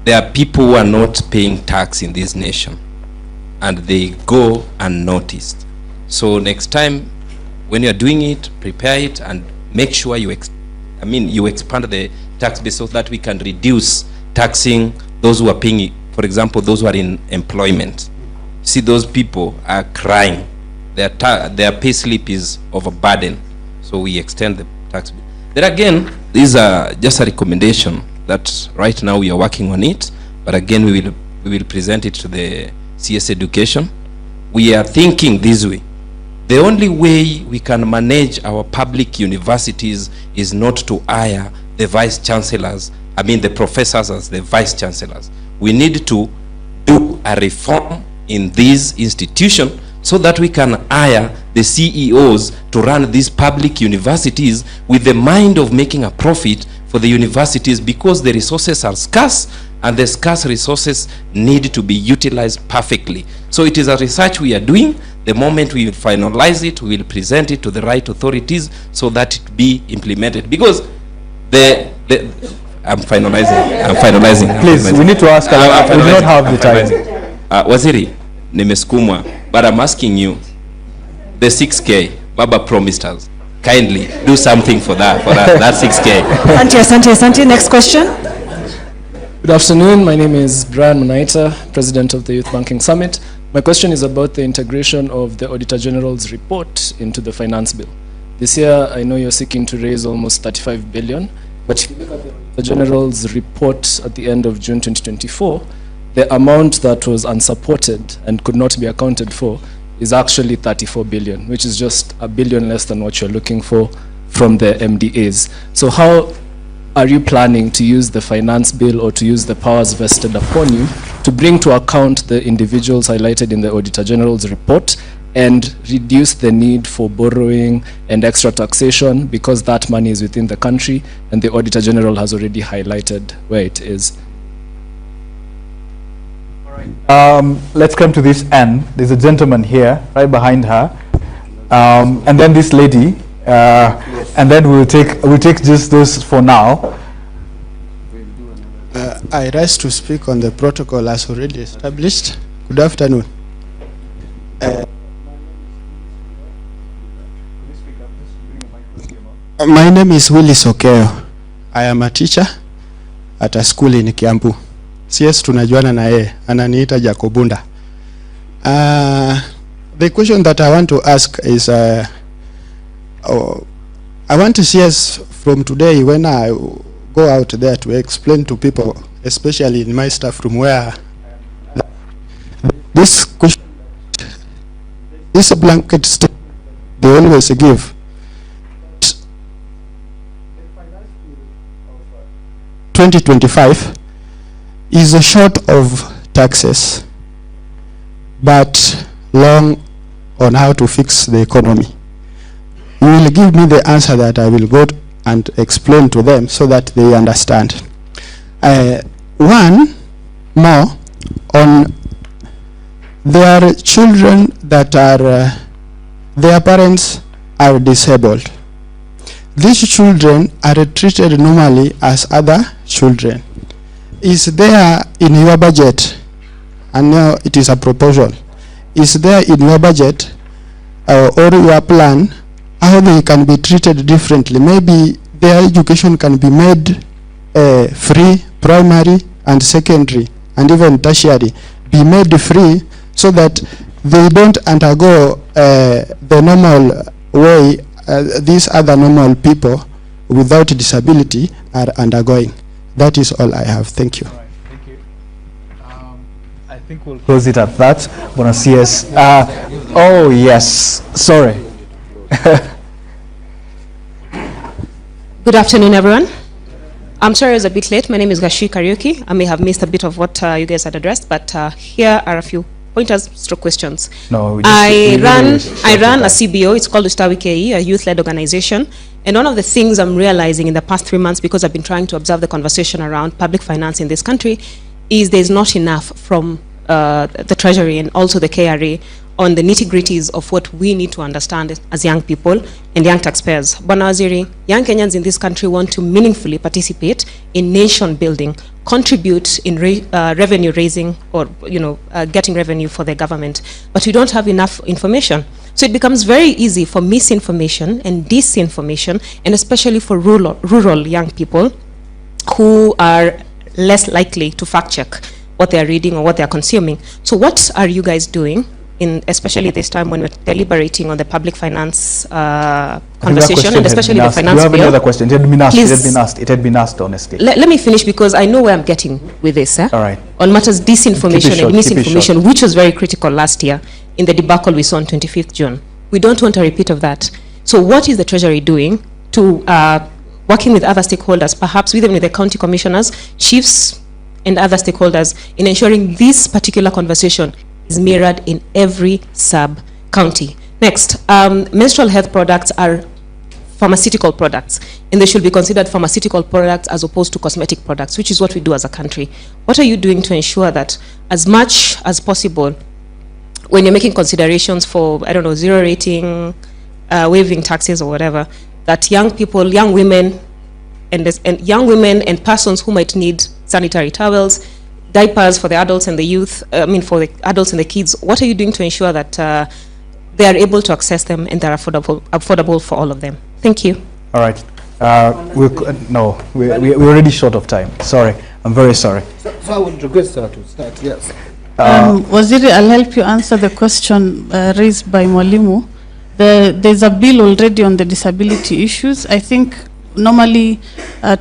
There are people who are not paying tax in this nation, and they go unnoticed. So next time, when you are doing it, prepare it and make sure you expand the tax base so that we can reduce taxing those who are paying, for example, those who are in employment. See, those people are crying. Their pay slip is of a burden. So we extend the tax bill. Then again, these are just a recommendation that right now we are working on it. But again, we will present it to the CS Education. We are thinking this way. The only way we can manage our public universities is not to hire the vice chancellors, the professors as the vice chancellors. We need to do a reform in this institution so that we can hire the CEOs to run these public universities with the mind of making a profit for the universities, because the resources are scarce and the scarce resources need to be utilized perfectly. So it is a research we are doing. The moment we finalize it, we will present it to the right authorities so that it be implemented. Because I'm finalizing. Please, we need to ask. We do not have the time. Waziri, nimesukumwa, but I'm asking you, the 6K, Baba promised us. Kindly do something for that 6K. Asante. Next question. Good afternoon. My name is Brian Munaita, President of the Youth Banking Summit. My question is about the integration of the Auditor General's report into the finance bill. This year, I know you're seeking to raise almost 35 billion, but if you look at the Auditor General's report at the end of June 2024, the amount that was unsupported and could not be accounted for is actually 34 billion, which is just $1 billion less than what you're looking for from the MDAs. So how are you planning to use the finance bill or to use the powers vested upon you to bring to account the individuals highlighted in the Auditor General's report and reduce the need for borrowing and extra taxation, because that money is within the country and the Auditor General has already highlighted where it is? Let's come to this end. There's a gentleman here, right behind her. And then this lady, And then we'll take just those for now. I rise to speak on the protocol as already established. Good afternoon. My name is Willis Okeo. I am a teacher at a school in Kiambu. CS tunajuana na yeye, ananiita Jakobunda. The question that I want to ask is, I want to see us from today when I go out there to explain to people, especially in my staff room, where this question, this blanket statement they always give. 2025 is a short of taxes, but long on how to fix the economy. You will give me the answer that I will go and explain to them so that they understand. One more on, there are children that are, their parents are disabled. These children are treated normally as other children. Is there in your budget, and now it is a proposal, is there in your budget or your plan how they can be treated differently? Maybe their education can be made free, primary and secondary and even tertiary, be made free so that they don't undergo the normal way these other normal people without disability are undergoing. That is all I have. Thank you. Right, thank you. I think we'll close it at that. Bona CS. Oh yes, sorry. Good afternoon, everyone. I'm sorry I was a bit late. My name is Gashi Karaoke. I may have missed a bit of what you guys had addressed, but here are a few pointers, stroke questions. No, I run a CBO. It's called Ustawi KE, a youth-led organization. And one of the things I'm realizing in the past 3 months, because I've been trying to observe the conversation around public finance in this country, is there's not enough from the Treasury and also the KRA on the nitty-gritties of what we need to understand as young people and young taxpayers. Bwana Waziri, young Kenyans in this country want to meaningfully participate in nation building, contribute in revenue raising, or getting revenue for the government, but we don't have enough information. So it becomes very easy for misinformation and disinformation, and especially for rural young people who are less likely to fact check what they are reading or what they are consuming. So what are you guys doing, especially this time when we're deliberating on the public finance conversation, and especially the finance bill? Do you have any other question? It had been asked. It had been asked, honestly. Let me finish, because I know where I'm getting with this. All right. On matters disinformation and misinformation, which was very critical last year in the debacle we saw on 25th June. We don't want a repeat of that. So what is the Treasury doing to, working with other stakeholders, perhaps even with the county commissioners, chiefs, and other stakeholders, in ensuring this particular conversation is mirrored in every sub-county? Next, menstrual health products are pharmaceutical products, and they should be considered pharmaceutical products as opposed to cosmetic products, which is what we do as a country. What are you doing to ensure that, as much as possible, when you're making considerations for, I don't know, zero rating, waiving taxes or whatever, that young people, young women, and persons who might need sanitary towels, diapers for the adults and the youth, for the adults and the kids, what are you doing to ensure that they are able to access them and they're affordable for all of them? Thank you. All right. We're already short of time. Sorry. I'm very sorry. So I would request her to start, yes. Waziri, I'll help you answer the question raised by Mwalimu. There's a bill already on the disability issues. I think normally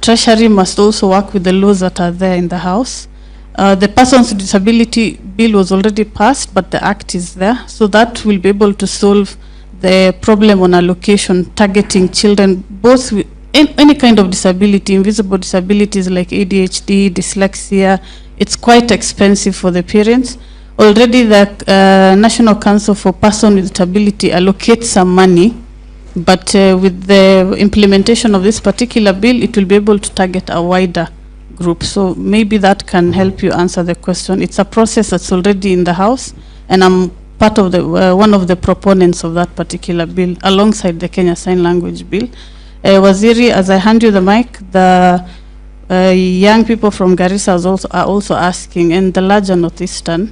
Treasury must also work with the laws that are there in the House. The Persons with Disability Bill was already passed, but the Act is there. So that will be able to solve the problem on allocation, targeting children, both with any kind of disability, invisible disabilities like ADHD, dyslexia. It's quite expensive for the parents. Already the National Council for Persons with Disability allocates some money, but with the implementation of this particular bill, it will be able to target a wider group. So maybe that can help you answer the question. It's a process that's already in the House, and I'm part of the one of the proponents of that particular bill, alongside the Kenya Sign Language Bill. Waziri, as I hand you the mic, the young people from Garissa are also asking, and the larger northeastern,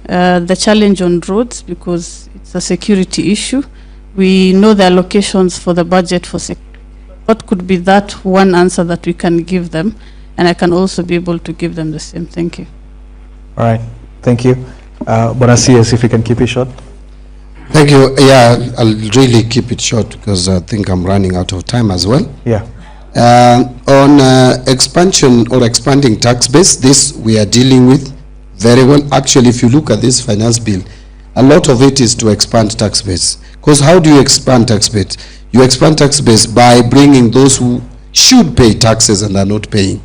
the challenge on roads, because it's a security issue. We know the allocations for the budget for security. What could be that one answer that we can give them? And I can also be able to give them the same. Thank you. All right, thank you. Bwana CS, if you can keep it short. Thank you. Yeah, I'll really keep it short because I think I'm running out of time as well. Yeah. On expansion or expanding tax base, this we are dealing with very well. Actually, if you look at this finance bill, a lot of it is to expand tax base. Because how do you expand tax base? You expand tax base by bringing those who should pay taxes and are not paying.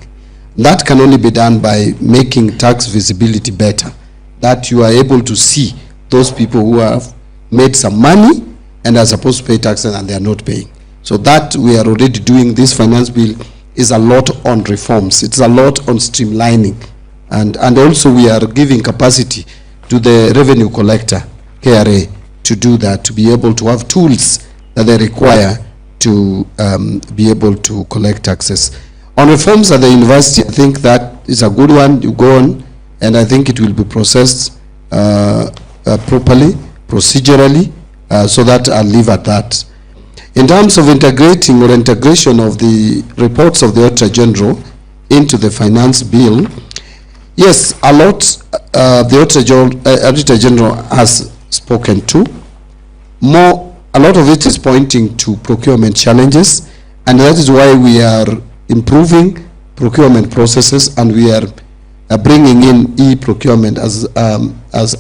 That can only be done by making tax visibility better. That you are able to see those people who have made some money and are supposed to pay taxes and they are not paying. So that we are already doing. This finance bill is a lot on reforms. It's a lot on streamlining. And also we are giving capacity to the revenue collector, KRA, to do that, to be able to have tools that they require to be able to collect taxes. On reforms at the university, I think that is a good one. You go on, and I think it will be processed properly, procedurally, so that I'll leave at that. In terms of integrating or integration of the reports of the Auditor General into the finance bill, yes, a lot the Auditor General has spoken to. A lot of it is pointing to procurement challenges, and that is why we are improving procurement processes, and we are bringing in e-procurement as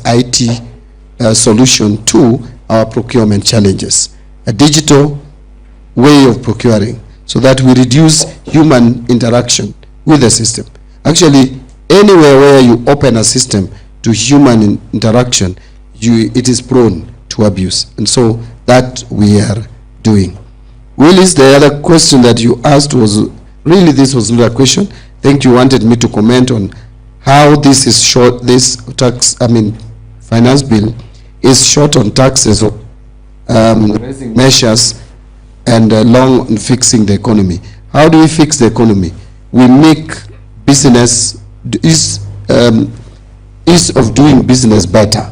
IT solution to our procurement challenges. A digital way of procuring, so that we reduce human interaction with the system. Actually, anywhere where you open a system to human interaction, it is prone to abuse. And so that we are doing. Willis, the other question that you asked was, really this was not a question. I think you wanted me to comment on how this is short, this finance bill is short on taxes, raising measures, and long on fixing the economy. How do we fix the economy? We make business, ease of doing business better.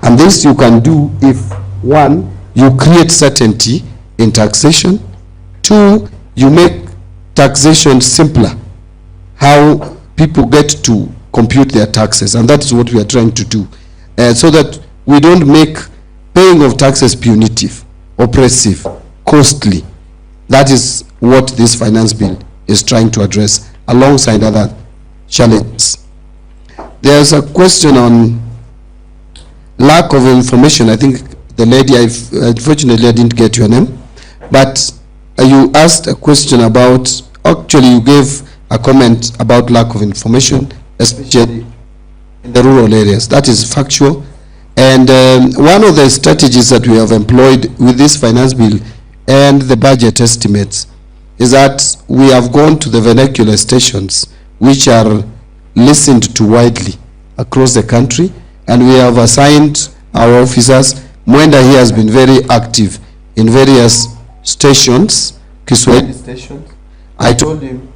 And this you can do if, one, you create certainty in taxation. Two, you make taxation simpler, how people get to compute their taxes. And that is what we are trying to do, so that we don't make paying of taxes punitive, oppressive, costly. That is what this finance bill is trying to address, alongside other challenges. There's a question on lack of information. I think the lady, unfortunately I didn't get your name, but you asked a question about, actually you gave a comment about lack of information, especially in the rural areas. That is factual. And one of the strategies that we have employed with this finance bill and the budget estimates is that we have gone to the vernacular stations, which are listened to widely across the country, and we have assigned our officers. Mwenda here has been very active in various stations, Kiswahili stations. I told him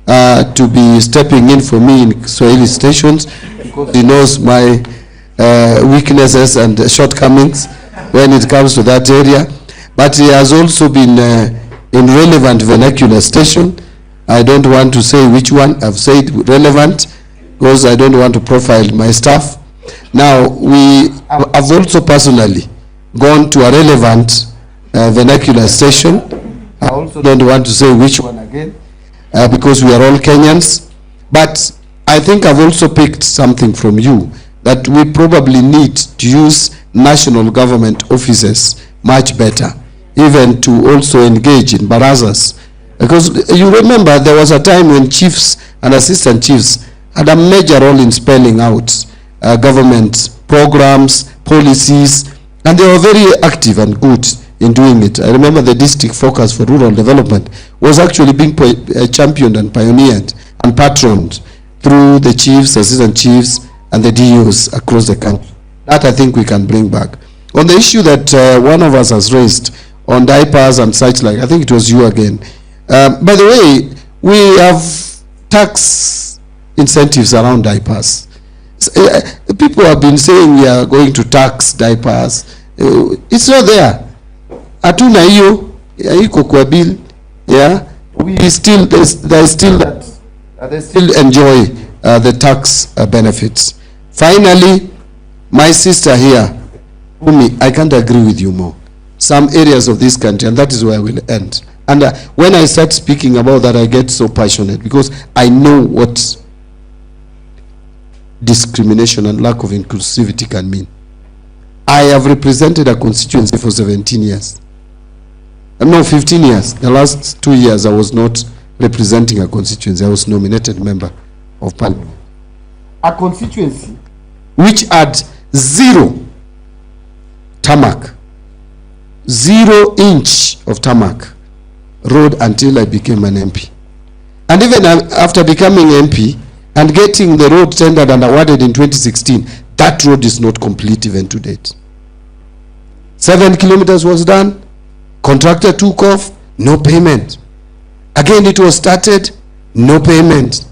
to be stepping in for me in Kiswahili stations because he knows my weaknesses and shortcomings when it comes to that area. But he has also been in relevant vernacular station. I don't want to say which one. I've said relevant because I don't want to profile my staff. Now, I've also personally gone to a relevant vernacular station. I also don't want to say which one again because we are all Kenyans. But I think I've also picked something from you, that we probably need to use national government offices much better, even to also engage in barazas. Because you remember there was a time when chiefs and assistant chiefs had a major role in spelling out government programs, policies, and they were very active and good in doing it. I remember the district focus for rural development was actually being championed and pioneered and patroned through the chiefs, assistant chiefs, and the DOs across the country. That I think we can bring back. On the issue that one of us has raised on diapers and such like, I think it was you again. By the way, we have tax incentives around diapers. People have been saying we are going to tax diapers. It's not there. Hatuna hiyo, iko kwa bill. Yeah, we still they still enjoy the tax benefits. Finally, my sister here, Umi, I can't agree with you more. Some areas of this country, and that is where I will end. And when I start speaking about that, I get so passionate because I know what discrimination and lack of inclusivity can mean. I have represented a constituency for 17 years. No, 15 years. The last 2 years I was not representing a constituency. I was nominated member of parliament. A constituency which had 0 tarmac, 0 inch of tarmac road until I became an MP. And even after becoming MP and getting the road tendered and awarded in 2016, that road is not complete even to date. 7 kilometers was done, contractor took off, no payment. Again it was started, no payment.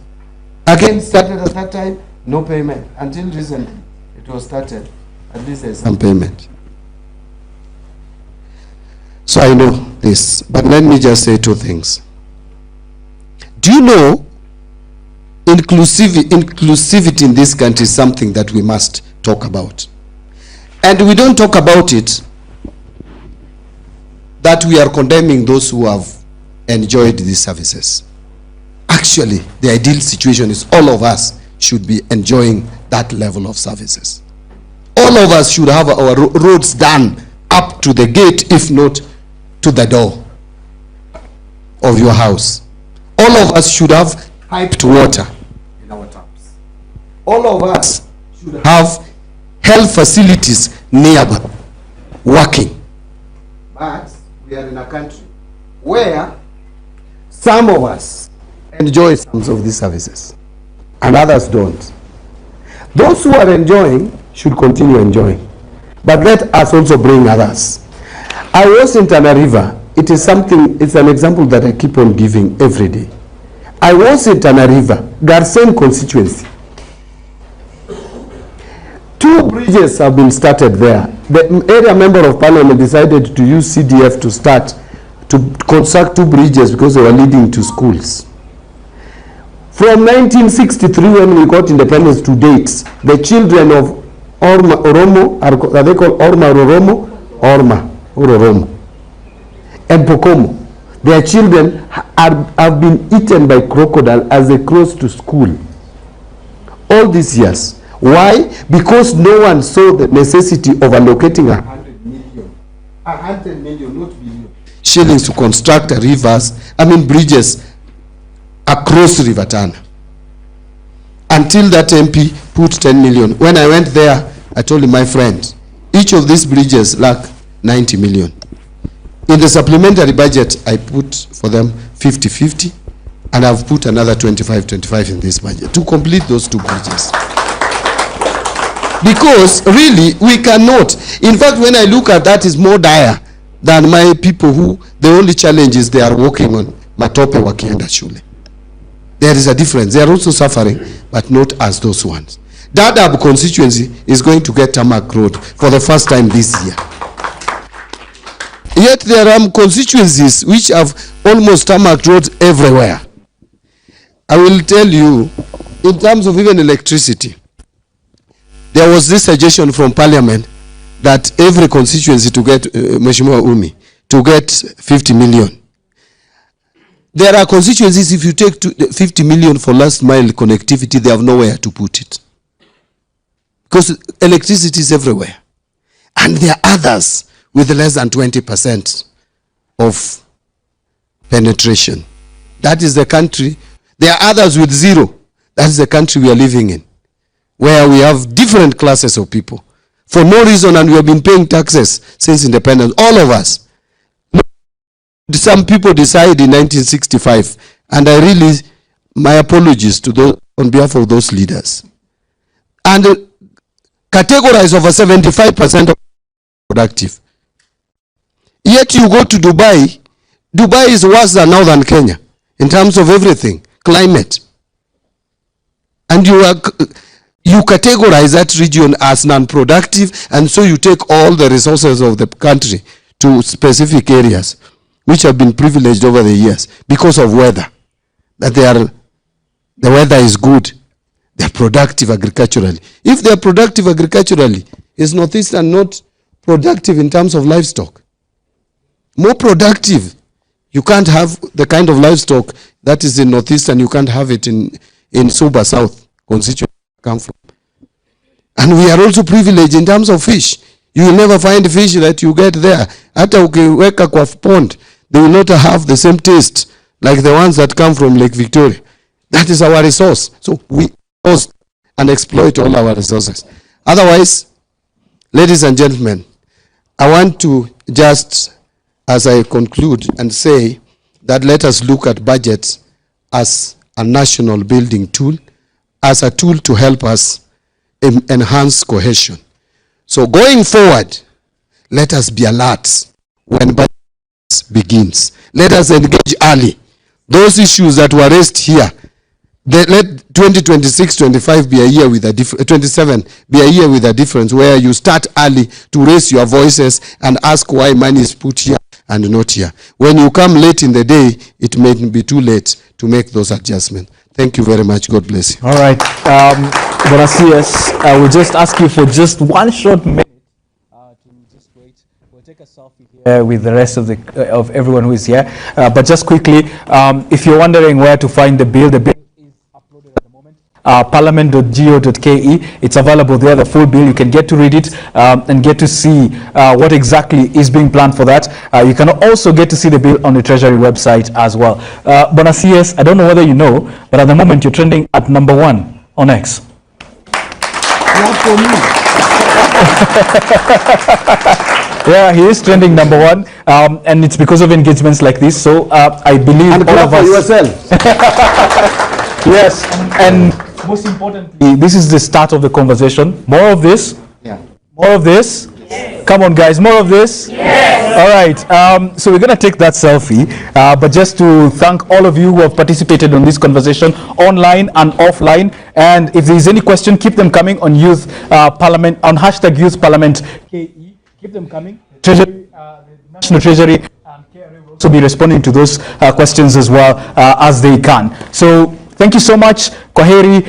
Again started at that time, no payment. Until recently it was started, at least there's some payment. So I know this, but let me just say 2 things. Do you know inclusivity in this country is something that we must talk about? And we don't talk about it that we are condemning those who have enjoyed these services. Actually, the ideal situation is all of us should be enjoying that level of services. All of us should have our roads done up to the gate, if not to the door of your house. All of us should have piped water in our taps. All of us should have health facilities nearby working. But we are in a country where some of us enjoy some of these services and others don't. Those who are enjoying should continue enjoying, but let us also bring others. I was in Tana River. It is something, it's an example that I keep on giving every day. I was in Tana River, Garsen constituency. 2 bridges have been started there. The area member of parliament decided to use CDF to start, to construct 2 bridges because they were leading to schools. From 1963, when we got independence to date, the children of Oromo, are they called Orma Oromo? Orma Oromo. And Pokomo. Their children have been eaten by crocodile as they cross to school. All these years. Why? Because no one saw the necessity of allocating 100 million. 100 million, not billion. Shillings to construct bridges across River Tana. Until that MP put 10 million. When I went there, I told him, my friend, each of these bridges lack 90 million. In the supplementary budget, I put for them 50-50, and I've put another 25-25 in this budget to complete those 2 bridges. Because really, we cannot. In fact, when I look at that, it's more dire than my people who, the only challenge is they are working on matope wakienda shule. There is a difference. They are also suffering, but not as those ones. Dadaab constituency is going to get tarmac road for the first time this year. Yet there are constituencies which have almost tarmac roads everywhere. I will tell you, in terms of even electricity, there was this suggestion from parliament that every constituency to get, Mheshimiwa Umi, to get 50 million. There are constituencies, if you take 50 million for last mile connectivity, they have nowhere to put it. Because electricity is everywhere. And there are others with less than 20% of penetration. That is the country. There are others with 0. That is the country we are living in, where we have different classes of people. For no reason, and we have been paying taxes since independence, all of us. Some people decided in 1965, and I really, my apologies to those, on behalf of those leaders. And categorize over 75% of productive. Yet you go to Dubai. Dubai is worse than northern Kenya in terms of everything, climate. And you categorize that region as non-productive, and so you take all the resources of the country to specific areas which have been privileged over the years because of weather. That the weather is good, they're productive agriculturally. If they're productive agriculturally, is Northeastern not productive in terms of livestock? More productive. You can't have the kind of livestock that is in Northeastern, you can't have it in Suba South constituency come from. And we are also privileged in terms of fish. You will never find fish that you get there. Hata ukiweka kwa pond, they will not have the same taste like the ones that come from Lake Victoria. That is our resource. So we host and exploit all our resources. Otherwise, ladies and gentlemen, I want to just, as I conclude, and say that let us look at budgets as a national building tool, as a tool to help us enhance cohesion. So going forward, let us be alert when budget begins. Let us engage early. Those issues that were raised here, let 2026-25 be a year with a 27 be a year with a difference, where you start early to raise your voices and ask why money is put here and not here. When you come late in the day, it may be too late to make those adjustments. Thank you very much. God bless you. All right. Gracias. I will just ask you for just one short minute to just wait. We'll take a selfie here with the rest of everyone who is here. But just quickly, if you're wondering where to find the bill is uploaded at the moment. Parliament.go.ke. It's available there, the full bill. You can get to read it and get to see what exactly is being planned for that. You can also get to see the bill on the Treasury website as well. Bonacius, I don't know whether you know, but at the moment you're trending at #1 on X. Yeah, he is trending #1, and it's because of engagements like this. So I believe and all of us. yourself. Yes, and most importantly, this is the start of the conversation. More of this. Yeah. More of this. Yes. Come on, guys. More of this. Yes. All right. So we're gonna take that selfie, but just to thank all of you who have participated in this conversation, online and offline. And if there is any question, keep them coming on Youth Parliament, on #YouthParliamentKE. Keep them coming. Treasury, the National Treasury, and KRA will also be responding to those questions as well as they can. So thank you so much, Kwaheri.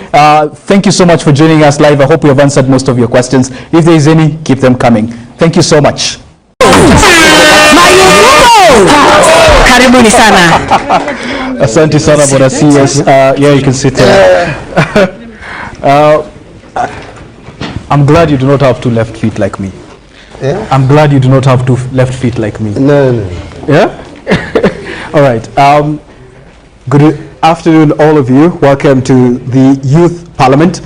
Thank you so much for joining us live. I hope we have answered most of your questions. If there is any, keep them coming. Thank you so much. Karibuni sana. Asante sana, Bonacius. Yeah, you can sit there. I'm glad you do not have 2 left feet like me. Yeah? I'm glad you do not have 2 left feet like me. No. Yeah? All right. Good afternoon, all of you. Welcome to the Youth Parliament.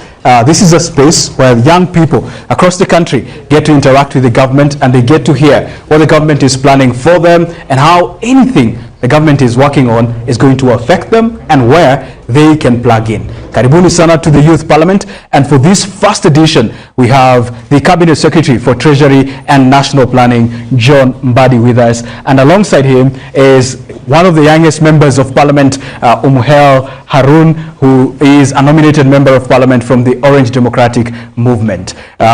This is a space where young people across the country get to interact with the government, and they get to hear what the government is planning for them and how anything the government is working on is going to affect them and where they can plug in. Karibuni sana to the Youth Parliament, and for this first edition we have the Cabinet Secretary for Treasury and National Planning, John Mbadi, with us, and alongside him is one of the youngest members of Parliament, Harun, who is a nominated member of Parliament from the Orange Democratic Movement.